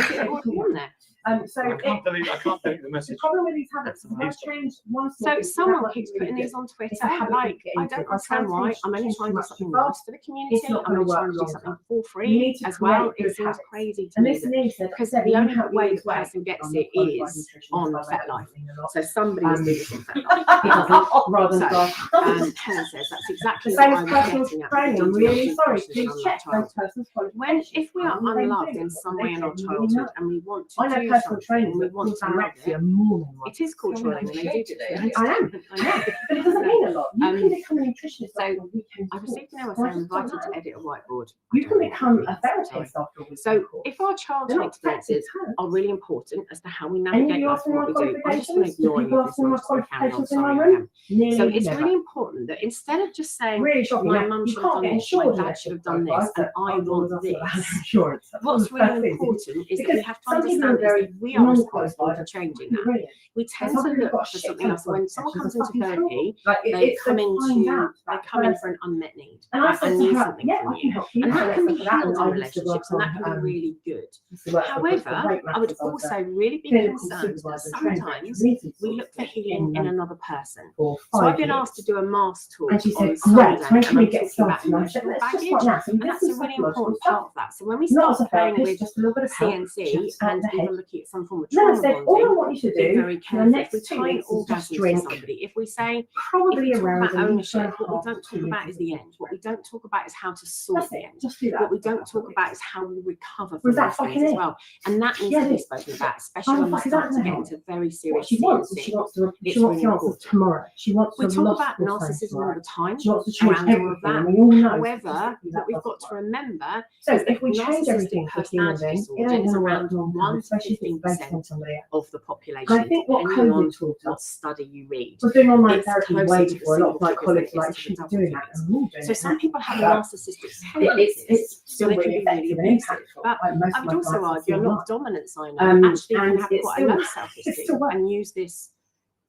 [SPEAKER 1] it already on there?
[SPEAKER 3] So
[SPEAKER 2] I can't delete the
[SPEAKER 3] the
[SPEAKER 2] message.
[SPEAKER 3] problem with these habits is if I change one small
[SPEAKER 1] So
[SPEAKER 3] thing,
[SPEAKER 1] someone
[SPEAKER 3] that
[SPEAKER 1] keeps
[SPEAKER 3] might be
[SPEAKER 1] putting
[SPEAKER 3] really
[SPEAKER 1] these on Twitter,
[SPEAKER 3] It's a habit
[SPEAKER 1] like,
[SPEAKER 3] you get
[SPEAKER 1] I
[SPEAKER 3] into.
[SPEAKER 1] don't
[SPEAKER 3] I try
[SPEAKER 1] understand
[SPEAKER 3] and
[SPEAKER 1] why.
[SPEAKER 3] change-
[SPEAKER 1] I'm only
[SPEAKER 3] change
[SPEAKER 1] trying to
[SPEAKER 3] too
[SPEAKER 1] do
[SPEAKER 3] much
[SPEAKER 1] something
[SPEAKER 3] too fast.
[SPEAKER 1] nice for the community.
[SPEAKER 3] It's not
[SPEAKER 1] I'm
[SPEAKER 3] gonna
[SPEAKER 1] only
[SPEAKER 3] work
[SPEAKER 1] trying to do
[SPEAKER 3] long
[SPEAKER 1] something
[SPEAKER 3] term.
[SPEAKER 1] for
[SPEAKER 3] You
[SPEAKER 1] free
[SPEAKER 3] need to
[SPEAKER 1] as well.
[SPEAKER 3] create
[SPEAKER 1] It
[SPEAKER 3] good
[SPEAKER 1] seems
[SPEAKER 3] habits.
[SPEAKER 1] crazy to
[SPEAKER 3] And
[SPEAKER 1] me
[SPEAKER 3] this
[SPEAKER 1] that,
[SPEAKER 3] needs to
[SPEAKER 1] because
[SPEAKER 3] Debbie,
[SPEAKER 1] the
[SPEAKER 3] you
[SPEAKER 1] only
[SPEAKER 3] help me
[SPEAKER 1] way
[SPEAKER 3] lose
[SPEAKER 1] the
[SPEAKER 3] weight.
[SPEAKER 1] person gets
[SPEAKER 3] I'm
[SPEAKER 1] it
[SPEAKER 3] not qualified
[SPEAKER 1] is
[SPEAKER 3] nutritionist,
[SPEAKER 1] on
[SPEAKER 3] so I
[SPEAKER 1] FetLife.
[SPEAKER 3] don't mean a lot.
[SPEAKER 1] So somebody is doing this on FetLife.
[SPEAKER 3] It doesn't, rather than
[SPEAKER 1] So,
[SPEAKER 3] does.
[SPEAKER 1] Helen says that's
[SPEAKER 3] The
[SPEAKER 1] exactly
[SPEAKER 3] same
[SPEAKER 1] what
[SPEAKER 3] as
[SPEAKER 1] I was
[SPEAKER 3] personal
[SPEAKER 1] getting at.
[SPEAKER 3] training.
[SPEAKER 1] with
[SPEAKER 3] I'm
[SPEAKER 1] the
[SPEAKER 3] really
[SPEAKER 1] DTM
[SPEAKER 3] sorry.
[SPEAKER 1] questions
[SPEAKER 3] Please
[SPEAKER 1] around
[SPEAKER 3] check
[SPEAKER 1] childhood.
[SPEAKER 3] those person's
[SPEAKER 1] When,
[SPEAKER 3] qualifications.
[SPEAKER 1] if we are
[SPEAKER 3] Are they
[SPEAKER 1] unloved
[SPEAKER 3] doing
[SPEAKER 1] in
[SPEAKER 3] what
[SPEAKER 1] some
[SPEAKER 3] they
[SPEAKER 1] way in our
[SPEAKER 3] genuinely
[SPEAKER 1] childhood
[SPEAKER 3] know?
[SPEAKER 1] and we want
[SPEAKER 3] I
[SPEAKER 1] to
[SPEAKER 3] know
[SPEAKER 1] do
[SPEAKER 3] personal
[SPEAKER 1] something
[SPEAKER 3] training,
[SPEAKER 1] and we
[SPEAKER 3] but
[SPEAKER 1] want to love
[SPEAKER 3] anorexia
[SPEAKER 1] it,
[SPEAKER 3] more than once.
[SPEAKER 1] it is called trolling and they do do
[SPEAKER 7] Today,
[SPEAKER 1] things.
[SPEAKER 3] I am.
[SPEAKER 1] I know.
[SPEAKER 3] But it doesn't mean a lot. You can become a nutritionist
[SPEAKER 1] so
[SPEAKER 3] after a weekend.
[SPEAKER 1] I received an email
[SPEAKER 3] course.
[SPEAKER 1] saying I'm invited to edit a whiteboard.
[SPEAKER 3] You can become a
[SPEAKER 1] Sorry.
[SPEAKER 3] therapist after a weekend
[SPEAKER 1] So
[SPEAKER 3] course.
[SPEAKER 1] if our
[SPEAKER 3] They're
[SPEAKER 1] childhood
[SPEAKER 3] not practical
[SPEAKER 1] experiences
[SPEAKER 3] terms.
[SPEAKER 1] are really important as to how we
[SPEAKER 3] Any of
[SPEAKER 1] navigate
[SPEAKER 3] you
[SPEAKER 1] life
[SPEAKER 3] asking
[SPEAKER 1] and
[SPEAKER 3] my
[SPEAKER 1] what we do, I'm just going to
[SPEAKER 3] qualifications? Do
[SPEAKER 1] ignore
[SPEAKER 3] people
[SPEAKER 1] you this
[SPEAKER 3] asking my
[SPEAKER 1] one, just going to carry on.
[SPEAKER 3] qualifications in my
[SPEAKER 1] Sorry, I
[SPEAKER 3] room?
[SPEAKER 1] am.
[SPEAKER 3] Nearly
[SPEAKER 1] So it's
[SPEAKER 3] never.
[SPEAKER 1] really important that instead of just saying,
[SPEAKER 3] Really shocking.
[SPEAKER 1] my
[SPEAKER 3] Now,
[SPEAKER 1] mum
[SPEAKER 3] you
[SPEAKER 1] should have
[SPEAKER 3] can't
[SPEAKER 1] done
[SPEAKER 3] get
[SPEAKER 1] this, my
[SPEAKER 3] insured
[SPEAKER 1] dad
[SPEAKER 3] unless
[SPEAKER 1] should have
[SPEAKER 3] you're
[SPEAKER 1] done this,
[SPEAKER 3] qualified,
[SPEAKER 1] and
[SPEAKER 3] so
[SPEAKER 1] I
[SPEAKER 3] I'm always
[SPEAKER 1] want
[SPEAKER 3] asking about
[SPEAKER 1] this.
[SPEAKER 3] insurance. That's
[SPEAKER 1] What's
[SPEAKER 3] what the
[SPEAKER 1] really
[SPEAKER 3] first is.
[SPEAKER 1] important is that
[SPEAKER 3] Because
[SPEAKER 1] we have to
[SPEAKER 3] some people are
[SPEAKER 1] understand is
[SPEAKER 3] very
[SPEAKER 1] that we are responsible
[SPEAKER 3] non-qualified
[SPEAKER 1] for
[SPEAKER 3] and
[SPEAKER 1] changing that.
[SPEAKER 3] brilliant.
[SPEAKER 1] We
[SPEAKER 3] And
[SPEAKER 1] tend
[SPEAKER 3] some
[SPEAKER 1] to
[SPEAKER 3] people
[SPEAKER 1] look
[SPEAKER 3] have got
[SPEAKER 1] for
[SPEAKER 3] shit
[SPEAKER 1] something else. When someone comes into
[SPEAKER 3] qualifications.
[SPEAKER 1] therapy,
[SPEAKER 3] Like,
[SPEAKER 1] they
[SPEAKER 3] it's
[SPEAKER 1] come
[SPEAKER 3] to find out
[SPEAKER 1] they
[SPEAKER 3] that
[SPEAKER 1] come in
[SPEAKER 3] person.
[SPEAKER 1] for an unmet need.
[SPEAKER 3] And I
[SPEAKER 1] I
[SPEAKER 3] said to
[SPEAKER 1] need
[SPEAKER 3] her,
[SPEAKER 1] something
[SPEAKER 3] yeah,
[SPEAKER 1] from
[SPEAKER 3] I can
[SPEAKER 1] you.
[SPEAKER 3] help you.
[SPEAKER 1] And
[SPEAKER 3] So
[SPEAKER 1] that
[SPEAKER 3] let's
[SPEAKER 1] can be
[SPEAKER 3] look at that.
[SPEAKER 1] healed
[SPEAKER 3] And
[SPEAKER 1] in
[SPEAKER 3] I used to work
[SPEAKER 1] relationships and that
[SPEAKER 3] on,
[SPEAKER 1] can be really good.
[SPEAKER 3] used to work for
[SPEAKER 1] However,
[SPEAKER 3] Bristol Weight
[SPEAKER 1] I would
[SPEAKER 3] Matters. I was a
[SPEAKER 1] also really be
[SPEAKER 3] clinical
[SPEAKER 1] concerned that
[SPEAKER 3] supervisor trained
[SPEAKER 1] sometimes
[SPEAKER 3] meeting
[SPEAKER 1] we look for healing in another person.
[SPEAKER 3] for
[SPEAKER 1] So
[SPEAKER 3] 5
[SPEAKER 1] I've been
[SPEAKER 3] years.
[SPEAKER 1] asked to do a mask talk
[SPEAKER 3] And she said,
[SPEAKER 1] on
[SPEAKER 3] great,
[SPEAKER 1] Sunday,
[SPEAKER 3] when
[SPEAKER 1] and
[SPEAKER 3] can we
[SPEAKER 1] I'm
[SPEAKER 3] get
[SPEAKER 1] talking about
[SPEAKER 3] started? And I said,
[SPEAKER 1] emotional
[SPEAKER 3] let's just
[SPEAKER 1] baggage,
[SPEAKER 3] start now. So
[SPEAKER 1] and
[SPEAKER 3] this
[SPEAKER 1] that's a
[SPEAKER 3] is
[SPEAKER 1] really
[SPEAKER 3] psychological
[SPEAKER 1] important
[SPEAKER 3] stuff.
[SPEAKER 1] part of that. So when we
[SPEAKER 3] Not as
[SPEAKER 1] start
[SPEAKER 3] a
[SPEAKER 1] playing
[SPEAKER 3] therapist,
[SPEAKER 1] with
[SPEAKER 3] just a little bit of help.
[SPEAKER 1] CNC
[SPEAKER 3] Just out
[SPEAKER 1] and
[SPEAKER 3] the head.
[SPEAKER 1] even looking at some form of
[SPEAKER 3] Then I
[SPEAKER 1] trauma
[SPEAKER 3] said, all I
[SPEAKER 1] bonding,
[SPEAKER 3] want you to
[SPEAKER 1] be
[SPEAKER 3] do
[SPEAKER 1] very
[SPEAKER 3] for the
[SPEAKER 1] careful. If we
[SPEAKER 3] next 2
[SPEAKER 1] tie
[SPEAKER 3] weeks is just
[SPEAKER 1] orgasms to
[SPEAKER 3] drink
[SPEAKER 1] somebody, if we say, if
[SPEAKER 3] probably
[SPEAKER 1] we talk
[SPEAKER 3] around
[SPEAKER 1] about
[SPEAKER 3] a
[SPEAKER 1] ownership,
[SPEAKER 3] litre and a
[SPEAKER 1] what we
[SPEAKER 3] half
[SPEAKER 1] don't
[SPEAKER 3] to
[SPEAKER 1] talk
[SPEAKER 3] 2
[SPEAKER 1] about is the end. What we don't talk about is how to sort
[SPEAKER 3] That's
[SPEAKER 1] the
[SPEAKER 3] it.
[SPEAKER 1] end.
[SPEAKER 3] Just do that.
[SPEAKER 1] What we don't talk about is how we recover
[SPEAKER 3] Was
[SPEAKER 1] from
[SPEAKER 3] that
[SPEAKER 1] those things
[SPEAKER 3] fucking
[SPEAKER 1] as
[SPEAKER 3] it?
[SPEAKER 1] well. And that needs
[SPEAKER 3] Yeah,
[SPEAKER 1] to
[SPEAKER 3] it
[SPEAKER 1] be
[SPEAKER 3] is.
[SPEAKER 1] spoken about,
[SPEAKER 3] How
[SPEAKER 1] especially
[SPEAKER 3] the
[SPEAKER 1] when we
[SPEAKER 3] fuck is that
[SPEAKER 1] start to
[SPEAKER 3] gonna
[SPEAKER 1] get
[SPEAKER 3] help?
[SPEAKER 1] into very
[SPEAKER 3] What
[SPEAKER 1] serious
[SPEAKER 3] she wants is
[SPEAKER 1] CNC.
[SPEAKER 3] she wants to
[SPEAKER 1] It's
[SPEAKER 3] she wants
[SPEAKER 1] really
[SPEAKER 3] the answers
[SPEAKER 1] important.
[SPEAKER 3] tomorrow. She wants
[SPEAKER 1] We
[SPEAKER 3] to
[SPEAKER 1] talk
[SPEAKER 3] lost
[SPEAKER 1] about
[SPEAKER 3] the same
[SPEAKER 1] narcissism all
[SPEAKER 3] tomorrow.
[SPEAKER 1] the time
[SPEAKER 3] She wants to change
[SPEAKER 1] around all
[SPEAKER 3] everything,
[SPEAKER 1] of that.
[SPEAKER 3] and we all know
[SPEAKER 1] However,
[SPEAKER 3] statistically
[SPEAKER 1] what we've
[SPEAKER 3] doesn't
[SPEAKER 1] got to
[SPEAKER 3] work.
[SPEAKER 1] remember
[SPEAKER 3] So
[SPEAKER 1] is that
[SPEAKER 3] if we change
[SPEAKER 1] narcissistic
[SPEAKER 3] everything for human
[SPEAKER 1] personality
[SPEAKER 3] beings, it
[SPEAKER 1] disorder
[SPEAKER 3] ain't
[SPEAKER 1] is
[SPEAKER 3] gonna work
[SPEAKER 1] around
[SPEAKER 3] long term,
[SPEAKER 1] 1 to
[SPEAKER 3] especially if it's based on
[SPEAKER 1] 15%
[SPEAKER 3] somebody else.
[SPEAKER 1] of the
[SPEAKER 3] And
[SPEAKER 1] population,
[SPEAKER 3] I think what
[SPEAKER 1] depending on
[SPEAKER 3] COVID taught
[SPEAKER 1] what
[SPEAKER 3] us
[SPEAKER 1] study you read.
[SPEAKER 3] was doing online
[SPEAKER 1] It's
[SPEAKER 3] therapy
[SPEAKER 1] closer
[SPEAKER 3] way
[SPEAKER 1] to the
[SPEAKER 3] before. A lot of my
[SPEAKER 1] single figures
[SPEAKER 3] colleagues
[SPEAKER 1] than it
[SPEAKER 3] like
[SPEAKER 1] is to
[SPEAKER 3] she's
[SPEAKER 1] the
[SPEAKER 3] doing
[SPEAKER 1] double
[SPEAKER 3] that,
[SPEAKER 1] figures.
[SPEAKER 3] and we're doing
[SPEAKER 1] So
[SPEAKER 3] it
[SPEAKER 1] some
[SPEAKER 3] now.
[SPEAKER 1] people have
[SPEAKER 3] But
[SPEAKER 1] narcissistic tendencies
[SPEAKER 3] it's still
[SPEAKER 1] so they
[SPEAKER 3] really
[SPEAKER 1] can be really
[SPEAKER 3] effective and
[SPEAKER 1] abusive.
[SPEAKER 3] impactful.
[SPEAKER 1] But
[SPEAKER 3] Like most
[SPEAKER 1] I
[SPEAKER 3] of
[SPEAKER 1] would
[SPEAKER 3] my
[SPEAKER 1] also
[SPEAKER 3] clients I've
[SPEAKER 1] argue a
[SPEAKER 3] seen
[SPEAKER 1] lot
[SPEAKER 3] online.
[SPEAKER 1] of dominants I know actually can
[SPEAKER 3] And
[SPEAKER 1] have
[SPEAKER 3] it's
[SPEAKER 1] quite a
[SPEAKER 3] still-
[SPEAKER 1] low
[SPEAKER 3] it
[SPEAKER 1] self-esteem
[SPEAKER 3] still works.
[SPEAKER 1] and use this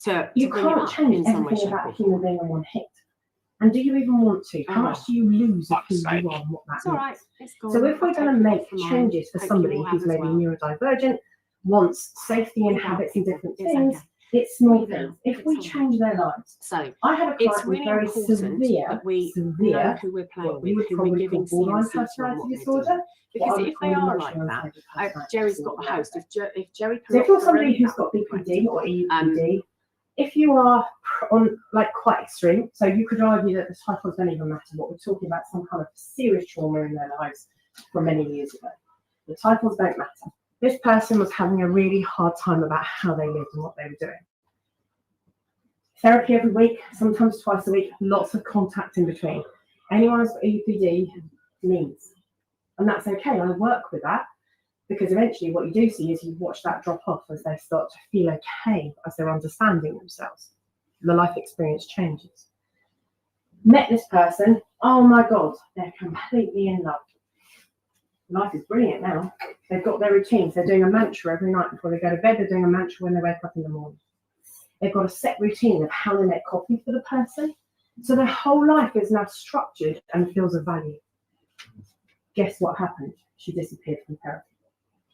[SPEAKER 1] to
[SPEAKER 3] You
[SPEAKER 1] bring it
[SPEAKER 3] can't
[SPEAKER 1] up
[SPEAKER 3] change
[SPEAKER 1] in some way,
[SPEAKER 3] everything
[SPEAKER 1] shape,
[SPEAKER 3] about
[SPEAKER 1] or
[SPEAKER 3] a human
[SPEAKER 1] form.
[SPEAKER 3] being in one hit. And do you even want to? How
[SPEAKER 1] Oh,
[SPEAKER 3] much do you lose of who
[SPEAKER 2] fuck's sake.
[SPEAKER 3] you are and what that
[SPEAKER 1] It's all
[SPEAKER 3] means?
[SPEAKER 1] right. It's gone.
[SPEAKER 3] So if we're
[SPEAKER 1] I'll
[SPEAKER 3] going to
[SPEAKER 1] take it
[SPEAKER 3] make
[SPEAKER 1] off for mine.
[SPEAKER 3] changes for
[SPEAKER 1] Hope you
[SPEAKER 3] somebody
[SPEAKER 1] all have
[SPEAKER 3] who's
[SPEAKER 1] as
[SPEAKER 3] maybe
[SPEAKER 1] well.
[SPEAKER 3] neurodivergent, wants safety and
[SPEAKER 1] Breathe out,
[SPEAKER 3] habits and
[SPEAKER 1] people.
[SPEAKER 3] different
[SPEAKER 1] It's
[SPEAKER 3] things,
[SPEAKER 1] okay.
[SPEAKER 3] it's small
[SPEAKER 1] Breathe out.
[SPEAKER 3] things. If
[SPEAKER 1] It's
[SPEAKER 3] we
[SPEAKER 1] all right.
[SPEAKER 3] change their lives,
[SPEAKER 1] So
[SPEAKER 3] I had a
[SPEAKER 1] it's
[SPEAKER 3] client with
[SPEAKER 1] really
[SPEAKER 3] very
[SPEAKER 1] important
[SPEAKER 3] severe,
[SPEAKER 1] that we know who we're playing
[SPEAKER 3] what we
[SPEAKER 1] with,
[SPEAKER 3] would
[SPEAKER 1] who we're
[SPEAKER 3] probably
[SPEAKER 1] giving
[SPEAKER 3] call borderline
[SPEAKER 1] CNC to and
[SPEAKER 3] personality
[SPEAKER 1] what they're
[SPEAKER 3] disorder.
[SPEAKER 1] doing.
[SPEAKER 3] what
[SPEAKER 1] Because
[SPEAKER 3] I would
[SPEAKER 1] if
[SPEAKER 3] call
[SPEAKER 1] they are
[SPEAKER 3] emotional
[SPEAKER 1] like that,
[SPEAKER 3] unstable
[SPEAKER 1] Jerry's
[SPEAKER 3] personality
[SPEAKER 1] got the
[SPEAKER 3] disorder.
[SPEAKER 1] host. If Jerry can
[SPEAKER 3] So if you're
[SPEAKER 1] offer
[SPEAKER 3] somebody
[SPEAKER 1] them,
[SPEAKER 3] who's
[SPEAKER 1] that
[SPEAKER 3] got
[SPEAKER 1] would be great.
[SPEAKER 3] BPD or EUPD, if you are on like quite extreme, so you could argue that the titles don't even matter. What we're talking about, some kind of serious trauma in their lives from many years ago. The titles don't matter. This person was having a really hard time about how they lived and what they were doing. Therapy every week, sometimes twice a week, lots of contact in between. Anyone who's got EUPD needs, and that's okay. I work with that. Because eventually what you do see is you watch that drop off as they start to feel okay, as they're understanding themselves. The life experience changes. Met this person, oh my God, they're completely in love. Life is brilliant now. They've got their routines. They're doing a mantra every night before they go to bed. They're doing a mantra when they wake up in the morning. They've got a set routine of how they make coffee for the person. So their whole life is now structured and feels of value. Guess what happened? She disappeared from therapy.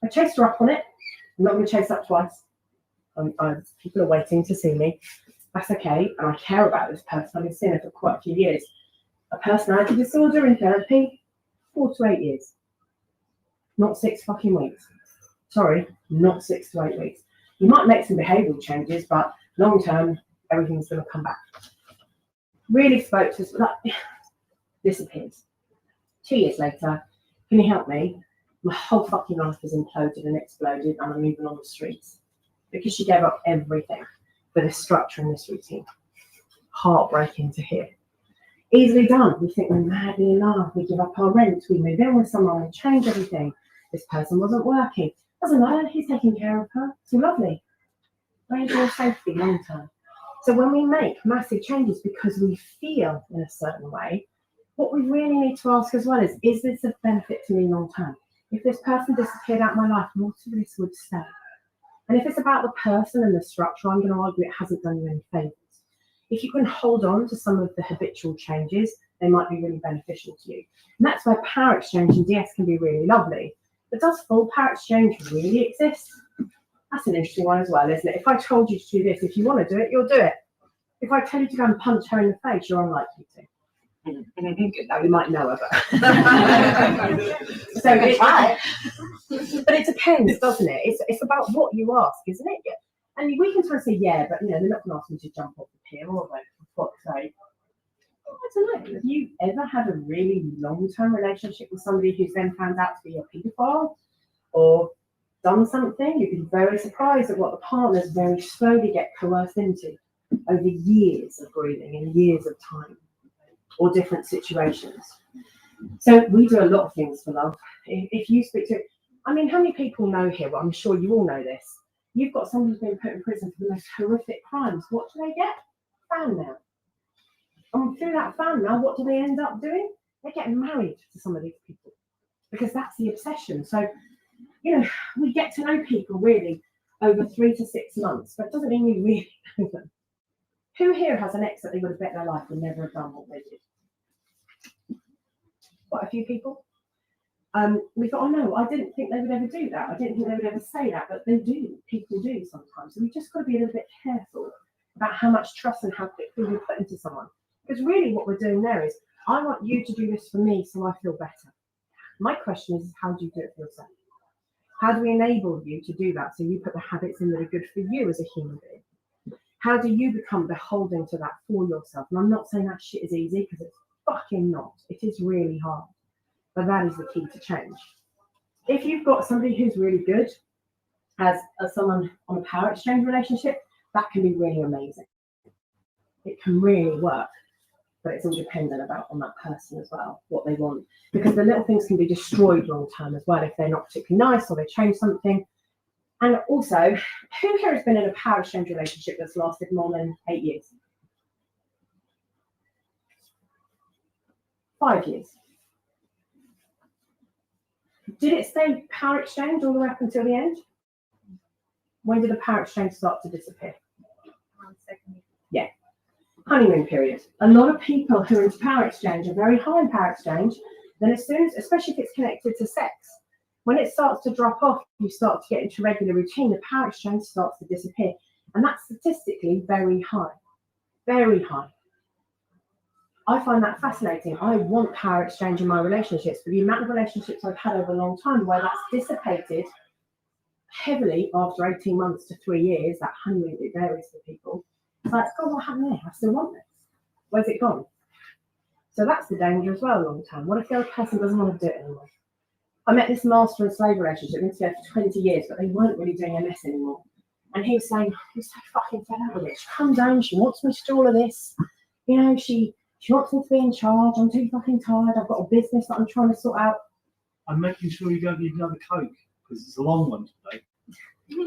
[SPEAKER 3] I chased her up on it. I'm not going to chase up twice. People are waiting to see me. That's okay. And I care about this person. I've been seeing her for quite a few years. A personality disorder in therapy, 4 to 8 years. Not 6 fucking weeks. Sorry, not 6 to 8 weeks. You might make some behavioural changes, but long term, everything's going to come back. Really spoke to us, like, disappears. 2 years later, can you help me? My whole fucking life has imploded and exploded, and I'm moving on the streets because she gave up everything for this structure and this routine. Heartbreaking to hear. Easily done. We think we're madly in love. We give up our rent. We move in with someone and change everything. This person wasn't working. Doesn't matter. He's taking care of her. It's all lovely. Where's your safety long term? So when we make massive changes because we feel in a certain way, what we really need to ask as well is this of benefit to me long term? If this person disappeared out of my life, what of this would stay? And if it's about the person and the structure, I'm going to argue it hasn't done you any favours. If you can hold on to some of the habitual changes, they might be really beneficial to you. And that's where power exchange and DS can be really lovely. But does full power exchange really exist? That's an interesting one as well, isn't it? If I told you to do this, if you want to do it, you'll do it. If I tell you to go and punch her in the face, you're unlikely to. Now, you might know her, but so but it depends, doesn't it? It's about what you ask, isn't it? And we can try and say, yeah, but they're not going to ask me to jump off the pier, or like, for fuck's sake. I don't know. Have you ever had a really long-term relationship with somebody who's then found out to be a paedophile or done something? You'd be very surprised at what the partners very slowly get coerced into over years of grieving and years of time, or different situations. So we do a lot of things for love. If you speak to, how many people know here? Well, I'm sure you all know this. You've got somebody who's been put in prison for the most horrific crimes. What do they get? Fan mail. And through that fan mail, what do they end up doing? They're getting married to some of these people because that's the obsession. So, we get to know people really over 3 to 6 months, but it doesn't mean we really know them. Who here has an ex that they would have bet their life would never have done what they did? Quite a few people. We thought, oh no, I didn't think they would ever do that. I didn't think they would ever say that, but they do. People do sometimes. So we just got to be a little bit careful about how much trust and how quickly we put into someone. Because really what we're doing there is, I want you to do this for me so I feel better. My question is, how do you do it for yourself? How do we enable you to do that so you put the habits in that are good for you as a human being? How do you become beholden to that for yourself? And I'm not saying that shit is easy, because it's fucking not. It is really hard. But that is the key to change. If you've got somebody who's really good as someone on a power exchange relationship, that can be really amazing. It can really work. But it's all dependent on that person as well, what they want. Because the little things can be destroyed long term as well if they're not particularly nice or they change something. And also, who here has been in a power exchange relationship that's lasted more than 8 years? 5 years. Did it stay power exchange all the way up until the end? When did the power exchange start to disappear? Yeah. Honeymoon period. A lot of people who are into power exchange are very high in power exchange. Then as soon as, especially if it's connected to sex, when it starts to drop off, you start to get into regular routine, the power exchange starts to disappear. And that's statistically very high. Very high. I find that fascinating. I want power exchange in my relationships, but the amount of relationships I've had over a long time where that's dissipated heavily after 18 months to 3 years, that honeymoon, it varies for people. It's like, God, what happened there? I still want this. Where's it gone? So that's the danger as well, long term. What if the other person doesn't want to do it anymore? I met this master and slave relationship, been together for 20 years, but they weren't really doing MS anymore. And he was saying, I'm so fucking fed up with it. She comes down, she wants me to do all of this. She wants me to be in charge. I'm too fucking tired. I've got a business that I'm trying to sort out.
[SPEAKER 2] I'm making sure you don't need another Coke, because it's a long one today.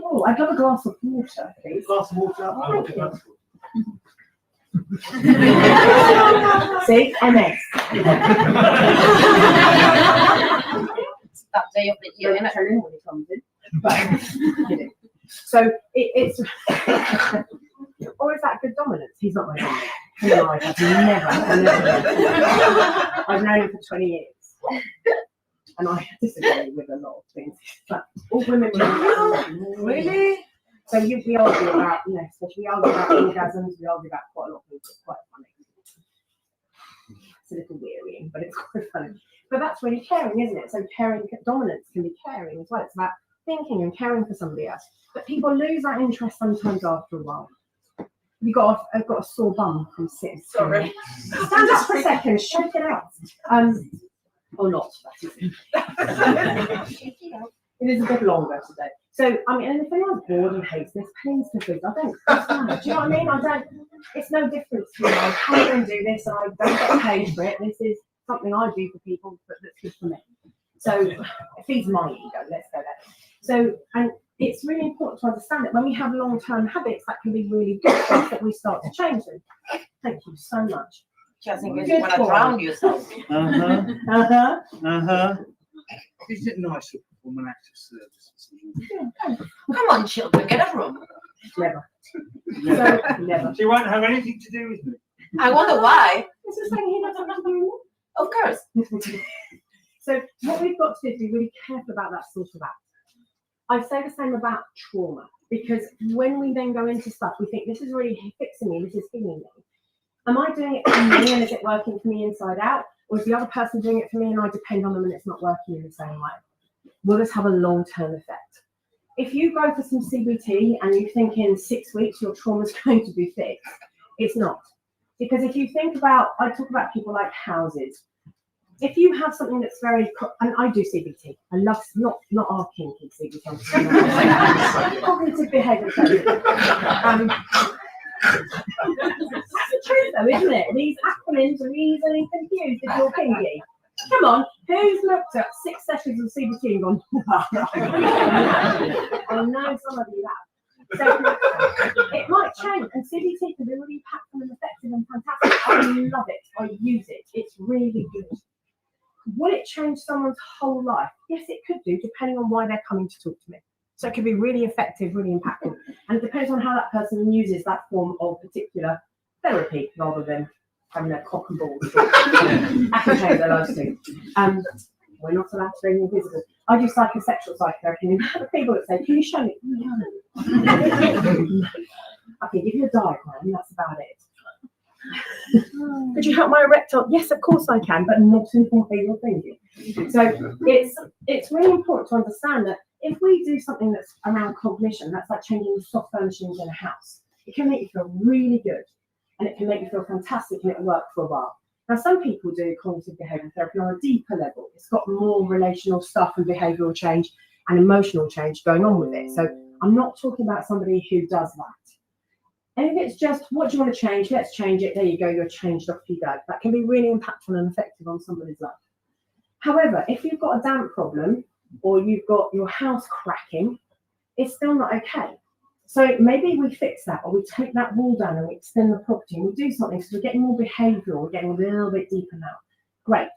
[SPEAKER 3] Oh, I'd love a glass of water, please.
[SPEAKER 2] Glass of water.
[SPEAKER 3] Thank you. See, MS.
[SPEAKER 4] It's that day of the year,
[SPEAKER 3] Don't
[SPEAKER 4] innit?
[SPEAKER 3] tell him when he comes in. But, so it's or is that good dominance? He's not my dominant. No, I've never. I've known him for 20 years. And I disagree with a lot of things. But all women really? So we argue about, especially we argue about orgasms, we argue about quite a lot of things. It's quite funny. It's a little wearying, but it's quite funny. But that's really caring, isn't it? So caring, dominance can be caring as well. It's about thinking and caring for somebody else. But people lose that interest sometimes after a while. I've got a sore bum from sitting.
[SPEAKER 4] Sorry.
[SPEAKER 3] Stand up for a second, shake it out. Or not. It is a bit longer today. So, and if anyone's bored and hates this, please confuse. I don't understand. Do you know what I mean? It's no difference to me. I come and do this and I don't get paid for it. This is something I do for people, but that's good for me. So, it feeds my ego. Let's go there. So, and it's really important to understand that when we have long-term habits, that can be really good for us that we start to change them. Thank you so much.
[SPEAKER 4] Just in case you want to drown yourself.
[SPEAKER 2] Is it nice to perform an active service?
[SPEAKER 4] Come on, children, get a room.
[SPEAKER 3] Never. So, never.
[SPEAKER 2] She won't have anything to do with me.
[SPEAKER 4] I wonder why.
[SPEAKER 3] It's the same here, nothing to do
[SPEAKER 4] Of course.
[SPEAKER 3] with it. So what we've got to do is be really careful about that sort of act. I say the same about trauma, because when we then go into stuff, we think this is really fixing me, this is healing me. Am I doing it for me and is it working for me inside out? Or is the other person doing it for me and I depend on them and it's not working in the same way? Will this have a long-term effect? If you go for some CBT and you think in 6 weeks your trauma is going to be fixed, it's not. Because if you think about, I talk about people like houses. If you have something that's very, and I do CBT, I love, not our kinky CBT, cognitive behavioural therapy. That's the truth though, isn't it? These acronyms are easily confused if you're kinky. Come on, who's looked at 6 sessions of CBT and gone, I know some of you have. So it might change, and CBT can be really impactful and effective and fantastic. I love it, I use it, it's really good. Will it change someone's whole life? Yes, it could do, depending on why they're coming to talk to me. So it can be really effective, really impactful. And it depends on how that person uses that form of particular therapy rather than having a cock and balls. I can change their lives too. We're not allowed to bring in visitors. I do psychosexual psychotherapy, and people that say, can you show me? No. I can give you a diagram, that's about it. Could you help my erectile? Yes, of course I can, but not in the way you're thinking. So it's really important to understand that if we do something that's around cognition, that's like changing the soft furnishings in a house. It can make you feel really good, and it can make you feel fantastic, and it'll work for a while. Now, some people do cognitive behavioural therapy on a deeper level. It's got more relational stuff and behavioural change and emotional change going on with it. So I'm not talking about somebody who does that. And if it's just, what do you want to change? Let's change it. There you go. You're changed, off you go. That can be really impactful and effective on somebody's life. However, if you've got a damp problem or you've got your house cracking, it's still not okay. So maybe we fix that, or we take that wall down and we extend the property and we do something, so we're getting more behavioural, we're getting a little bit deeper now. Great.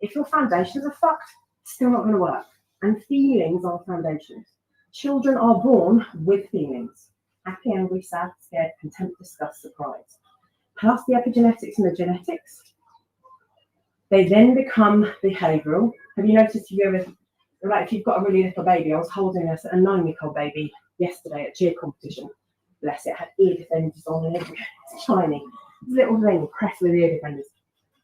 [SPEAKER 3] If your foundations are fucked, it's still not going to work. And feelings are foundations. Children are born with feelings. Happy, angry, sad, scared, content, disgust, surprise. Plus the epigenetics and the genetics. They then become behavioural. Have you noticed, if you've got a really little baby, I was holding a 9-week-old baby yesterday at cheer competition. Bless it, had ear defenders on and everything. It's shiny. Little thing pressed with ear defenders.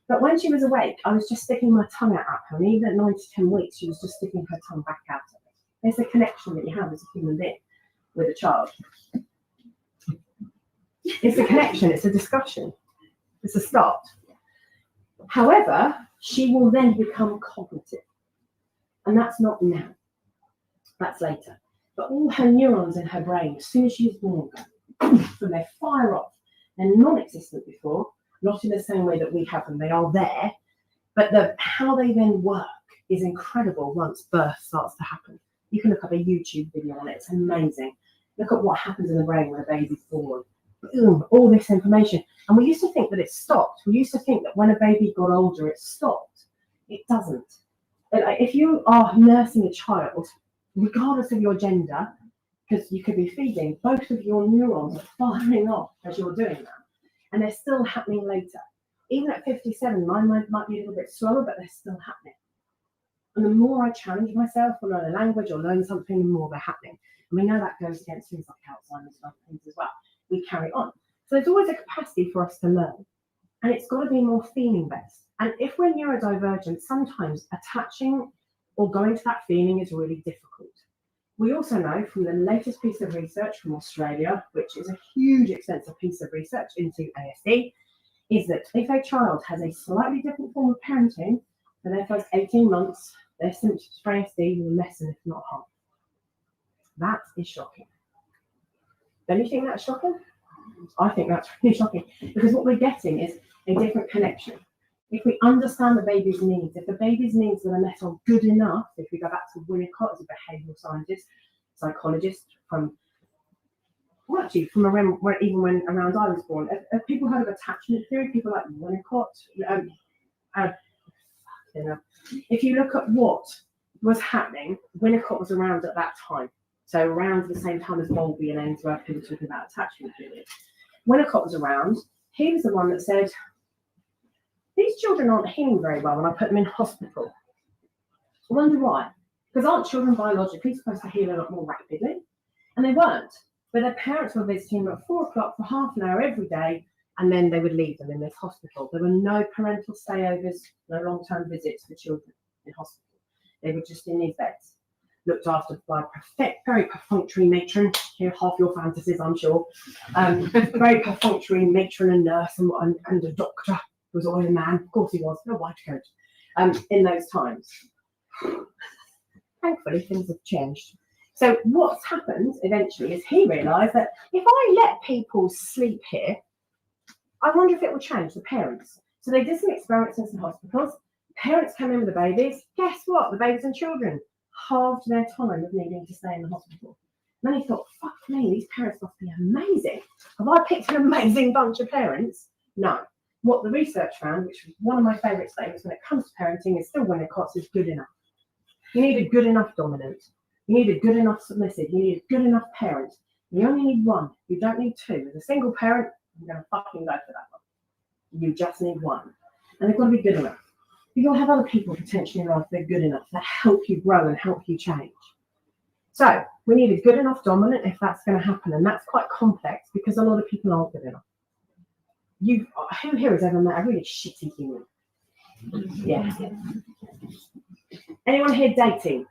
[SPEAKER 3] But when she was awake, I was just sticking my tongue out at her, and even at 9 to 10 weeks, she was just sticking her tongue back out at me. There's a connection that you have as a human being with a child. It's a connection, it's a discussion, it's a start. However, she will then become cognitive. And that's not now, that's later. But all her neurons in her brain, as soon as she's born, when they fire off, they're non-existent before, not in the same way that we have them, they are there, but how they then work is incredible once birth starts to happen. You can look up a YouTube video on it, it's amazing. Look at what happens in the brain when a baby's born. Boom, all this information. And we used to think that it stopped. We used to think that when a baby got older, it stopped. It doesn't. If you are nursing a child, regardless of your gender, because you could be feeding, both of your neurons are firing off as you're doing that. And they're still happening later. Even at 57, mine might be a little bit slower, but they're still happening. And the more I challenge myself or learn a language or learn something, the more they're happening. And we know that goes against things like Alzheimer's and other things as well. We carry on. So there's always a capacity for us to learn. And it's got to be more feeling-based. And if we're neurodivergent, sometimes attaching or going to that feeling is really difficult. We also know from the latest piece of research from Australia, which is a huge, extensive piece of research into ASD, is that if a child has a slightly different form of parenting for their first 18 months, their symptoms for ASD will lessen, if not half. That is shocking. Don't you think that's shocking? I think that's really shocking, because what we're getting is a different connection. If we understand the baby's needs, if the baby's needs are met are good enough, if we go back to Winnicott as a behavioural scientist, psychologist from around, even when around I was born, have people heard of attachment theory? People like Winnicott. If you look at what was happening, Winnicott was around at that time. So around the same time as Bowlby and Ainsworth, who were talking about attachment theory. Winnicott was around. He was the one that said, these children aren't healing very well when I put them in hospital. I wonder why. Because aren't children biologically supposed to heal a lot more rapidly? And they weren't. But their parents were visiting them at 4 o'clock for half an hour every day, and then they would leave them in this hospital. There were no parental stayovers, no long-term visits for children in hospital. They were just in these beds, looked after by a very perfunctory matron. Here, half your fantasies, I'm sure. Very perfunctory matron and nurse and a doctor who was oil man. Of course he was, no white coat. In those times. Thankfully, things have changed. So what's happened eventually is he realised that if I let people sleep here, I wonder if it will change the parents. So they did some experiments in some hospitals. Parents came in with the babies. Guess what? The babies and children halved their time of needing to stay in the hospital. And then he thought, fuck me, these parents must be amazing. Have I picked an amazing bunch of parents? No. What the research found, which was one of my favourite statements when it comes to parenting, is still Winnicott's, is good enough. You need a good enough dominant. You need a good enough submissive. You need a good enough parent. You only need one. You don't need two. As a single parent, I'm going to fucking go for that one. You just need one. And they've got to be good enough. You'll have other people potentially in life that are good enough, that help you grow and help you change. So we need a good enough dominant if that's going to happen. And that's quite complex because a lot of people aren't good enough. Who here has ever met a really shitty human? Yeah. Anyone here dating?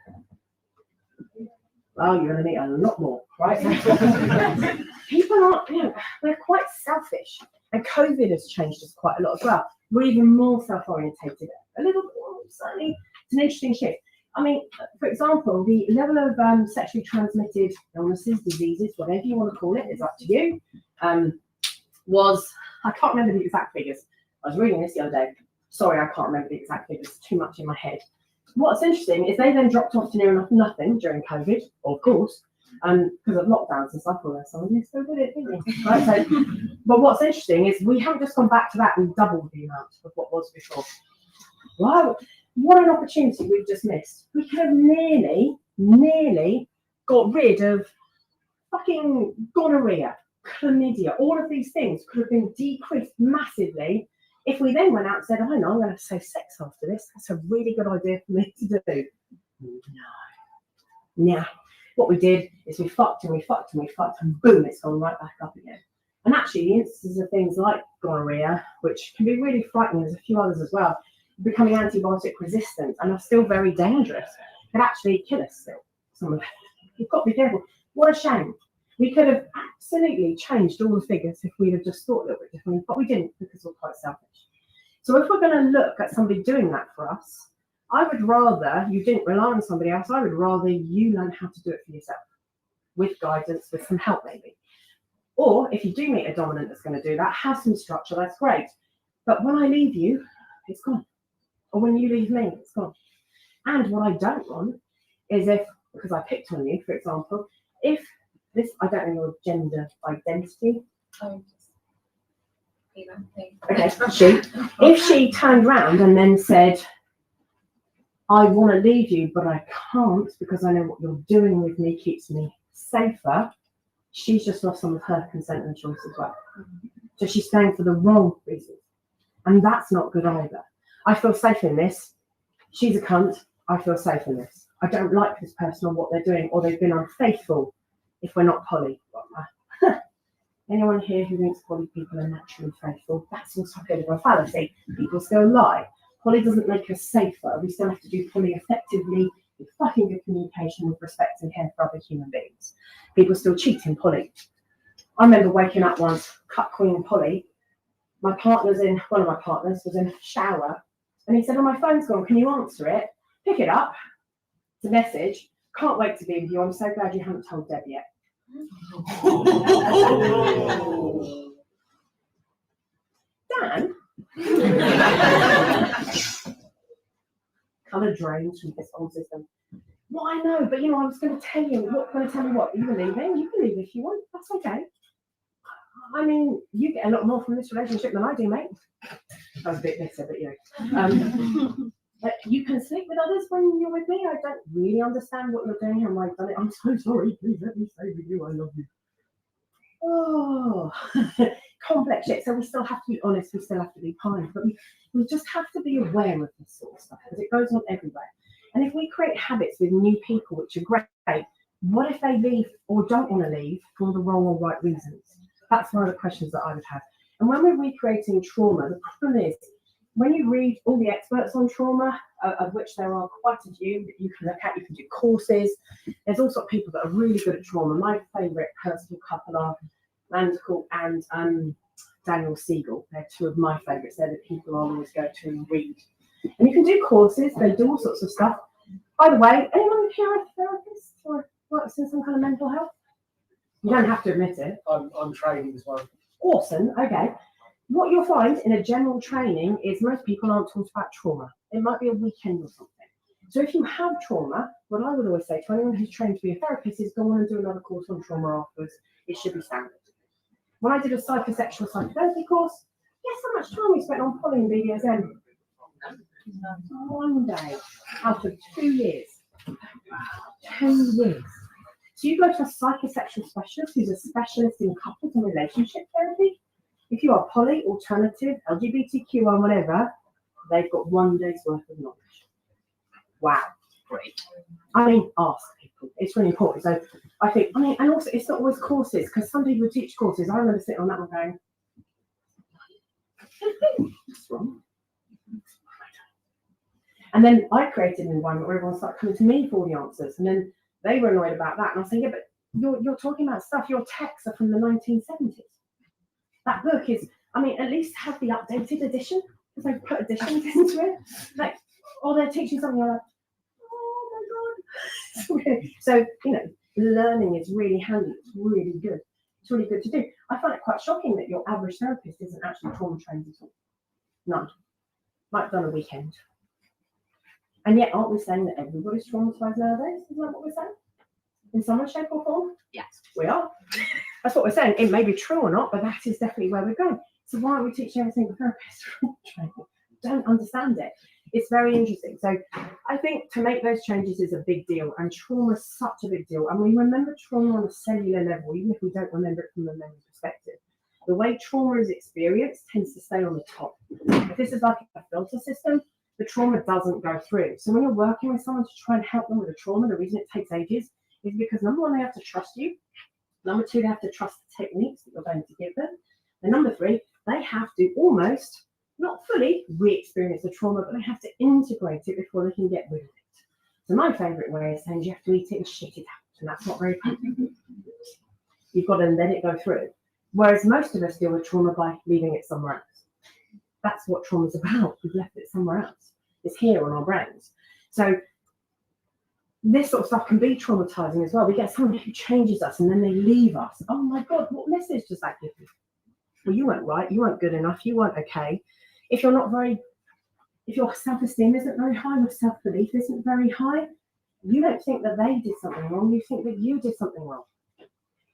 [SPEAKER 3] Well, you're going to meet a lot more, right? People aren't, they're quite selfish. And COVID has changed us quite a lot as well. We're even more self-orientated. A little bit more, certainly. It's an interesting shift. I mean, for example, the level of sexually transmitted illnesses, diseases, whatever you want to call it, is up to you, I can't remember the exact figures. I was reading this the other day. Sorry, I can't remember the exact figures. Too much in my head. What's interesting is they then dropped off to near enough nothing during COVID, of course, because of lockdowns and stuff. Well, some of you still did it, didn't you? Right, so, but what's interesting is we haven't just gone back to that and doubled the amount of what was before. Wow, what an opportunity we've just missed. We could have nearly got rid of fucking gonorrhea, chlamydia, all of these things could have been decreased massively if we then went out and said, I know, I'm going to say sex after this. That's a really good idea for me to do. No. What we did is we fucked and we fucked and we fucked and boom, it's gone right back up again. And actually, the instances of things like gonorrhea, which can be really frightening, there's a few others as well, becoming antibiotic resistant and are still very dangerous, can actually kill us still. Some of them. You've got to be careful. What a shame. We could have absolutely changed all the figures if we'd have just thought a little bit differently, but we didn't because we're quite selfish. So if we're going to look at somebody doing that for us, I would rather you didn't rely on somebody else. I would rather you learn how to do it for yourself with guidance, with some help maybe. Or if you do meet a dominant that's going to do that, have some structure, that's great. But when I leave you, it's gone. Or when you leave me, it's gone. And what I don't want is if, because I picked on you, for example, if this, I don't know your gender identity. Okay, if she turned around and then said, I want to leave you, but I can't because I know what you're doing with me keeps me safer, she's just lost some of her consent and choice as well. So she's staying for the wrong reasons. And that's not good either. I feel safe in this. She's a cunt. I feel safe in this. I don't like this person or what they're doing, or they've been unfaithful if we're not poly. Anyone here who thinks poly people are naturally faithful? That's also a bit of a fallacy. People still lie. Poly doesn't make us safer. We still have to do poly effectively with fucking good communication, with respect and care for other human beings. People still cheat in poly. I remember waking up once, cut queen poly. One of my partners was in a shower, and he said, oh, my phone's gone, can you answer it? Pick it up. It's a message. Can't wait to be with you. I'm so glad you haven't told Deb yet. Dan? Colour drains from this old system. Well, I know, but I was going to tell you. What? Going to tell me what? You're leaving? You can leave if you want. That's okay. I mean, you get a lot more from this relationship than I do, mate. I was a bit bitter, but but you can sleep with others when you're with me. I don't really understand what you're doing and why I've done it. I'm so sorry. Please let me stay with you. I love you. Oh, complex shit. So we still have to be honest. We still have to be kind. But we just have to be aware of this sort of stuff because it goes on everywhere. And if we create habits with new people, which are great, what if they leave or don't want to leave for the wrong or right reasons? That's one of the questions that I would have. And when we're recreating trauma, the problem is when you read all the experts on trauma, of which there are quite a few that you can look at, you can do courses. There's all sorts of people that are really good at trauma. My favourite personal couple are Mandical and Daniel Siegel. They're two of my favourites. They're the people I always go to and read. And you can do courses. They do all sorts of stuff. By the way, anyone here a therapist or works in some kind of mental health? You don't have to admit it.
[SPEAKER 9] I'm training as well.
[SPEAKER 3] Awesome. Okay. What you'll find in a general training is most people aren't taught about trauma. It might be a weekend or something. So if you have trauma, what I would always say to anyone who's trained to be a therapist is go on and do another course on trauma afterwards. It should be standard. When I did a psychosexual psychotherapy course, guess how much time we spent on Poly BDSM? 1 day out of 2 years. 2 years. So you go to a psychosexual specialist who's a specialist in couples and relationship therapy. If you are poly, alternative, LGBTQ or whatever, they've got 1 day's worth of knowledge. Wow. Great. I mean, ask people. It's really important. So I think, and also it's not always courses, because some people teach courses. I remember sitting on that one going, what's wrong? And then I created an environment where everyone started coming to me for all the answers. And then they were annoyed about that. And I was saying, yeah, but you're talking about stuff, your texts are from the 1970s. That book is, at least have the updated edition, because they've put additions into it. Like, or they're teaching something, you're like, oh my God. So, learning is really handy. It's really good. It's really good to do. I find it quite shocking that your average therapist isn't actually trauma trained at all. None. Might have done a weekend. And yet, aren't we saying that everybody's traumatized nowadays? Isn't that what we're saying? In some way, shape, or form?
[SPEAKER 4] Yes.
[SPEAKER 3] We are. That's what we're saying. It may be true or not, but that is definitely where we're going. So why aren't we teaching every single therapist training? Don't understand it. It's very interesting. So I think to make those changes is a big deal, and trauma is such a big deal. And we remember trauma on a cellular level, even if we don't remember it from a memory perspective. The way trauma is experienced tends to stay on the top. If this is like a filter system, the trauma doesn't go through. So when you're working with someone to try and help them with a trauma, the reason it takes ages is because number one, they have to trust you. Number two, they have to trust the techniques that you're going to give them. And number three, they have to almost, not fully re-experience the trauma, but they have to integrate it before they can get rid of it. So my favourite way is saying you have to eat it and shit it out, and that's not very practical. You've got to let it go through. Whereas most of us deal with trauma by leaving it somewhere else. That's what trauma's about. We've left it somewhere else. It's here on our brains. So this sort of stuff can be traumatizing as well. We get someone who changes us and then they leave us. Oh my God, what message does that give you? Well, you weren't right. You weren't good enough. You weren't okay. If your self-esteem isn't very high, your self-belief isn't very high, you don't think that they did something wrong. You think that you did something wrong.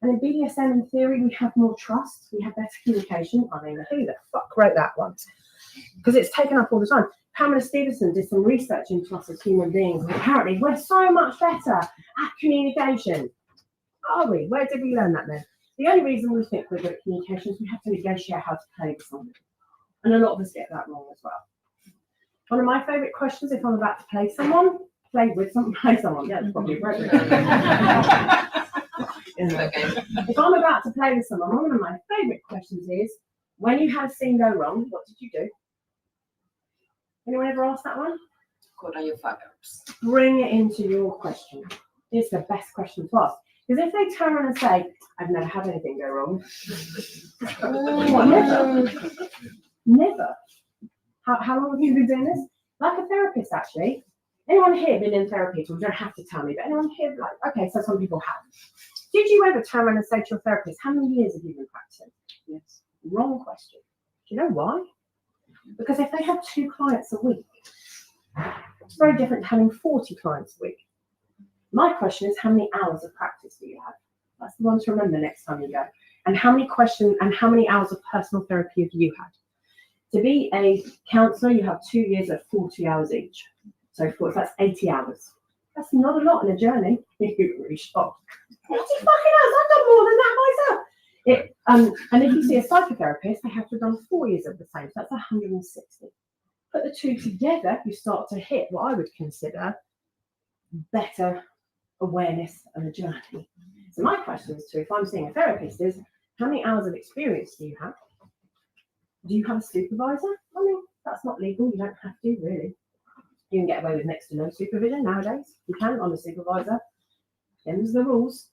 [SPEAKER 3] And in BDSM, in theory, we have more trust. We have better communication. Who the fuck wrote that one? Because it's taken up all the time. Pamela Stevenson did some research into us as human beings, and apparently we're so much better at communication. Are we? Where did we learn that then? The only reason we think we're good at communication is we have to negotiate how to play with somebody. And a lot of us get that wrong as well. One of my favourite questions, if I'm about to play someone, play someone. Yeah, it's probably appropriate. If I'm about to play with someone, one of my favourite questions is, when you had a scene go wrong, what did you do? Anyone ever ask that one?
[SPEAKER 4] Good on your fuckers.
[SPEAKER 3] Bring it into your question. It's the best question to ask. Because if they turn around and say, I've never had anything go wrong. Never. How long have you been doing this? Like a therapist, actually. Anyone here been in therapy? You don't have to tell me, but anyone here, okay, so some people have. Did you ever turn around and say to your therapist, how many years have you been practicing? Yes. Wrong question. Do you know why? Because if they have 2 clients a week, it's very different to having 40 clients a week. My question is, how many hours of practice do you have? That's the one to remember next time you go. And how many questions and how many hours of personal therapy have you had? To be a counsellor, you have 2 years of 40 hours each. So that's 80 hours. That's not a lot in a journey. You're really shocked. 80 fucking hours, I've done more than that myself. And if you see a psychotherapist, they have to have done 4 years of the same. So that's 160. Put the two together, you start to hit what I would consider better awareness and a journey. So my question is if I'm seeing a therapist is, how many hours of experience do you have? Do you have a supervisor? I mean, that's not legal. You don't have to, really. You can get away with next to no supervision nowadays. You can on a supervisor. Them's the rules.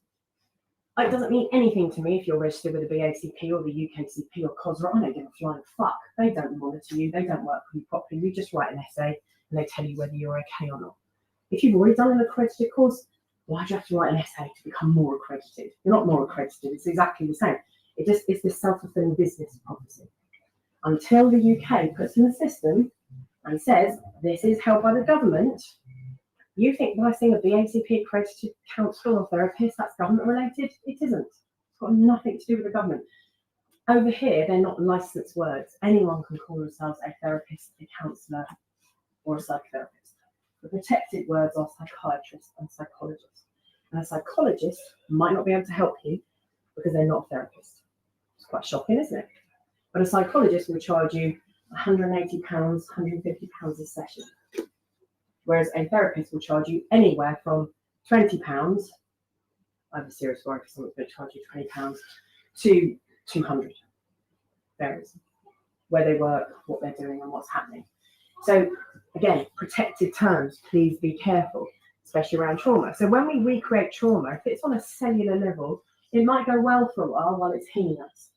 [SPEAKER 3] It doesn't mean anything to me if you're registered with the BACP or the UKCP or COSRA. I don't give a flying fuck. They don't monitor you. They don't work for you properly. You just write an essay and they tell you whether you're okay or not. If you've already done an accredited course, why do you have to write an essay to become more accredited? You're not more accredited. It's exactly the same. It's this self-fulfilling business prophecy. Until the UK puts in the system and says this is held by the government, you think by seeing a BACP accredited counsellor or therapist that's government related? It isn't. It's got nothing to do with the government. Over here, they're not licensed words. Anyone can call themselves a therapist, a counsellor, or a psychotherapist. The protected words are psychiatrist and psychologist. And a psychologist might not be able to help you because they're not a therapist. It's quite shocking, isn't it? But a psychologist will charge you £180, £150 a session. Whereas a therapist will charge you anywhere from £20, I have a serious worry if someone's going to charge you £20, to £200. Varies where they work, what they're doing, and what's happening. So again, protected terms, please be careful, especially around trauma. So when we recreate trauma, if it's on a cellular level, it might go well for a while it's healing us.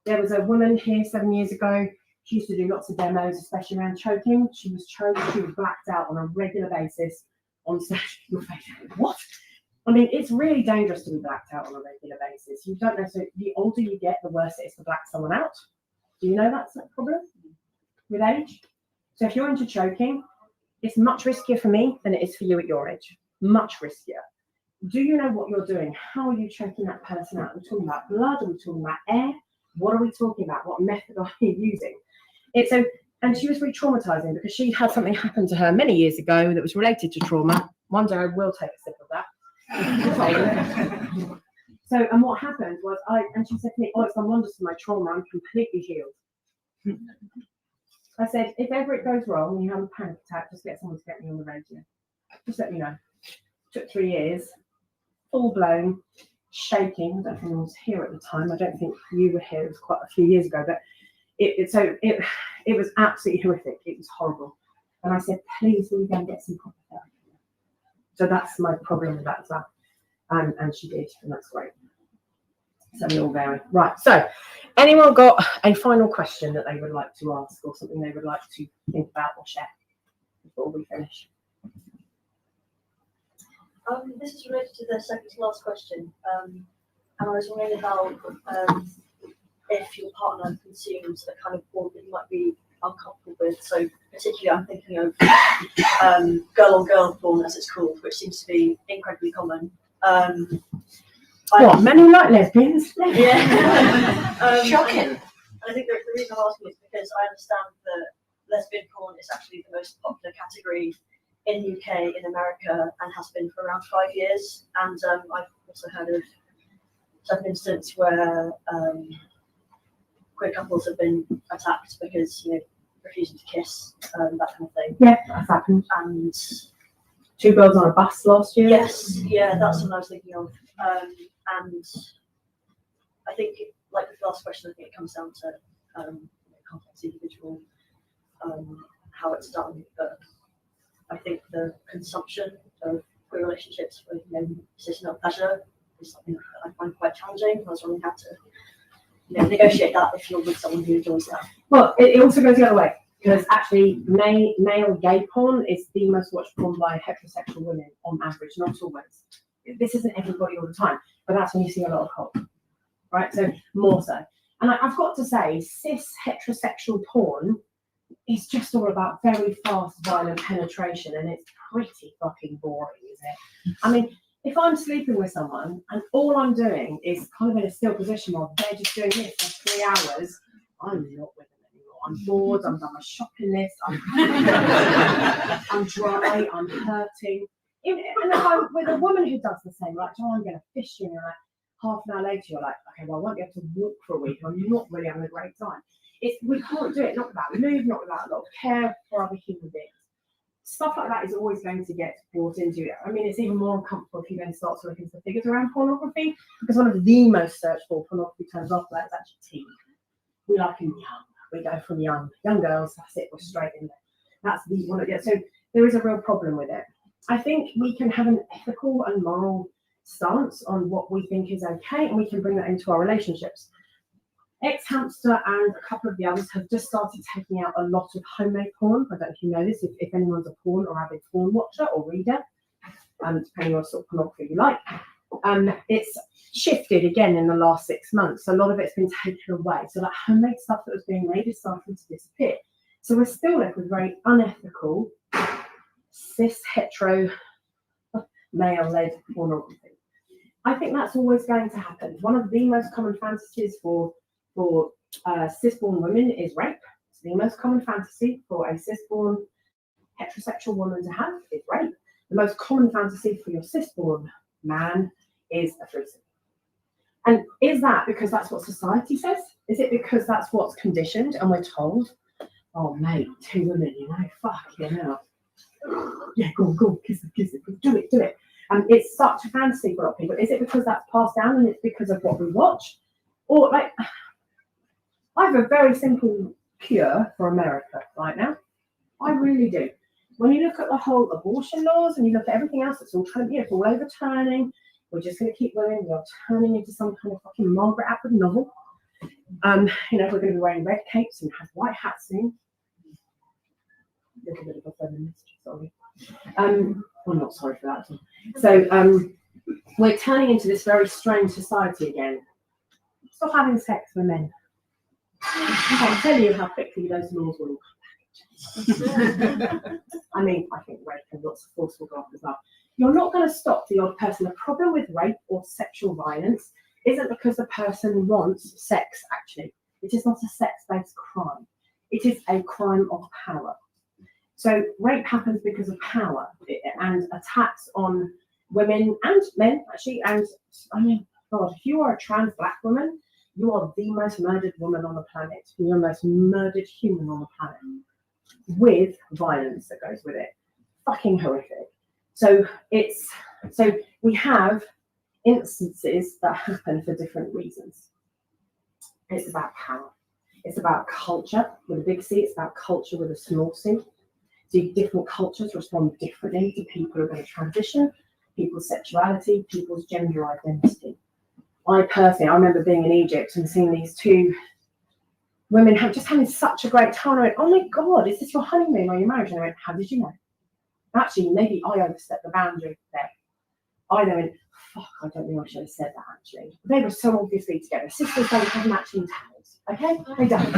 [SPEAKER 3] There was a woman here 7 years ago. She used to do lots of demos, especially around choking. She was choked. She was blacked out on a regular basis on stage. What? I mean, it's really dangerous to be blacked out on a regular basis. You don't know. So the older you get, the worse it is to black someone out. Do you know that's a problem with age? So if you're into choking, it's much riskier for me than it is for you at your age. Much riskier. Do you know what you're doing? How are you choking that person out? Are we talking about blood? Are we talking about air? What are we talking about? What method are you using? And she was re-traumatizing because she had something happen to her many years ago that was related to trauma. One day I will take a sip of that. So, and what happened was and she said to me, it's done wonders for my trauma. I'm completely healed. I said, if ever it goes wrong and you have a panic attack, just get someone to get me on the radio. Just let me know. Took 3 years, full blown, shaking. I don't think anyone was here at the time. I don't think you were here. It was quite a few years ago, but it was absolutely horrific. It was horrible. And I said, please, will you go and get some proper therapy? So that's my problem with that as well. And she did, and that's great. So we all vary. Right, so anyone got a final question that they would like to ask or something they would like to think about or share before we finish?
[SPEAKER 9] This is related to the second to last question. And I was wondering about if your partner consumes the kind of porn that you might be uncomfortable with. So particularly I'm thinking of girl-on-girl porn, as it's called, which seems to be incredibly common.
[SPEAKER 3] Many like lesbians?
[SPEAKER 9] Yeah.
[SPEAKER 4] Shocking.
[SPEAKER 9] I think the reason I'm asking is because I understand that lesbian porn is actually the most popular category in the UK, in America, and has been for around 5 years. And I've also heard of some instance where queer couples have been attacked because, refusing to kiss, that kind of thing.
[SPEAKER 3] Yeah, that's happened.
[SPEAKER 9] And
[SPEAKER 3] 2 girls on a bus last year.
[SPEAKER 9] yes, yeah, that's what I was thinking of. And I think, like the last question, I think it comes down to context, individual, how it's done. But I think the consumption of queer relationships with cis-not pleasure is something that I find quite challenging. I was wondering how to negotiate that if you're with someone who enjoys that.
[SPEAKER 3] Well, it also goes the other way, because actually male gay porn is the most watched porn by heterosexual women on average, not always. This isn't everybody all the time, but that's when you see a lot of cult, right? So more so. And I've got to say, cis heterosexual porn is just all about very fast, violent penetration, and it's pretty fucking boring, isn't it? I mean, if I'm sleeping with someone and all I'm doing is kind of in a still position while they're just doing this for 3 hours, I'm not with them anymore. I'm bored, I'm done my shopping list, I'm dry, I'm hurting. And if I'm with a woman who does the same, like, I'm going to fish you, and you're like, half an hour later, you're like, okay, well, I won't be able to walk for a week. I'm not really having a great time. We can't do it, not without move, not without a lot of care for other human beings. stuff like that is always going to get brought into it. I mean, it's even more uncomfortable if you then start to look into the figures around pornography, because one of the most searched for pornography terms after that is actually teen. We like them young. We go from young girls. That's it. We're straight in there. That's the one. So there is a real problem with it. I think we can have an ethical and moral stance on what we think is okay, and we can bring that into our relationships. X-Hamster and a couple of the others have just started taking out a lot of homemade porn. I don't know if you know this, if anyone's a porn or avid porn watcher or reader, depending on what sort of pornography you like. It's shifted again in the last 6 months. A lot of it's been taken away. So that homemade stuff that was being made is starting to disappear. So we're still left with very unethical, cis, hetero, male-led pornography. I think that's always going to happen. One of the most common fantasies for cis-born women is rape. It's the most common fantasy for a cis-born heterosexual woman to have is rape. The most common fantasy for your cis-born man is a threesome. And is that because that's what society says? Is it because that's what's conditioned and we're told, oh mate, 2 women, you know, fuck, you know. Yeah, go on, kiss it, do it. And it's such a fantasy for a lot of people. Is it because that's passed down and it's because of what we watch? Or like, I have a very simple cure for America right now. I really do. When you look at the whole abortion laws and you look at everything else, it's all trying, it's all overturning. We're just going to keep women. We're turning into some kind of fucking Margaret Atwood novel. We're going to be wearing red capes and have white hats soon. A little bit of a feminist, sorry. I'm not sorry for that at all. So we're turning into this very strange society again. Stop having sex with men. I can't tell you how quickly those laws will come back. I mean, I think rape and lots of forceful graft as well. You're not going to stop the odd person. The problem with rape or sexual violence isn't because the person wants sex, actually. It is not a sex-based crime. It is a crime of power. So rape happens because of power and attacks on women and men, actually. And I mean, God, if you are a trans black woman, you are the most murdered woman on the planet. You're the most murdered human on the planet, with violence that goes with it. Fucking horrific. So we have instances that happen for different reasons. It's about power. It's about culture with a big C. It's about culture with a small c. So different cultures respond differently to people who are going to transition, people's sexuality, people's gender identity. I remember being in Egypt and seeing these 2 women having such a great time. I went, oh my God, is this your honeymoon or your marriage? And I went, how did you know? Actually, maybe I overstepped the boundary there. I went, fuck, I don't think I should have said that actually. They were so obviously together. Sisters don't have matching towels, okay? They don't.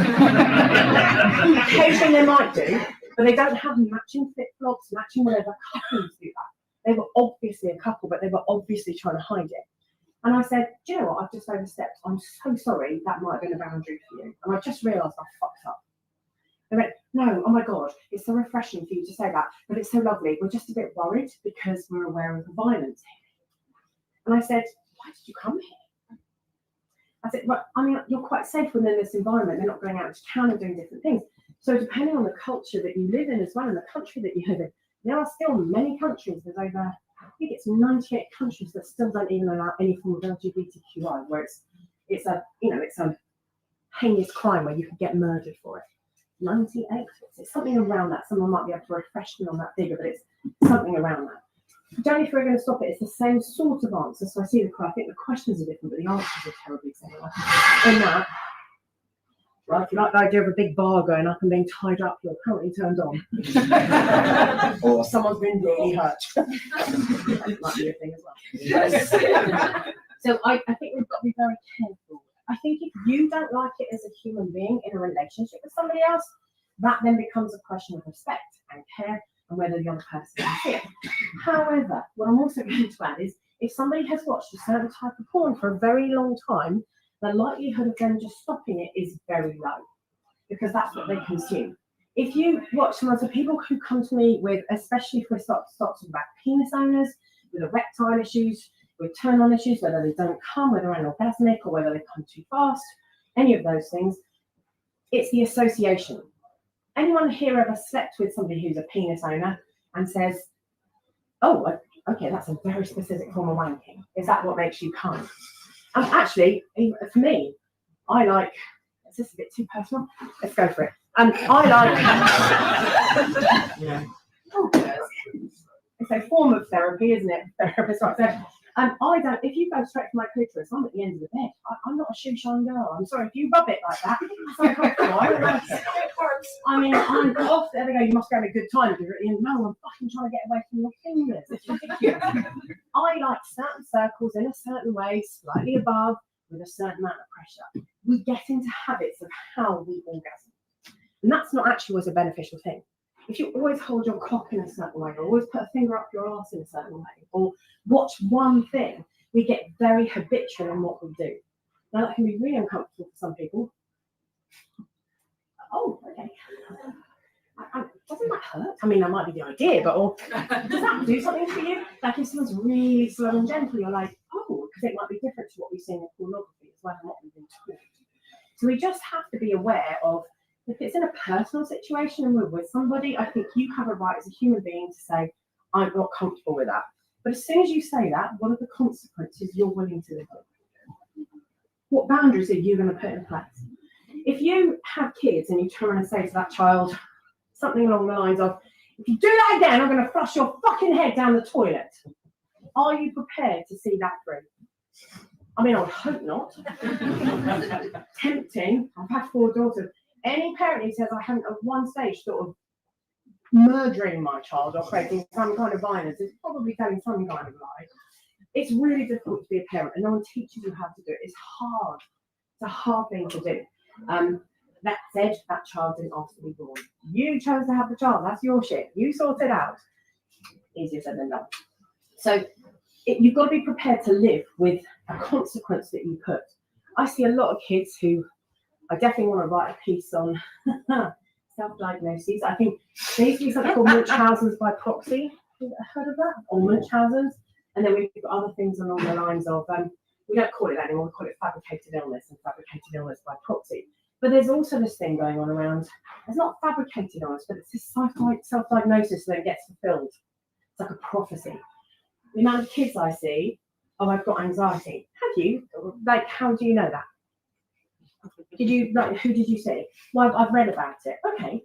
[SPEAKER 3] Occasionally they might do, but they don't have matching flip-flops, matching whatever. Couples do that. They were obviously a couple, but they were obviously trying to hide it. And I said, do you know what? I've just overstepped. I'm so sorry. That might have been a boundary for you. And I just realised I fucked up. They went, no, oh my God, it's so refreshing for you to say that, but it's so lovely. We're just a bit worried because we're aware of the violence here. And I said, why did you come here? I said, well, I mean, you're quite safe within this environment. They're not going out to town and doing different things. So depending on the culture that you live in as well, and the country that you live in, there are still many countries, there's over, I think it's 98 countries that still don't even allow any form of LGBTQI, where it's a heinous crime where you could get murdered for it. 98, it's something around that. Someone might be able to refresh me on that figure, but it's something around that. I don't know if we're going to stop it. It's the same sort of answer. So I see I think the questions are different, but the answers are terribly similar. In that, well, if you like the idea of a big bar going up and being tied up, you're currently turned on. Or someone's been really hurt. That might be a thing as well. Yes. So I think we've got to be very careful. I think if you don't like it as a human being in a relationship with somebody else, that then becomes a question of respect and care and whether the other person can see it. However, what I'm also going to add is if somebody has watched a certain type of porn for a very long time, the likelihood of them just stopping it is very low because that's what they consume. If you watch some other people who come to me with, especially if we start talking about penis owners, with erectile issues, with turn-on issues, whether they don't come, whether they're anorgasmic or whether they come too fast, any of those things, it's the association. Anyone here ever slept with somebody who's a penis owner and says, oh, okay, that's a very specific form of wanking. Is that what makes you come? And actually, for me, I like, is this a bit too personal? Let's go for it. I like, it's a form of therapy, isn't it? Therapist, right? So, I don't, if you go straight to my clitoris, I'm at the end of the bed. I'm not a shoe-shine girl. I'm sorry, if you rub it like that, that's uncomfortable. I mean, I'm off, there we go, you must be having a good time because you're at the end. No, I'm fucking trying to get away from your fingers. It's ridiculous. I like certain circles in a certain way, slightly above, with a certain amount of pressure. We get into habits of how we orgasm. And that's not actually always a beneficial thing. If you always hold your cock in a certain way, or always put a finger up your arse in a certain way, or watch one thing, we get very habitual in what we do. Now that can be really uncomfortable for some people. Oh, okay. Doesn't that hurt? I mean, that might be the idea, but or, does that do something for you? Like if someone's really slow and gentle, you're like, oh, because it might be different to what we see in pornography as well and what we've been taught. So we just have to be aware of, if it's in a personal situation and we're with somebody, I think you have a right as a human being to say, I'm not comfortable with that. But as soon as you say that, what are the consequences you're willing to live with? What boundaries are you going to put in place? If you have kids and you turn around and say to that child something along the lines of, if you do that again, I'm going to flush your fucking head down the toilet. Are you prepared to see that through? I mean, I would hope not. Tempting. I've had 4 daughters. Any parent who says I haven't at one stage sort of murdering my child or creating some kind of violence is probably telling some kind of lie. It's really difficult to be a parent and no one teaches you how to do it. It's hard. It's a hard thing to do. That said, that child didn't ask to be born. You chose to have the child. That's your shit. You sort it out. Easier said than done. So you've got to be prepared to live with a consequence that you put. I see a lot of kids who, I definitely want to write a piece on self-diagnoses. I think there used to be something called Munchausen's by proxy. Have you heard of that? Or Munchausen's. And then we've got other things along the lines of, we don't call it that anymore, we call it fabricated illness and fabricated illness by proxy. But there's also this thing going on around, it's not fabricated illness, but it's this self-diagnosis that gets fulfilled. It's like a prophecy. The amount of kids I see, oh, I've got anxiety. Have you? Like, how do you know that? Did you, like, who did you see? Well, I've read about it. Okay.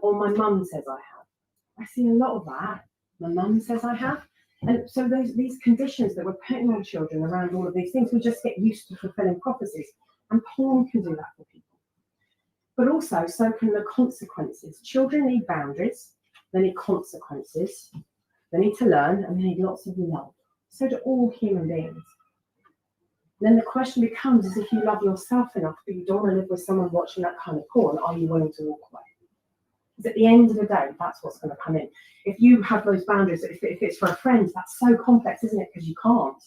[SPEAKER 3] Or my mum says I have. I see a lot of that. My mum says I have. And so these conditions that we're putting on children around all of these things, we just get used to fulfilling prophecies. And porn can do that for people. But also, so can the consequences. Children need boundaries. They need consequences. They need to learn, and they need lots of love. So do all human beings. Then the question becomes, is if you love yourself enough, but you don't want to live with someone watching that kind of porn, are you willing to walk away? Because at the end of the day, that's what's going to come in. If you have those boundaries, if it's for a friend, that's so complex, isn't it? Because you can't.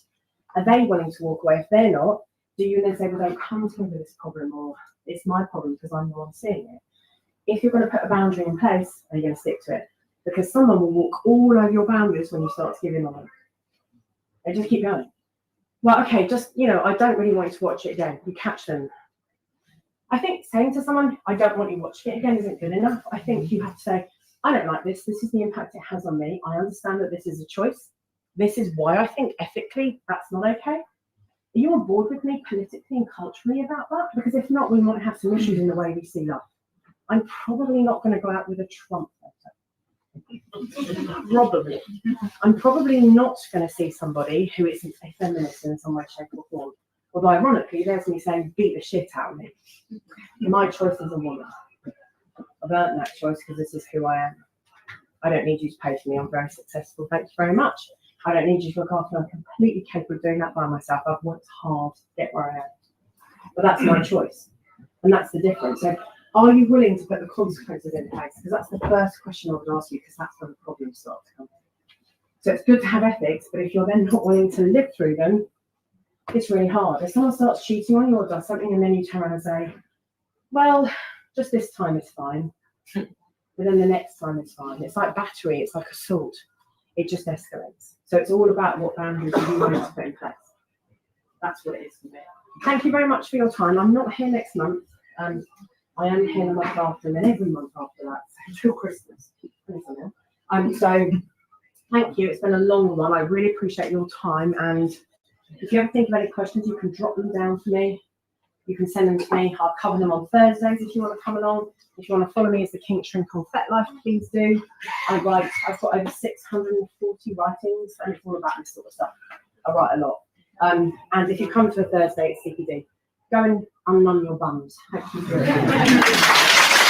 [SPEAKER 3] Are they willing to walk away? If they're not, do you then say, well, don't come to me with this problem, or it's my problem because I'm the one seeing it? If you're going to put a boundary in place, are you going to stick to it? Because someone will walk all over your boundaries when you start to give in on them. They just keep going. Well, okay, just, I don't really want you to watch it again. You catch them. I think saying to someone, I don't want you watching it again isn't good enough. I think you have to say, I don't like this. This is the impact it has on me. I understand that this is a choice. This is why I think ethically that's not okay. Are you on board with me politically and culturally about that? Because if not, we might have some issues in the way we see life. I'm probably not going to go out with a Trump photo. Probably. I'm probably not going to see somebody who isn't a feminist in some way, shape or form. Although ironically, there's me saying, beat the shit out of me. My choice as a woman. I've earned that choice because this is who I am. I don't need you to pay for me. I'm very successful. Thank you very much. I don't need you to look after me. I'm completely capable of doing that by myself. I've worked hard to get where I am. But that's my choice. And that's the difference. So are you willing to put the consequences in place? Because that's the first question I would ask you, because that's where the problems start to come. So it's good to have ethics, but if you're then not willing to live through them, it's really hard. If someone starts cheating on you or does something and then you turn around and say, well, just this time it's fine. But then the next time it's fine. It's like battery, it's like assault. It just escalates. So it's all about what boundaries you want to put in place. That's what it is for me. Thank you very much for your time. I'm not here next month. I am here the month after and then every month after that, so until Christmas. So thank you. It's been a long one. I really appreciate your time. And if you ever think of any questions, you can drop them down to me. You can send them to me. I'll cover them on Thursdays if you want to come along. If you want to follow me as the Kink Shrink on FetLife, please do. I've got over 640 writings, and it's all about this sort of stuff. I write a lot. And if you come to a Thursday, it's CPD. Go and unnumb your bums. Thank you.